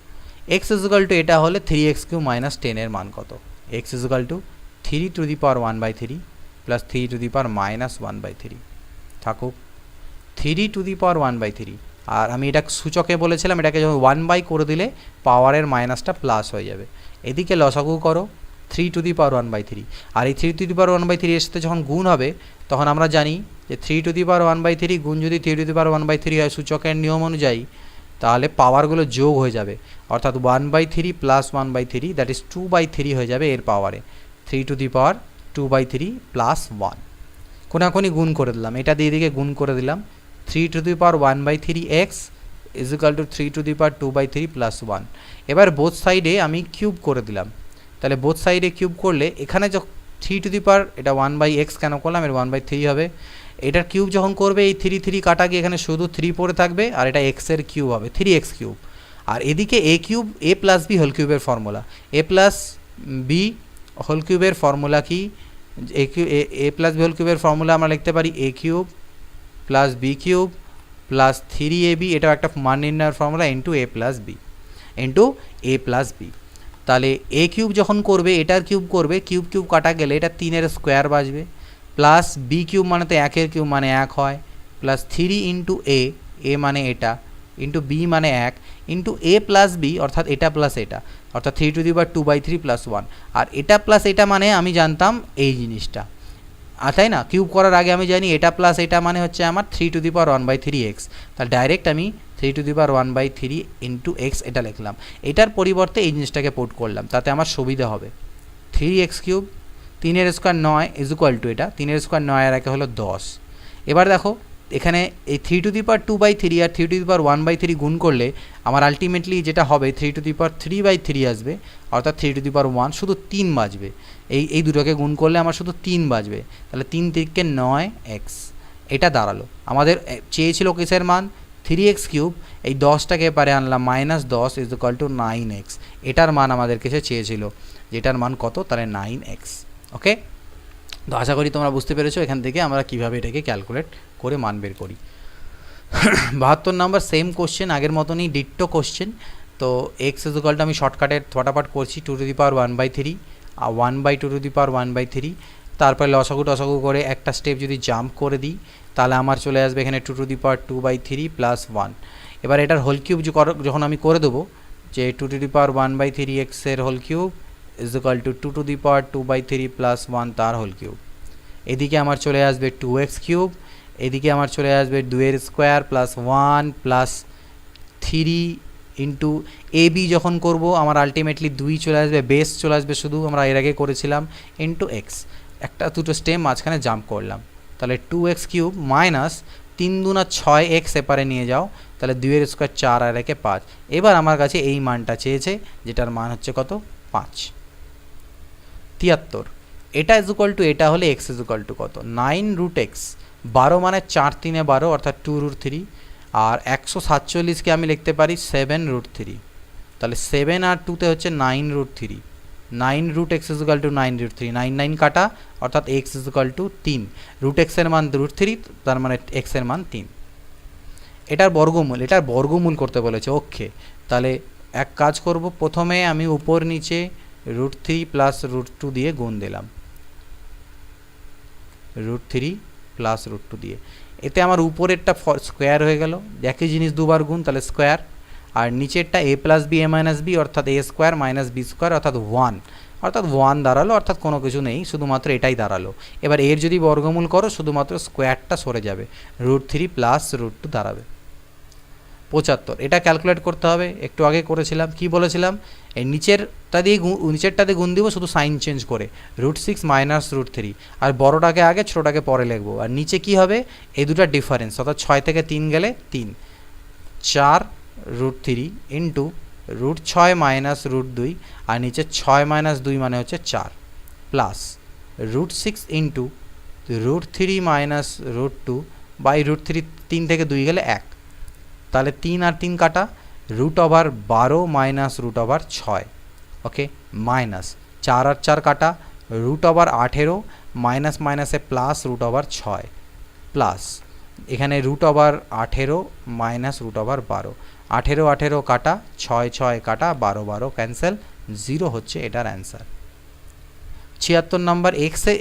x ইজুকাল টু এটা হলে 3x³ মাইনাস 10 এর মান কত। x is equal to 3 to the power 1/3 plus 3 to the power minus 1/3 থাকুক 3 টু দি পাওয়ার 1/3। আর আমি এটা সূচকে বলেছিলাম, এটাকে যখন 1 করে দিলে পাওয়ারের মাইনাসটা প্লাস হয়ে যাবে। এদিকে লসাগু করো 3 টু দি পাওয়ার 1/3, আর এই 3 টু দি পাওয়ার 1/3 এর সাথে যখন গুণ হবে তখন আমরা জানি যে 3 টু দি পাওয়ার 1/3 গুণ যদি 3 টু দি পাওয়ার 1/3 হয় সূচকের নিয়ম অনুযায়ী, তাহলে পাওয়ারগুলো যোগ হয়ে যাবে, অর্থাৎ 1/3 প্লাস 1/3 দ্যাট ইজ 2/3 হয়ে যাবে এর পাওয়ারে। 3 টু দি পাওয়ার 2/3 প্লাস 1 কোনাকুনি গুণ করে দিলাম, এটা দিয়ে দিকে গুণ করে দিলাম। 3 to the power 1/3x is equal to 3 to the power 2/3 plus 1। এবার বোথ সাইডে আমি কিউব করে দিলাম। তাহলে বোথ সাইডে কিউব করলে এখানে যখন 3 টু দি পাওয়ার, এটা 1/x কেন করলাম, এর 1/3 হবে। এটার কিউব যখন করবে এই 3 3 কাটা গিয়ে এখানে শুধু 3 পড়ে থাকবে, আর এটা এক্সের কিউব হবে 3x³। আর এদিকে a cube a plus B whole কিউবের formula, a plus B whole কিউবের ফর্মুলা কি, a প্লাস বি হোল কিউবের ফর্মুলা আমরা লিখতে পারি a cube plus B cube plus 3ab, এটাও একটা মান নির্ণয়ের formula, into a plus B into a plus B. তাহলে a কিউব যখন করবে এটার কিউব করবে, কিউব কিউব কাটা গেলে এটা 3-এর স্কোয়ার বাজবে, প্লাস বি কিউব মানে তো 1-এর কিউব মানে 1 হয়, প্লাস 3 ইন্টু a মানে এটা, ইন্টু বি মানে 1, ইন্টু a প্লাস বি অর্থাৎ এটা প্লাস এটা, অর্থাৎ 3 টু দি পাওয়ার 2/3 প্লাস 1। আর এটা প্লাস এটা মানে আমি জানতাম এই জিনিসটা, তাই না? কিউব করার আগে আমি জানি এটা প্লাস এটা মানে হচ্ছে আমার 3 টু দি পাওয়ার 1/3x। তাহলে ডাইরেক্ট আমি 3 to the power 1/3 into x এটা লিখলাম। এটার পরিবর্তে এই জিনিসটাকে পুট করলাম, তাতে আমার সুবিধা হবে। 3x³ 3-এর স্কোয়ার 9 ইজ ইকুয়াল টু এটা 3-এর স্কোয়ার 9 আর 1 হলো 10। এবার দেখো এখানে এই 3 to the power 2/3 R 3 to the power 1/3 গুণ করলে আমার আলটিমেটলি যেটা হবে 3 টু দি পাওয়ার 3/3 আসবে, অর্থাৎ 3 টু দি পাওয়ার 1 শুধু 3 বাজবে। এই দুটোকে গুণ করলে আমার শুধু 3 বাজবে। তাহলে 3 থেকে 9x এটা দাঁড়ালো। আমাদের চেয়েছিল কিসের মান, 3x³। এই 10টাকে পারে আনলাম -10 ইজ ইকুয়াল টু 9x। এটার মান আমাদের কাছে চেয়েছিল, যেটার মান কত, তাহলে 9x। ওকে, তো আশা করি তোমরা বুঝতে পেরেছো এখান থেকে আমরা কিভাবে এটাকে ক্যালকুলেট করে মান বের করি। 72 নাম্বার সেম কোশ্চেন, আগের মতনই ডিট্টো কোশ্চেন। তো এক্স ইজ ইকুয়াল টু আমি শর্টকাটের ফটাফট করছি 2 to the power 1/3 R 1/2 two the power 1/3। তারপরে লসাগু টসাগু করে একটা স্টেপ যদি জাম্প করে দিই তাহলে আমার চলে আসবে এখানে 2 টু দি পাওয়ার 2/3 প্লাস 1। এবার এটার হোল কিউব যখন আমি করে দেবো যে 2 টু দি পাওয়ার 1/3 এক্সের whole cube is equal to 2 to the power 2/3 plus 1 তার হোল কিউব। এদিকে আমার চলে আসবে 2x³, এদিকে আমার চলে আসবে 2-এর square plus 1 plus 3 into A B যখন করব আমার আলটিমেটলি 2 চলে আসবে, বেস চলে আসবে শুধু, আমরা এর আগে করেছিলাম, ইন্টু এক্স, একটা দুটো স্টেম মাঝখানে জাম্প করলাম, তাহলে 2x কিউব মাইনাস 3 দুনা 6x এপারে নিয়ে যাও, তাহলে 2 এর স্কোয়ার 4 আর একে 5। এবার আমার কাছে এই মানটা চেয়েছে, যেটার মান হচ্ছে কত, 5। 73, এটা ইজ ইকুয়াল টু এটা হলে এক্স ইজ ইকুয়াল টু কত, 9√x, 12 মানে 4 3 12 অর্থাৎ 2√3, আর 147কে আমি লিখতে পারি 7√3, তাহলে 7 আর 2তে হচ্ছে 9√3, 9√x ইজ ইকুয়াল টু 9√3, 9 9 কাটা, অর্থাৎ x is equal to 3, √x এর মান √3, তার মানে x এর মান 3। এটার বর্গমূল করতে বলেছে, ওকে। তাহলে এক কাজ করব, প্রথমে আমি উপর নিচে √3 প্লাস √2 দিয়ে গুণ দিলাম, √3 প্লাস √2 দিয়ে, এতে আমার উপরেরটা স্কোয়ার হয়ে গেল, একই জিনিস দুবার গুণ, তাহলে স্কোয়ার, আর নিচেরটা a plus B A minus B অর্থাৎ a square minus B square অর্থাৎ 1 দাঁড়ালো, অর্থাৎ কোনো কিছু নেই, শুধুমাত্র এটাই দাঁড়ালো। এবার এর যদি বর্গমূল করো শুধুমাত্র স্কোয়ারটা সরে যাবে, √3 প্লাস √2 দাঁড়াবে। 75, এটা ক্যালকুলেট করতে হবে, একটু আগে করেছিলাম, কি বলেছিলাম, এই নিচেরটা দিয়ে গুণ দিব শুধু সাইন চেঞ্জ করে, √6 মাইনাস √3, আর বড়টাকে আগে ছোটোটাকে পরে লিখবো, আর নিচে কি হবে, এই দুটার ডিফারেন্স, অর্থাৎ 6 থেকে 3 গেলে 3, 4√3 ইন্টু √6 মাইনাস √2, আর নিচে 6 মাইনাস 2 মানে হচ্ছে 4, প্লাস √6 ইন্টু √3 মাইনাস √2 বাই √3, 3 থেকে 2 গেলে 1, তাহলে 3 আর 3 কাটা, √12 মাইনাস √6, ওকে, মাইনাস 4 আর 4 কাটা, √18 মাইনাস মাইনাসে প্লাস √6, প্লাস এখানে √18 মাইনাস √12, 18 18 কাটা, 6 6 কাটা, 12 12 ক্যান্সেল, 0 হচ্ছে এটার answer. 76 number,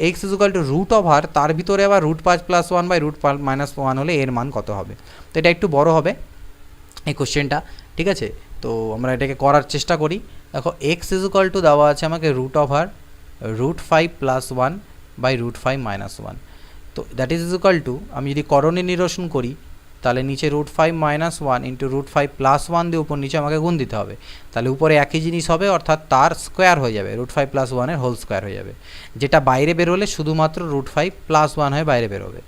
x is equal two √, তার ভিতরে আবার √5 প্লাস 1 বাই √5 মাইনাস 1 হলে এর মান কত হবে। তো এটা একটু বড় হবে এই কোশ্চেনটা, ঠিক আছে, তো আমরা এটাকে করার চেষ্টা করি। দেখো এক্স ইজ ইকুয়াল টু দেওয়া আছে আমাকে √5 প্লাস 1 বাই √5 মাইনাস 1, তো দ্যাট ইজ ইকুয়াল টু, আমি যদি করণে নিরসন করি তাহলে নিচে √5 মাইনাস 1 ইন্টু √5 প্লাস 1 দিয়ে উপর নিচে আমাকে গুণ দিতে হবে, তাহলে উপরে একই জিনিস হবে, অর্থাৎ তার স্কোয়ার হয়ে যাবে, √5 প্লাস 1 এর হোল স্কোয়ার হয়ে যাবে, যেটা বাইরে বেরোলে শুধুমাত্র √5 প্লাস 1 হয়ে বাইরে বেরোবে।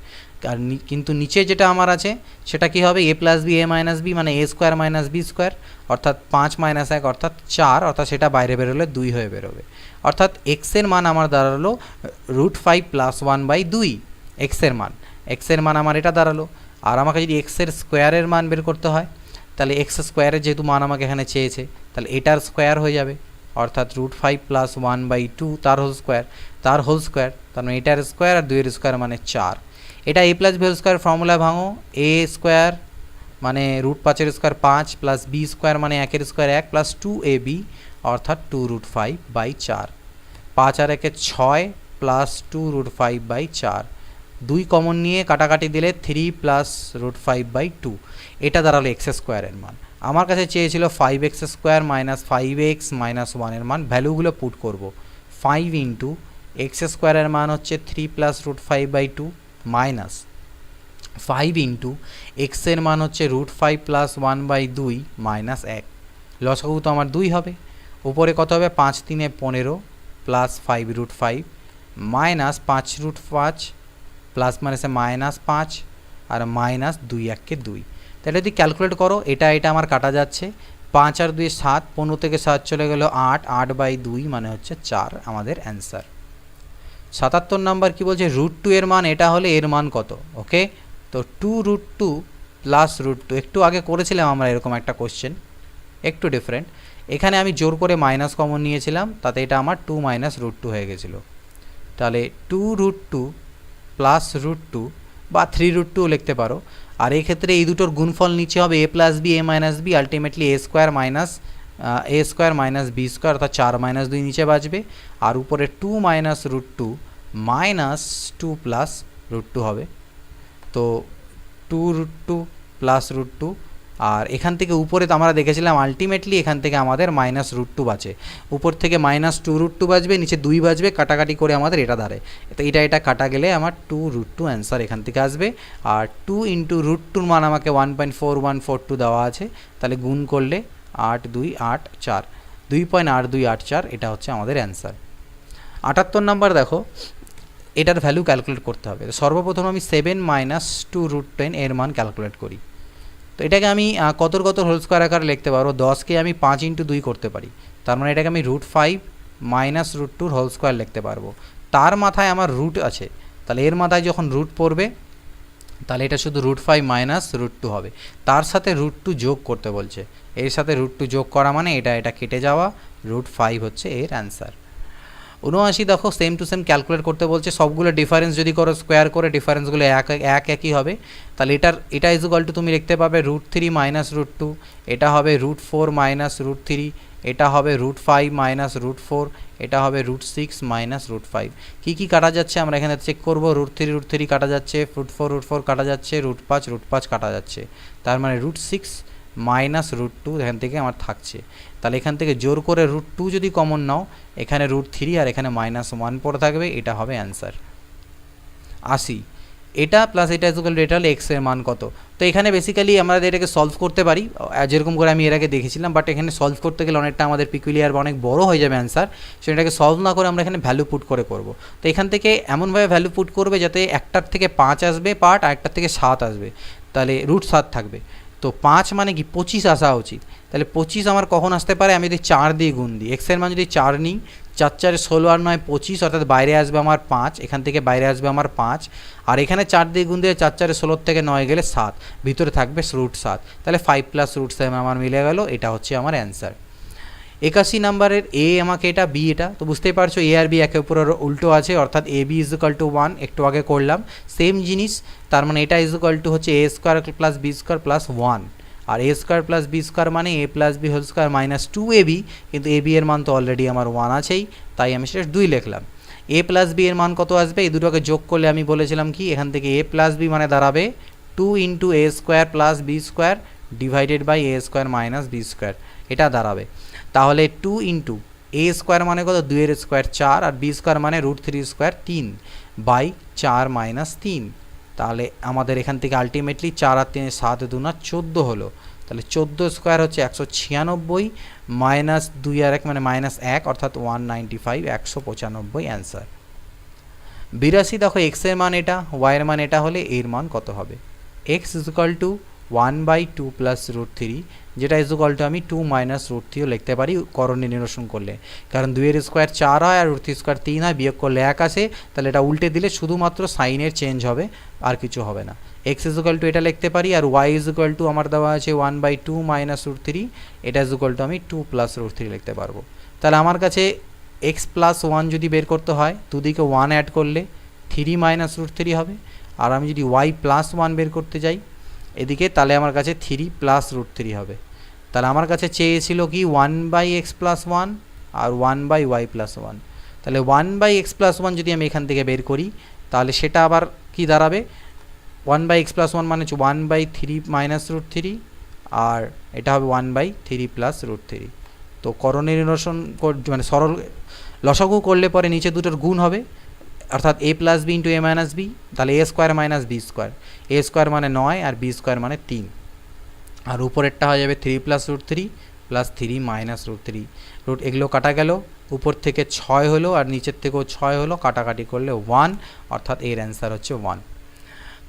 আর কিন্তু নিচে যেটা আমার আছে সেটা কি হবে, a plus B A minus B মানে a square minus B square, অর্থাৎ 5 মাইনাস 1 অর্থাৎ 4, অর্থাৎ সেটা বাইরে বেরোলে 2 হয়ে বেরোবে, অর্থাৎ এক্সের মান আমার দাঁড়ালো √5 প্লাস 1 বাই 2, এক্সের মান আমার এটা দাঁড়ালো। আর আমাকে যদি এক্সের স্কোয়ারের মান বের করতে হয়, তাহলে এক্স স্কোয়ারের যেহেতু মান আমাকে এখানে চেয়েছে, তাহলে এটার স্কোয়ার হয়ে যাবে, অর্থাৎ √5 প্লাস 1 বাই 2 তার হোল স্কোয়ার, তার মানে এটার স্কোয়ার আর 2 এর স্কোয়ার মানে 4। এটা a plus B whole square formula ভাঙো, a স্কোয়ার মানে √5 এর স্কোয়ার 5 প্লাস বি স্কোয়ার মানে 1 এর স্কোয়ার 1 প্লাস 2ab অর্থাৎ 2√5 বাই 4, 5 আর 1 6 প্লাস 2√5 বাই 4, 2 কমন নিয়ে কাটাকাটি দিলে 3 প্লাস √5 বাই 2, এটা দাঁড়ালো এক্স স্কোয়ারের মান। আমার কাছে চেয়েছিল 5x square minus 5x minus 1 এর মান, ভ্যালুগুলো পুট করব, 5 ইন্টু এক্স স্কোয়ারের মান হচ্ছে 3 প্লাস √5 বাই 2 মাইনাস 5 ইন্টু এক্সের মান হচ্ছে √5 প্লাস 1 বাই 2 মাইনাস 1, লসাগু তো আমার 2 হবে, উপরে কত হবে 5 3 15 প্লাস 5√5 মাইনাস 5√5 প্লাস মাইনাসে মাইনাস 5 আর মাইনাস 2 1 2, তাহলে যদি ক্যালকুলেট করো এটা আমার কাটা যাচ্ছে, 5 আর 2 7, 15 থেকে 7 চলে গেল 8, 8 বাই 2 মানে হচ্ছে 4 আমাদের অ্যান্সার। 77 নাম্বার কি বলছে, √2 এর মান এটা হলে এর মান কত, ওকে, তো 2√2 প্লাস √2, একটু আগে করেছিলাম আমরা এরকম একটা কোশ্চেন, একটু ডিফারেন্ট, এখানে আমি জোর করে মাইনাস কমন নিয়েছিলাম, তাতে এটা আমার 2 মাইনাস √2 হয়ে গেছিলো, তাহলে 2√2 প্লাস √2 বা 3√2 লিখতে পারো, আর এই ক্ষেত্রে এই দুটোর গুণফল নিচে হবে a plus B A minus B, ultimately a square minus B square অর্থাৎ 4 মাইনাস 2 নিচে বাঁচবে, আর উপরে 2 মাইনাস √2 মাইনাস 2 প্লাস √2 হবে, তো 2√2 প্লাস √2, আর এখান থেকে উপরে তো আমরা দেখেছিলাম আলটিমেটলি এখান থেকে আমাদের মাইনাস √2 বাঁচে, উপর থেকে মাইনাস 2√2 বাঁচবে, নিচে 2 বাঁচবে, কাটাকাটি করে আমাদের এটা দাঁড়ায়, তো এটা কাটা গেলে আমার 2√2 অ্যান্সার এখান থেকে আসবে। আর 2 ইন্টু √2 মান আমাকে 1.4142 দেওয়া আছে, তাহলে গুণ করলে 8284, 2.8284 এটা হচ্ছে আমাদের অ্যান্সার। 78 নাম্বার দেখো, এটার ভ্যালু ক্যালকুলেট করতে হবে। তো সর্বপ্রথম আমি 7 মাইনাস 2√10 এর মান ক্যালকুলেট করি। তো এটাকে আমি কত হোল স্কোয়ার আকারে লিখতে পারবো, 10কে আমি 5 × 2 করতে পারি, তার মানে এটাকে আমি √5 মাইনাস √2 হোল স্কোয়ার লিখতে পারবো। তার মাথায় আমার রুট আছে, তাহলে এর মাথায় যখন রুট পড়বে তাহলে এটা শুধু √5 মাইনাস √2 হবে, তার সাথে √2 যোগ করতে বলছে, এর সাথে √2 যোগ করা মানে এটা কেটে যাওয়া, √5 হচ্ছে এর অ্যান্সার। 79 দেখো সেম টু সেম ক্যালকুলেট করতে বলছে, সবগুলো ডিফারেন্স যদি করো স্কোয়ার করে ডিফারেন্সগুলো একই হবে, তাহলে এটা ইজুকাল টু তুমি লিখতে পাবে √3 মাইনাস √2, এটা হবে √4 মাইনাস √3, এটা হবে √5 মাইনাস √4, এটা হবে √6 মাইনাস √5। কী কাটা যাচ্ছে আমরা এখানে চেক করবো, √3 কাটা যাচ্ছে, √4 কাটা যাচ্ছে, √5 কাটা যাচ্ছে, তার মানে √6 মাইনাস √2 এখান থেকে আমার থাকছে। তাহলে এখান থেকে জোর করে √2 যদি কমন নাও, এখানে √3 আর এখানে -1 পড়ে থাকবে, এটা হবে অ্যান্সার। 80 এটা প্লাস এটা ইকুয়াল টু এটা হলে এক্স এর মান কত। তো এখানে বেসিক্যালি আমরা এটাকে সলভ করতে পারি যেরকম করে আমি এর আগে দেখেছিলাম, বাট এখানে সলভ করতে গেলে অনেকটা আমাদের পিকুলিয়ার বা অনেক বড় হয়ে যাবে অ্যান্সার, সেটাকে সলভ না করে আমরা এখানে ভ্যালু পুট করে করব। তো এখান থেকে এমনভাবে ভ্যালু পুট করবে যাতে একটার থেকে 5 আসবে পার্ট আর একটার থেকে 7 আসবে, তাহলে √7 থাকবে। তো 5 মানে কি 25 আসা উচিত, তাহলে 25 আমার কখন আসতে পারে, আমি যদি 4 দিয়ে গুণ দিই, এক্সের মান যদি 4 নিই, 4 4 16 আর 9 25, অর্থাৎ বাইরে আসবে আমার 5, এখান থেকে বাইরে আসবে আমার 5, আর এখানে 4 দিয়ে গুণ দিয়ে 4 4 16 থেকে 9 গেলে 7, ভিতরে থাকবে √7, তাহলে 5 প্লাস √7 আমার মিলে গেল, এটা হচ্ছে আমার অ্যান্সার। 81 নাম্বারের এ আমাকে এটা, বি এটা, তো বুঝতেই পারছো এ আর বি একে অপরের উল্টো আছে, অর্থাৎ এ বি ইজুকাল টু 1, একটু আগে করলাম সেম জিনিস, তার মানে এটা ইজুকাল টু হচ্ছে A square plus B square plus 1, আর এ স্কোয়ার প্লাস বি স্কোয়ার মানে A plus B whole square minus 2ab, কিন্তু এ বি এর মান তো অলরেডি আমার 1 আছেই, তাই আমি সেটা 2 লিখলাম। এ প্লাস বি এর মান কত আসবে, এই দুটোকে যোগ করলে আমি বলেছিলাম কি এখান থেকে এ প্লাস বি মানে দাঁড়াবে 2 × a square plus B square divided by A square minus B square, এটা দাঁড়াবে। তাহলে 2 × a স্কোয়ার মানে কত, 2 এর স্কোয়ার 4, আর বি স্কোয়ার মানে √3 স্কোয়ার 3 বাই 4 মাইনাস 3, তাহলে আমাদের এখান থেকে আলটিমেটলি 4 আর 3 7 2 14 হলো, তাহলে 14 স্কোয়ার হচ্ছে 196 মাইনাস 2 আর 1 মানে -1, অর্থাৎ 195, 195 অ্যান্সার। 82 দেখো এক্স এর মান এটা, ওয়াই এর মান এটা হলে এর মান কত হবে, এক্স ইজুকাল টু 1/2 প্লাস √3, যেটা ইজুকাল টু আমি 2 মাইনাস √3ও লিখতে পারি করণীয় নিরসন করলে, কারণ 2 এর স্কোয়ার 4 হয় আর √3 স্কোয়ার 3 হয়, বিয়োগ করলে 1 আসে, তাহলে এটা উল্টে দিলে শুধুমাত্র সাইনের চেঞ্জ হবে, আর কিছু হবে না। এক্স ইজুকাল টু এটা লিখতে পারি, আর ওয়াই ইজুকাল টু আমার দেওয়া আছে 1/2 মাইনাস √3, এটা ইজুকাল টু আমি 2 প্লাস √3 লিখতে পারবো। তাহলে আমার কাছে এক্স প্লাস 1 যদি বের করতে হয়, দুদিকে 1 অ্যাড করলে 3 মাইনাস √3 হবে, আর আমি যদি ওয়াই প্লাস 1 বের করতে যাই এদিকে, তাহলে আমার কাছে 3 প্লাস √3 হবে। তাহলে আমার কাছে চেয়েছিল কি 1/x প্লাস 1 আর 1/y প্লাস 1, তাহলে 1/x প্লাস 1 যদি আমি এখান থেকে বের করি, তাহলে সেটা আবার কি দাঁড়াবে, 1/x প্লাস 1 মানে হচ্ছে 1/3 মাইনাস √3, আর এটা হবে 1/3 প্লাস √3। তো করণীয় নিরসন মানে সরল লসাগু করলে পরে নিচে দুটোর গুণ হবে, অর্থাৎ a plus B into A minus B, তাহলে A square minus B square, A square মানে 9 আর বি স্কোয়ার মানে 3, আর উপরেরটা হয়ে যাবে 3 প্লাস √3 প্লাস 3 মাইনাস √3, এগুলো কাটা গেল, উপর থেকে 6 হলো আর নিচের থেকেও 6 হলো, কাটাকাটি করলে 1, অর্থাৎ এর অ্যান্সার হচ্ছে 1।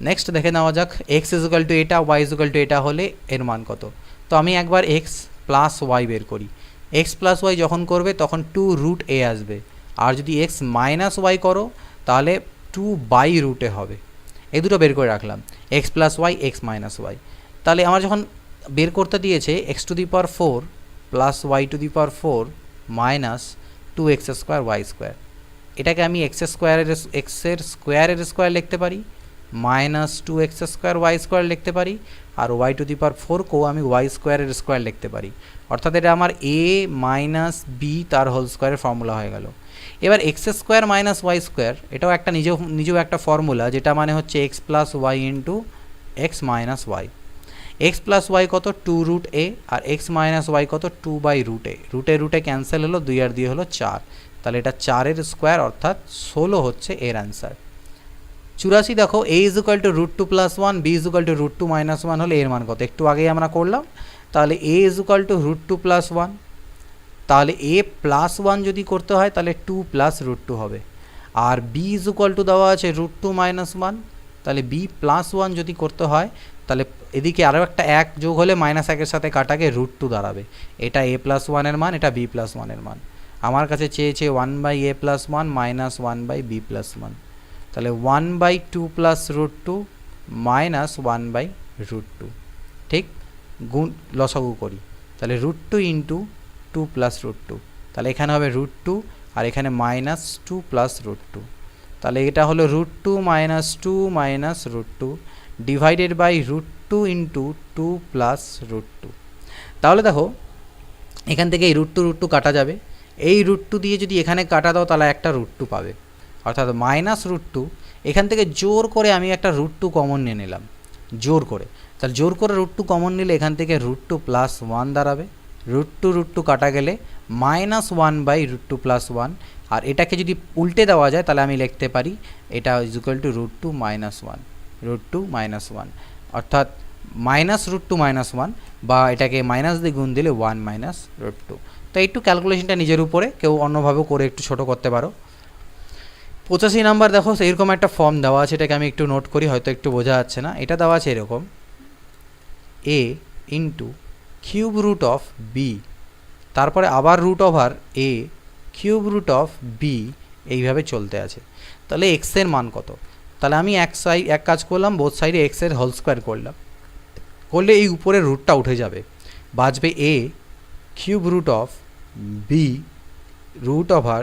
নেক্সট দেখে নেওয়া যাক, এক্স ইজুকাল টু এটা, ওয়াই ইজুকাল টু এটা হলে এর মান কত। তো আমি একবার এক্স প্লাস ওয়াই বের করি, এক্স প্লাস ওয়াই যখন করবে তখন 2√a আসবে, আর যদি এক্স মাইনাস ওয়াই করো তাহলে 2/√a হবে, এই দুটো বের করে রাখলাম, X plus Y, X minus Y. তাহলে আমার যখন বের করতে দিয়েছে x⁴ plus y⁴ minus 2x square Y square, এটাকে আমি এক্সের স্কোয়ারের স্কোয়ার লিখতে পারি, minus 2x square Y square লিখতে পারি, আর y⁴কেও আমি ওয়াই স্কোয়ারের স্কোয়ার লিখতে পারি, অর্থাৎ এটা আমার a মাইনাস বি তার হোল স্কোয়ারের ফর্মুলা হয়ে গেল। এবার X square minus Y square, এটাও একটা নিজেও একটা ফর্মুলা, যেটা মানে হচ্ছে X plus Y into X minus Y. X plus Y কত 2√a, আর এক্স মাইনাস ওয়াই কত 2/√a, রুটে ক্যান্সেল হলো, 2 আর 2 হলো 4, তাহলে এটা 4 এর স্কোয়ার অর্থাৎ 16 হচ্ছে এর অ্যান্সার। 84 দেখো a is equal to √2 plus 1, b is equal to √2 minus 1 হলে এর মান কত? একটু আগেই আমরা করলাম। তাহলে a is equal to √2 plus 1, তাহলে a প্লাস 1 যদি করতে হয় তাহলে 2 প্লাস √2 হবে। আর b ইজ ইকুয়াল টু দেওয়া আছে √2 মাইনাস 1, তাহলে b প্লাস 1 যদি করতে হয় তাহলে এদিকে আরও একটা 1 যোগ হলে মাইনাস 1-এর সাথে কাটাকে √2 দাঁড়াবে। এটা a প্লাস 1 এর মান, এটা b প্লাস 1 এর মান। আমার কাছে চেয়েছে 1/a plus 1 minus 1/b plus 1, তাহলে 1/2 প্লাস √2 মাইনাস 1/√2, ঠিক? গুণ লসাগু করি, তাহলে √2 ইন্টু 2 প্লাস √2, তাহলে এখানে হবে √2 আর এখানে মাইনাস 2 প্লাস √2, তাহলে এটা হলো √2 minus 2 minus √2 divided by √2 into 2 plus √2। তাহলে দেখো এখান থেকে এই √2 কাটা যাবে, এই √2 দিয়ে যদি এখানে কাটা দাও তাহলে একটা √2 পাবে, অর্থাৎ মাইনাস √2। এখান থেকে জোর করে আমি একটা √2 কমন নিয়ে নিলাম, জোর করে। তাহলে জোর করে √2 কমন নিলে এখান থেকে √2 প্লাস 1 দাঁড়াবে, √2 কাটা গেলে মাইনাস 1/√2 প্লাস 1। আর এটাকে যদি উল্টে দেওয়া যায় তাহলে আমি লিখতে পারি এটা is equal to √2 minus 1, √2 minus 1, অর্থাৎ মাইনাস √2 মাইনাস 1, বা এটাকে মাইনাস দিয়ে গুণ দিলে 1 মাইনাস √2। তো একটু ক্যালকুলেশনটা নিজের উপরে, কেউ অন্যভাবেও করে একটু ছোটো করতে পারো। 85 নাম্বার দেখো এরকম একটা ফর্ম দেওয়া আছে, এটাকে আমি একটু নোট করি, হয়তো একটু বোঝা যাচ্ছে না। এটা দেওয়া আছে এরকম a into cube root of B, তারপরে আবার root over a cube root of B, এইভাবে চলতে আছে। তাহলে এক্সের মান কত? তাহলে আমি এক কাজ করলাম, বোথ সাইডে এক্সের হোল স্কোয়ার করলাম, করলে এই উপরের রুটটা উঠে যাবে, বাঁচবে a cube root of B root over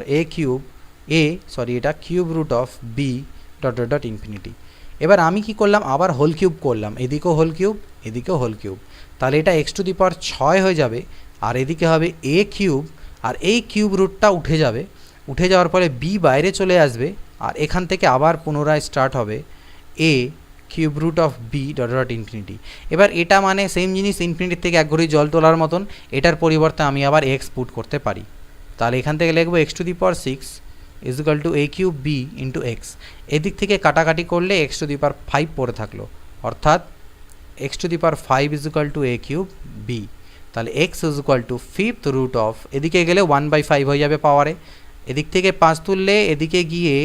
এটা cube root of B dot dot dot infinity. এবার আমি কি করলাম, আবার হোল কিউব করলাম, এদিকেও হোল কিউব এদিকেও হোল কিউব, তাহলে এটা x⁶ হয়ে যাবে, আর এদিকে হবে a কিউব, আর এই কিউব রুটটা উঠে যাবে, উঠে যাওয়ার পরে b বাইরে চলে আসবে, আর এখান থেকে আবার পুনরায় স্টার্ট হবে a cube root of B dot dot infinity. এবার এটা মানে সেম জিনিস, ইনফিনিটির থেকে এক ঘড়ি জল তোলার মতন, এটার পরিবর্তে আমি আবার x পুট করতে পারি। তাহলে এখান থেকে লিখবো x⁶ is equal to a cube b into X, এদিক থেকে কাটাকাটি করলে x⁵ পড়ে থাকলো, অর্থাৎ x⁵ is equal to a cube b। তাহলে x is equal to 5th root of, এদিকে গেলে 1/5 হয়ে যাবে পাওয়ারে, এদিক থেকে 5 তুললে এদিকে গিয়ে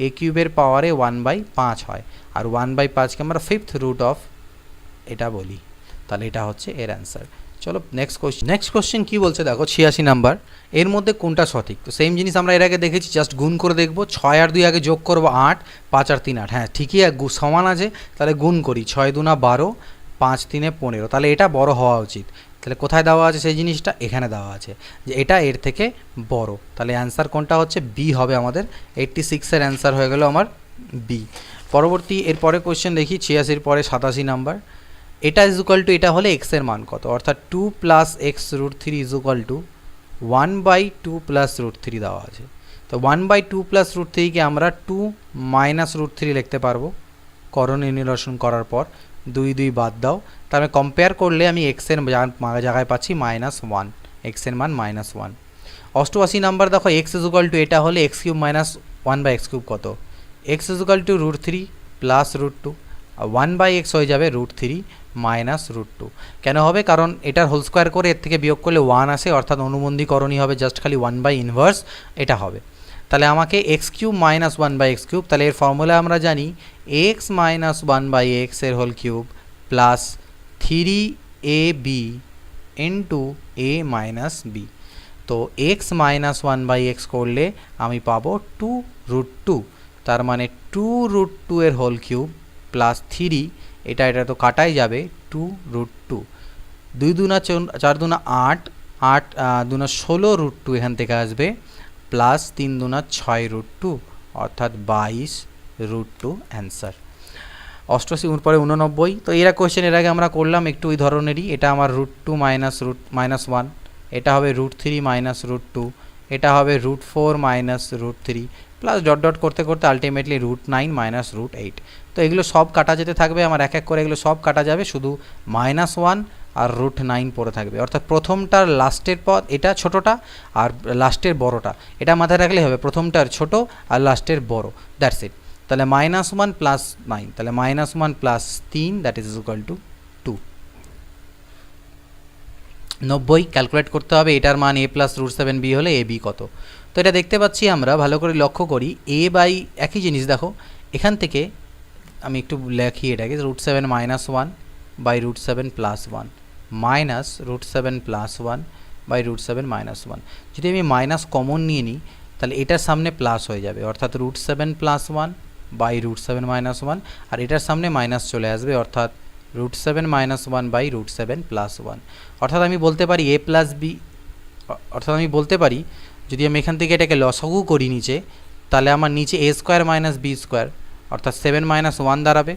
a কিউবের পাওয়ারে 1/5 হয়, আর 1/5কে আমরা 5th রুট অফ এটা বলি। তাহলে এটা হচ্ছে এর অ্যান্সার। চলো নেক্সট কোশ্চেন কী বলছে দেখো, 86 নাম্বার, এর মধ্যে কোনটা সঠিক? তো সেম জিনিস আমরা এর আগে দেখেছি, জাস্ট গুণ করে দেখবো। 6 আর 2 আগে যোগ করবো 8, 5 আর 3 8, হ্যাঁ ঠিকই সমান আছে, তাহলে গুণ করি, 6 2 12, 5 3 15, তাহলে এটা বড় হওয়া উচিত। তাহলে কোথায় দেওয়া আছে সেই জিনিসটা? এখানে দেওয়া আছে যে এটা এর থেকে বড়, তাহলে অ্যান্সার কোনটা হচ্ছে? বি হবে আমাদের। 86-এর অ্যান্সার হয়ে গেল আমার বি। পরবর্তী এরপরে কোশ্চেন দেখি, 86-র পরে 87 নাম্বার, এটা ইজ ইকুয়াল টু, এটা হলে এক্সের মান কত? অর্থাৎ 2 plus x√3 is equal two 1/2 plus √3 দেওয়া আছে। তো 1/2 প্লাস √3কে আমরা 2 মাইনাস √3 লিখতে পারবো, করণ নিরসন করার পর 2 2 বাদ দাও, তাহলে কম্পেয়ার করলে আমি এক্সের জায়গায় পাচ্ছি -1, এক্সের মান -1। 88 নাম্বার দেখো, এক্স ইজ ইকুয়াল টু, এটা হলে x³ মাইনাস 1/x³ কত? x is equal to √3 plus √2, 1/x হয়ে যাবে √3 মাইনাস √2। কেন হবে? কারণ এটার হোল স্কোয়ার করে এর থেকে বিয়োগ করলে 1 আসে, অর্থাৎ অনুবন্ধীকরণই হবে, জাস্ট খালি 1/ইনভার্স এটা হবে। তাহলে আমাকে x³ মাইনাস 1/x³ তাহলে এর ফর্মুলা আমরা জানি x মাইনাস 1/x এর whole cube plus 3ab into a minus b। তো x মাইনাস 1/x করলে আমি পাবো 2√2, তার মানে 2√2 এর হোল কিউব প্লাস 3, এটা তো কাটাই যাবে, 2√2, 2 2 4 2 8, 8 2 16√2 এখান থেকে আসবে, প্লাস 3 2 6√2, অর্থাৎ 22√2 অ্যান্সার। 88 পরে 89। তো এরা কোয়েশ্চেন এর আগে আমরা করলাম একটু ওই ধরনেরই, এটা আমার √2 মাইনাস 1, এটা হবে √3 মাইনাস √2, এটা হবে √4 মাইনাস √3, প্লাস ডট ডট করতে করতে আলটিমেটলি √9 মাইনাস √8। তো এগুলো সব কাটা যেতে থাকবে, আমার এক এক করে এগুলো সব কাটা যাবে, শুধু -1 আর √9 পড়ে থাকবে, অর্থাৎ প্রথমটার লাস্টের পদ এটা ছোটোটা আর লাস্টের বড়টা, এটা মাথায় রাখলেই হবে, প্রথমটার ছোট আর লাস্টের বড়, দ্যাটস ইট। তাহলে -1 প্লাস 9, তাহলে -1 plus 3 that is equal to 2। 90 calculate করতে হবে, এটার মান a প্লাস √7b হলে ab কত। তো এটা দেখতে পাচ্ছি আমরা, ভালো করে লক্ষ্য করি, a বাই একই জিনিস দেখো, এখান থেকে আমি একটু লেখি এটাকে, √7 -1 by √7 plus 1 minus √7 plus 1 by √7 -1। যদি আমি মাইনাস কমন নিয়ে নিই তাহলে এটার সামনে প্লাস হয়ে যাবে, অর্থাৎ √7 প্লাস 1 বাই √7 -1, আর এটার সামনে মাইনাস চলে আসবে, অর্থাৎ √7 -1 বাই √7 প্লাস 1। অর্থাৎ আমি বলতে পারি a প্লাস b, অর্থাৎ আমি বলতে পারি যদি আমি এখান থেকে এটাকে লসাগু করি নিচে, তাহলে আমার নিচে a square minus b square অর্থাৎ 7 - 1 দাঁড়াবে,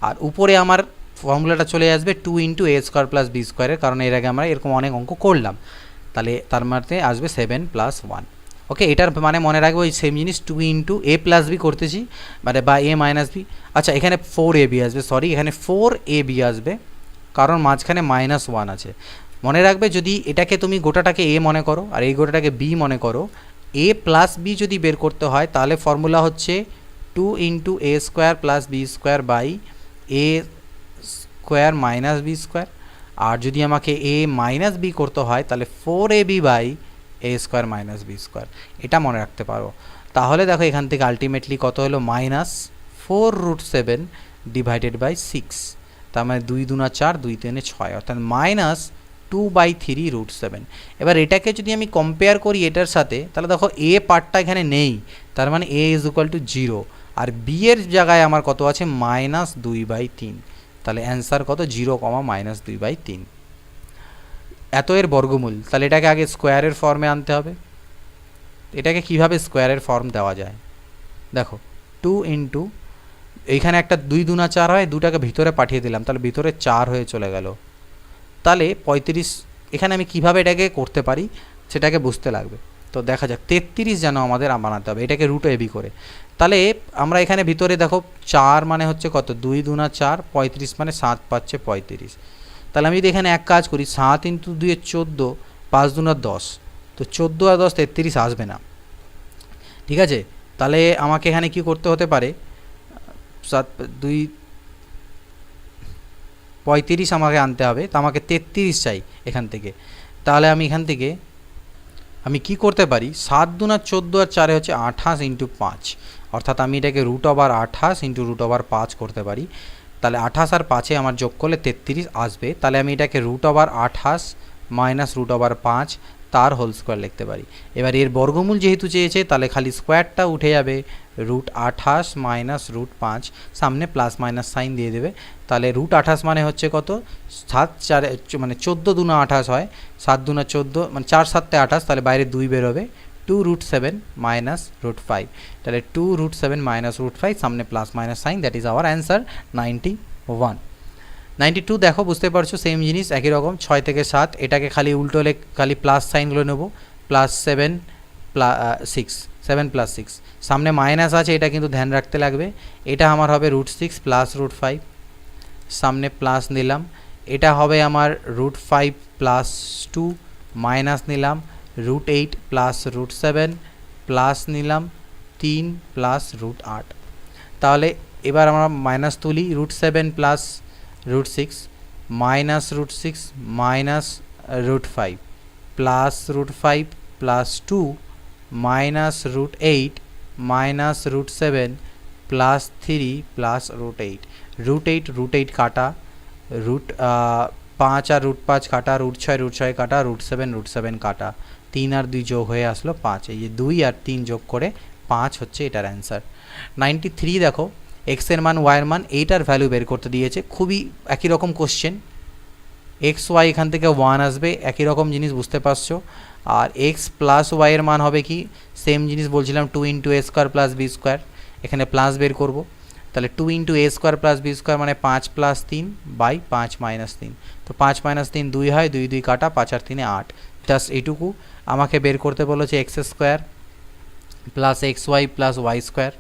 আর উপরে আমার ফর্মুলাটা চলে আসবে 2 × a স্কোয়ার প্লাস b স্কোয়ারের, কারণ এর আগে আমরা এরকম অনেক অঙ্ক করলাম, তাহলে তার মধ্যে আসবে 7 + 1। ওকে, এটার মানে মনে রাখবো ওই সেম জিনিস 2 × a প্লাস b করতেছি, মানে বা a মাইনাস b। আচ্ছা, এখানে 4ab আসবে, সরি এখানে 4ab আসবে, কারণ মাঝখানে -1 আছে। মনে রাখবে যদি এটাকে তুমি গোটাটাকে a মনে করো আর এই গোটাটাকে b মনে করো, a প্লাস b যদি বের করতে হয় তাহলে ফর্মুলা হচ্ছে 2 × a square plus b square by a square minus b square, আর যদি আমাকে a মাইনাস b করতে হয় তাহলে 4ab by a square minus b square, এটা মনে রাখতে পারো। তাহলে দেখো এখান থেকে আলটিমেটলি কত হলো, -4√7 ডিভাইডেড বাই 6, তার মানে 2 × 2 = 4, 2 × 3 = 6, অর্থাৎ -2/3√7। এবার এটাকে যদি আমি কম্পেয়ার করি এটার সাথে, তাহলে দেখো a পার্টটা এখানে নেই, তার মানে a = 0, আর b এর জায়গায় আমার কত আছে, -2/3, তাহলে অ্যান্সার কত, 0, -2/3। এত এর বর্গমূল, তাহলে এটাকে আগে স্কোয়ারের ফর্মে আনতে হবে। এটাকে কিভাবে স্কোয়ারের ফর্ম দেওয়া যায়, দেখো 2 × এইখানে একটা 2 × 2 = 4 হয়, দুটাকে ভিতরে পাঠিয়ে দিলাম, তাহলে ভিতরে 4 হয়ে চলে গেল, তাহলে 35। এখানে আমি কিভাবে এটাকে করতে পারি সেটাকে বুঝতে লাগবে। তো দেখা যাক 33 যেন আমাদের বানাতে হবে, এটাকে √ab করে। তাহলে আমরা এখানে ভিতরে দেখো 4 মানে হচ্ছে কত, 2 × 2 = 4, 35 মানে 7 পাচ্ছে 35। তাহলে আমি যদি এখানে এক কাজ করি, 7 × 2 = 14, 5 × 2 = 10, তো 14 আর 10 33 আসবে না, ঠিক আছে। তাহলে আমাকে এখানে কি করতে হতে পারে, 35 আমাকে আনতে হবে, তো আমাকে 33 চাই এখান থেকে। তাহলে আমি এখান থেকে আমি কি করতে পারি, 7 × 2 = 14 আর 4 হচ্ছে 28 × 5, অর্থাৎ আমি এটাকে √28 × √5 করতে পারি। তাহলে 28 আর 5-এ আমার যোগ করলে 33 আসবে, তাহলে আমি এটাকে √28 - √5 তার হোল স্কোয়ার লিখতে পারি। এবার এর বর্গমূল যেহেতু চেয়েছে, তাহলে খালি স্কোয়ারটা উঠে যাবে, √28 - √5, সামনে প্লাস মাইনাস সাইন দিয়ে দেবে, তাহলে √28 মানে হচ্ছে কত, 7 4 মানে 14 × 2 = 28 হয়, 7 × 2 = 14, মানে 4 7 = 28, তাহলে বাইরে 2 বেরোবে, 2√7 - √5, তাহলে 2√7 - √5, সামনে plus minus sine, that is our answer 91। 92 দেখো, বুঝতে পারছো সেম জিনিস একই রকম, 6 থেকে 7, এটাকে খালি উল্টো খালি প্লাস সাইনগুলো নেব, +7 6, 7 + 6, সামনে মাইনাস আছে, এটা কিন্তু ধ্যান রাখতে লাগবে। এটা আমার হবে √6 + √5, সামনে প্লাস নিলাম, এটা হবে আমার √5 + 2, মাইনাস নিলাম, √8 + √7, প্লাস নিলাম 3 + √8। তাহলে এবার আমরা মাইনাস তুলি, √7 + √6 minus √6 minus √5 plus √5 plus 2 minus √8 minus √7 plus 3 plus √8, √8 কাটা, √5 আর √5 কাটা, √6 কাটা, √7 কাটা, 3 আর 2 যোগ হয়ে আসলো 5, এই যে 2 আর 3 যোগ করে 5 হচ্ছে এটার অ্যান্সার। 93 দেখো, এক্স এর মান ওয়াই এর মান, এইটার ভ্যালু বের করতে দিয়েছে, খুবই একই রকম কোশ্চেন, এক্স ওয়াই এখান থেকে 1 আসবে, একই রকম জিনিস বুঝতে পারছো। আর এক্স প্লাস ওয়াই এর মান হবে কি, সেম জিনিস বলছিলাম 2 × a square plus B square, এখানে প্লাস বের করব, তাহলে 2 × a square plus B square মানে 5 + 3 বাই 5 - 3, তো 5 - 3 2 হয়, 2 2 কাটা, 5 আর 3 8, জাস্ট এইটুকু আমাকে বের করতে বলেছে, x square plus x y plus Y square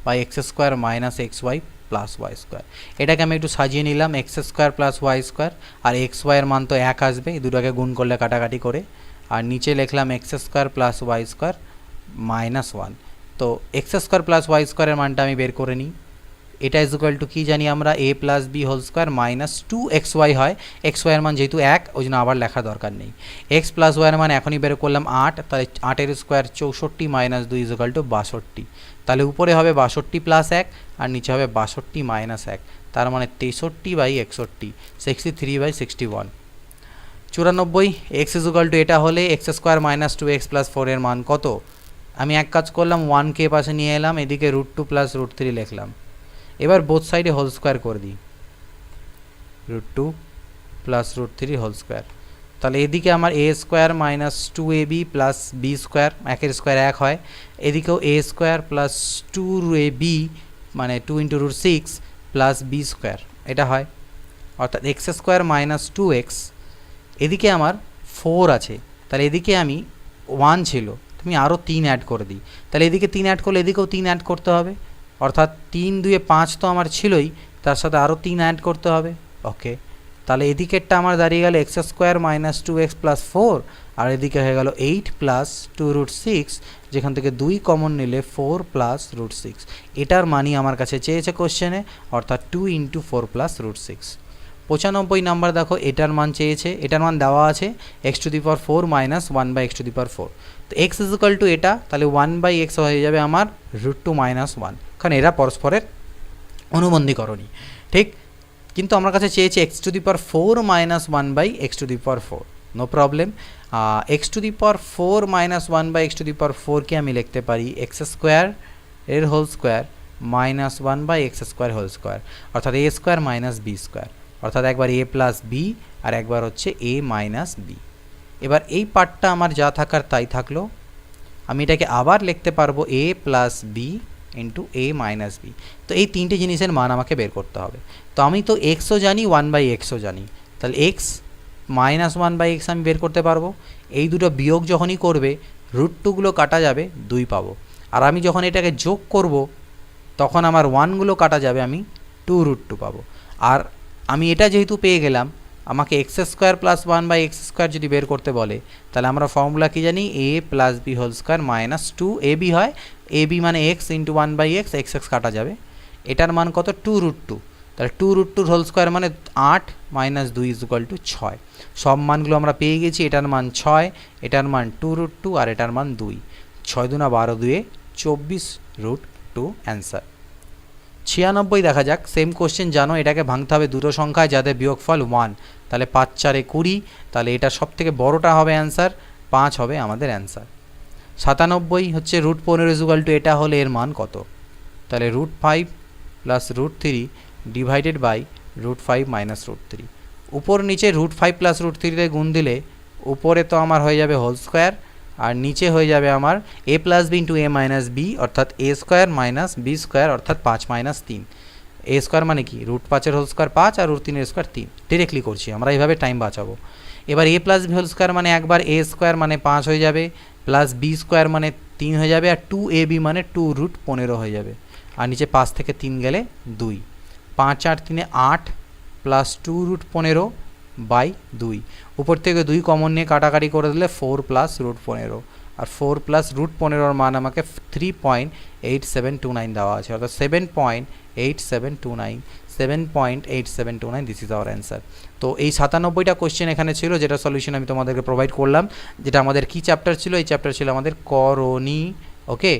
by x square minus x y plus Y square. এটাকে আমি একটু সাজিয়ে নিলাম, x square plus Y square, আর এক্স ওয়াইয়ের মান তো 1 আসবে, এই দুটোকে গুণ করলে কাটাকাটি করে, আর নিচে লিখলাম X square plus Y square -1, তো এক্স স্কোয়ার প্লাস ওয়াই স্কোয়ারের মানটা আমি বের করে নিই। এটা ইজ ইকুয়াল টু কী জানি আমরা, a plus B whole square minus 2xy হয়। এক্স ওয়াইয়ের মান যেহেতু 1, ওই জন্য আবার লেখার দরকার নেই। এক্স প্লাস ওয়াইয়ের মান এখনই বের করলাম 8, তাহলে 8 square 64 minus 2 is equal two 62। তাহলে উপরে হবে 62 প্লাস 1 আর নিচে হবে 62 মাইনাস 1, তার মানে 63/61, 63/61। 94 এক্স ইজ ইকুয়াল টু এটা হলে x square minus 2x plus 4 এর মান কত? আমি এক কাজ করলাম, 1কে পাশে নিয়ে এলাম, এদিকে √2 প্লাস √3 লিখলাম। এবার বোথ সাইডে হোল স্কোয়ার করে দিই, √2 প্লাস √3 হোল স্কোয়ার। তাহলে এদিকে আমার a square minus 2ab plus B square, 1 square 1 হয়, এদিকেও a স্কোয়ার প্লাস 2ab মানে 2 × √6 প্লাস বি স্কোয়ার এটা হয়, অর্থাৎ এক্স স্কোয়ার মাইনাস 2x। এদিকে আমার 4 আছে, তাহলে এদিকে আমি 1 ছিল, তুমি আরও 3 অ্যাড করে দিই, তাহলে এদিকে 3 অ্যাড করলে এদিকেও 3 অ্যাড করতে হবে, অর্থাৎ 3 2 5 তো আমার ছিলই, তার সাথে আরও 3 অ্যাড করতে হবে। ওকে, তাহলে এদিকেরটা আমার দাঁড়িয়ে গেল x square minus 2x plus 4, আর এদিকে হয়ে গেল 8 প্লাস 2√6, যেখান থেকে 2 কমন নিলে 4 প্লাস √6। এটার মানই আমার কাছে চেয়েছে কোশ্চেনে, অর্থাৎ 2 × 4 প্লাস √6। 95 নাম্বার দেখো, এটার মান চেয়েছে, এটার মান দেওয়া আছে x⁴ মাইনাস 1/x⁴। তো x ইজ ইকুয়াল টু এটা, তাহলে 1/x হয়ে যাবে আমার √2 মাইনাস 1, কারণ এরা পরস্পরের অনুবন্ধীকরণী, ঠিক। কিন্তু আমার কাছে চেয়েছে x⁴ minus 1/x⁴, no problem. x⁴ minus 1/x⁴কে আমি লিখতে পারি এক্স স্কোয়ার এর whole square minus 1/x² whole square, অর্থাৎ a square minus B square, অর্থাৎ একবার a প্লাস বি আর একবার হচ্ছে a মাইনাস বি। এবার এই পার্টটা আমার যা থাকার তাই থাকলো, আমি এটাকে আবার লিখতে পারবো a plus B into a minus B. তো এই তিনটে জিনিসের মান আমাকে বের করতে হবে। তো আমি তো এক্সও জানি, 1/xও জানি, তাহলে এক্স মাইনাস 1/x আমি বের করতে পারবো। এই দুটো বিয়োগ যখনই করবে √2গুলো কাটা যাবে, 2 পাবো। আর আমি যখন এটাকে যোগ করব তখন আমার 1গুলো কাটা যাবে, আমি 2√2 পাবো। আর আমি এটা যেহেতু পেয়ে গেলাম, আমাকে x² প্লাস 1/x² যদি বের করতে বলে, তাহলে আমরা ফর্মুলা কি জানি, a plus B whole square minus 2ab হয়, ab মানে x ইন্টু 1/x, x কাটা যাবে, এটার মান কত, 2√2। তাহলে 2√2 হোল স্কোয়ার মানে 8 মাইনাস 2 ইজ ইকুয়াল টু 6। সব মানগুলো আমরা পেয়ে গেছি, এটার মান 6, এটার মান 2√2 আর এটার মান 2। 6 × 2 = 12, 2 = 24√2 অ্যান্সার। 96 দেখা যাক, সেম কোশ্চেন জানো, এটাকে ভাঙতে হবে দুটো সংখ্যায় যাদের বিয়োগফল 1, তাহলে 5 × 4 = 20, তাহলে এটা সব থেকে বড়োটা হবে অ্যান্সার, 5 হবে আমাদের অ্যান্সার। 97 হচ্ছে √15 ইজ ইকুয়াল টু এটা হলে এর মান কত, তাহলে √5 প্লাস √3 ডিভাইডেড বাই √5 মাইনাস √3। উপর নিচে √5 প্লাস √3 গুণ দিলে উপরে তো আমার হয়ে যাবে হোল স্কোয়ার, আর নিচে হয়ে যাবে আমার a plus B into a minus B, অর্থাৎ a square minus B square, অর্থাৎ 5 মাইনাস 3। a স্কোয়ার মানে কি, √5 হোল স্কোয়ার 5 আর √3 স্কোয়ার 3, ডিরেক্টলি করছি আমরা, এইভাবে টাইম বাঁচাবো। এবার a plus B whole square মানে একবার a স্কোয়ার মানে 5 হয়ে যাবে, প্লাস বি স্কোয়ার মানে 3 হয়ে যাবে, আর 2ab মানে 2√15 হয়ে যাবে, আর নিচে 5 থেকে 3 গেলে 2, 5 আর 3 8 প্লাস 2√15/2, উপর থেকে 2 কমন নিয়ে কাটাকাটি করে দিলে 4 প্লাস √15, আর 4 প্লাস √15 মান আমাকে 3.8729 দেওয়া আছে, অর্থাৎ 7.8729, 7.8729, দিস ইজ আওয়ার অ্যান্সার। তো এই 97টা কোশ্চেন এখানে ছিল, যেটা সলিউশন আমি তোমাদেরকে প্রোভাইড করলাম। যেটা আমাদের কি চ্যাপ্টার ছিল, এই চ্যাপ্টার ছিল আমাদের করণী। ওকে,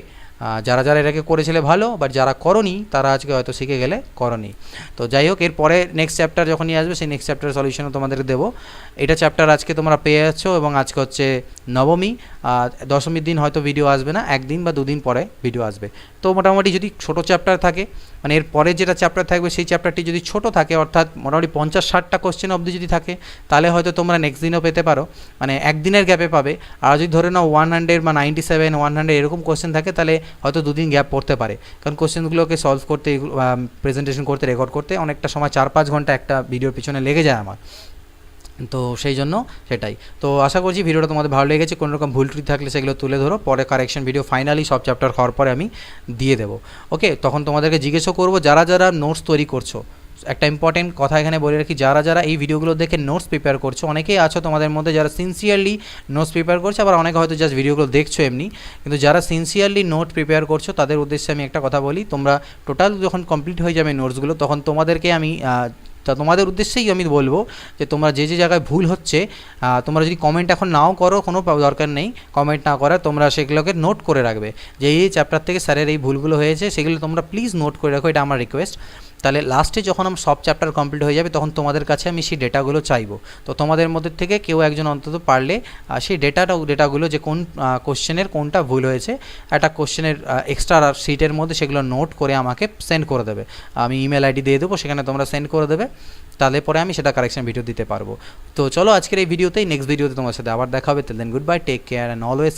যারা যারা এটাকে করেছিলে ভালো, বাট যারা করনি তারা আজকে হয়তো শিখে গেলে করণী। তো যাই হোক, এরপরে নেক্সট চ্যাপ্টার যখনই আসবে সেই নেক্সট চ্যাপ্টারের সলিউশনও তোমাদেরকে দেবো। এটা চ্যাপ্টার আজকে তোমরা পেয়ে যাচ্ছ, এবং আজকে হচ্ছে নবমী, দশমীর দিন হয়তো ভিডিও আসবে না, একদিন বা দুদিন পরে ভিডিও আসবে। তো মোটামুটি যদি ছোটো চ্যাপ্টার থাকে, মানে এর পরে যেটা চ্যাপ্টার থাকবে সেই চ্যাপ্টারটি যদি ছোট থাকে, অর্থাৎ মোটামুটি 50-60টা কোশ্চেন অবধি যদি থাকে, তাহলে হয়তো তোমরা নেক্সট দিনও পেতে পারো, মানে একদিনের গ্যাপে পাবে। আর যদি ধরে নাও 100 বা 97, 100 এরকম কোশ্চেন থাকে, তাহলে হয়তো দুদিন গ্যাপ পড়তে পারে, কারণ কোশ্চেনগুলোকে সলভ করতে, প্রেজেন্টেশন করতে, রেকর্ড করতে অনেকটা সময় 4-5 ঘন্টা একটা ভিডিওর পিছনে লেগে যায় আমার। তো সেই জন্য সেটাই। তো আশা করছি ভিডিওটা তোমাদের ভালো লেগেছে, কোনো রকম ভুল ত্রুটি থাকলে সেগুলো তুলে ধরো, পরে কারেকশন ভিডিও ফাইনালি সব চ্যাপ্টার হওয়ার পরে আমি দিয়ে দেবো। ওকে, তখন তোমাদেরকে জিজ্ঞেসও করবো, যারা যারা নোটস তৈরি করছো একটা ইম্পর্টেন্ট কথা এখানে বলে রাখি, যারা যারা এই ভিডিওগুলো দেখে নোটস প্রিপেয়ার করছো, অনেকেই আছো তোমাদের মধ্যে যারা সিনসিয়ারলি নোটস প্রিপেয়ার করছে, আবার অনেকে হয়তো জাস্ট ভিডিওগুলো দেখছো এমনি, কিন্তু যারা সিনসিয়ারলি নোট প্রিপেয়ার করছো তাদের উদ্দেশ্যে আমি একটা কথা বলি, তোমরা টোটাল যখন কমপ্লিট হয়ে যাবে নোটসগুলো তখন তোমাদেরকে আমি তা তোমাদের উদ্দেশ্যেই আমি বলবো যে তোমরা যে যে জায়গায় ভুল হচ্ছে, তোমরা যদি কমেন্ট এখন নাও করো কোনো দরকার নেই, কমেন্ট না করা, তোমরা সেগুলোকে নোট করে রাখবে যে এই চ্যাপ্টার থেকে স্যারের এই ভুলগুলো হয়েছে, সেগুলো তোমরা প্লিজ নোট করে রাখো, এটা আমার রিকোয়েস্ট। তাহলে লাস্টে যখন আমার সব চ্যাপ্টার কমপ্লিট হয়ে যাবে তখন তোমাদের কাছে আমি সেই ডেটাগুলো চাইবো, তো তোমাদের মধ্যে থেকে কেউ একজন অন্তত পারলে সেই ডেটাগুলো যে কোন কোশ্চেনের কোনটা ভুল হয়েছে, একটা কোশ্চেনের এক্সট্রা শিটের মধ্যে সেগুলো নোট করে আমাকে সেন্ড করে দেবে, আমি ইমেল আইডি দিয়ে দেবো, সেখানে তোমরা সেন্ড করে দেবে, তাহলে পরে আমি সেটা কারেকশন ভিডিও দিতে পারবো। তো চলো আজকের এই ভিডিওতেই, নেক্সট ভিডিওতে তোমার সাথে আবার দেখা হবে, then goodbye, take care and always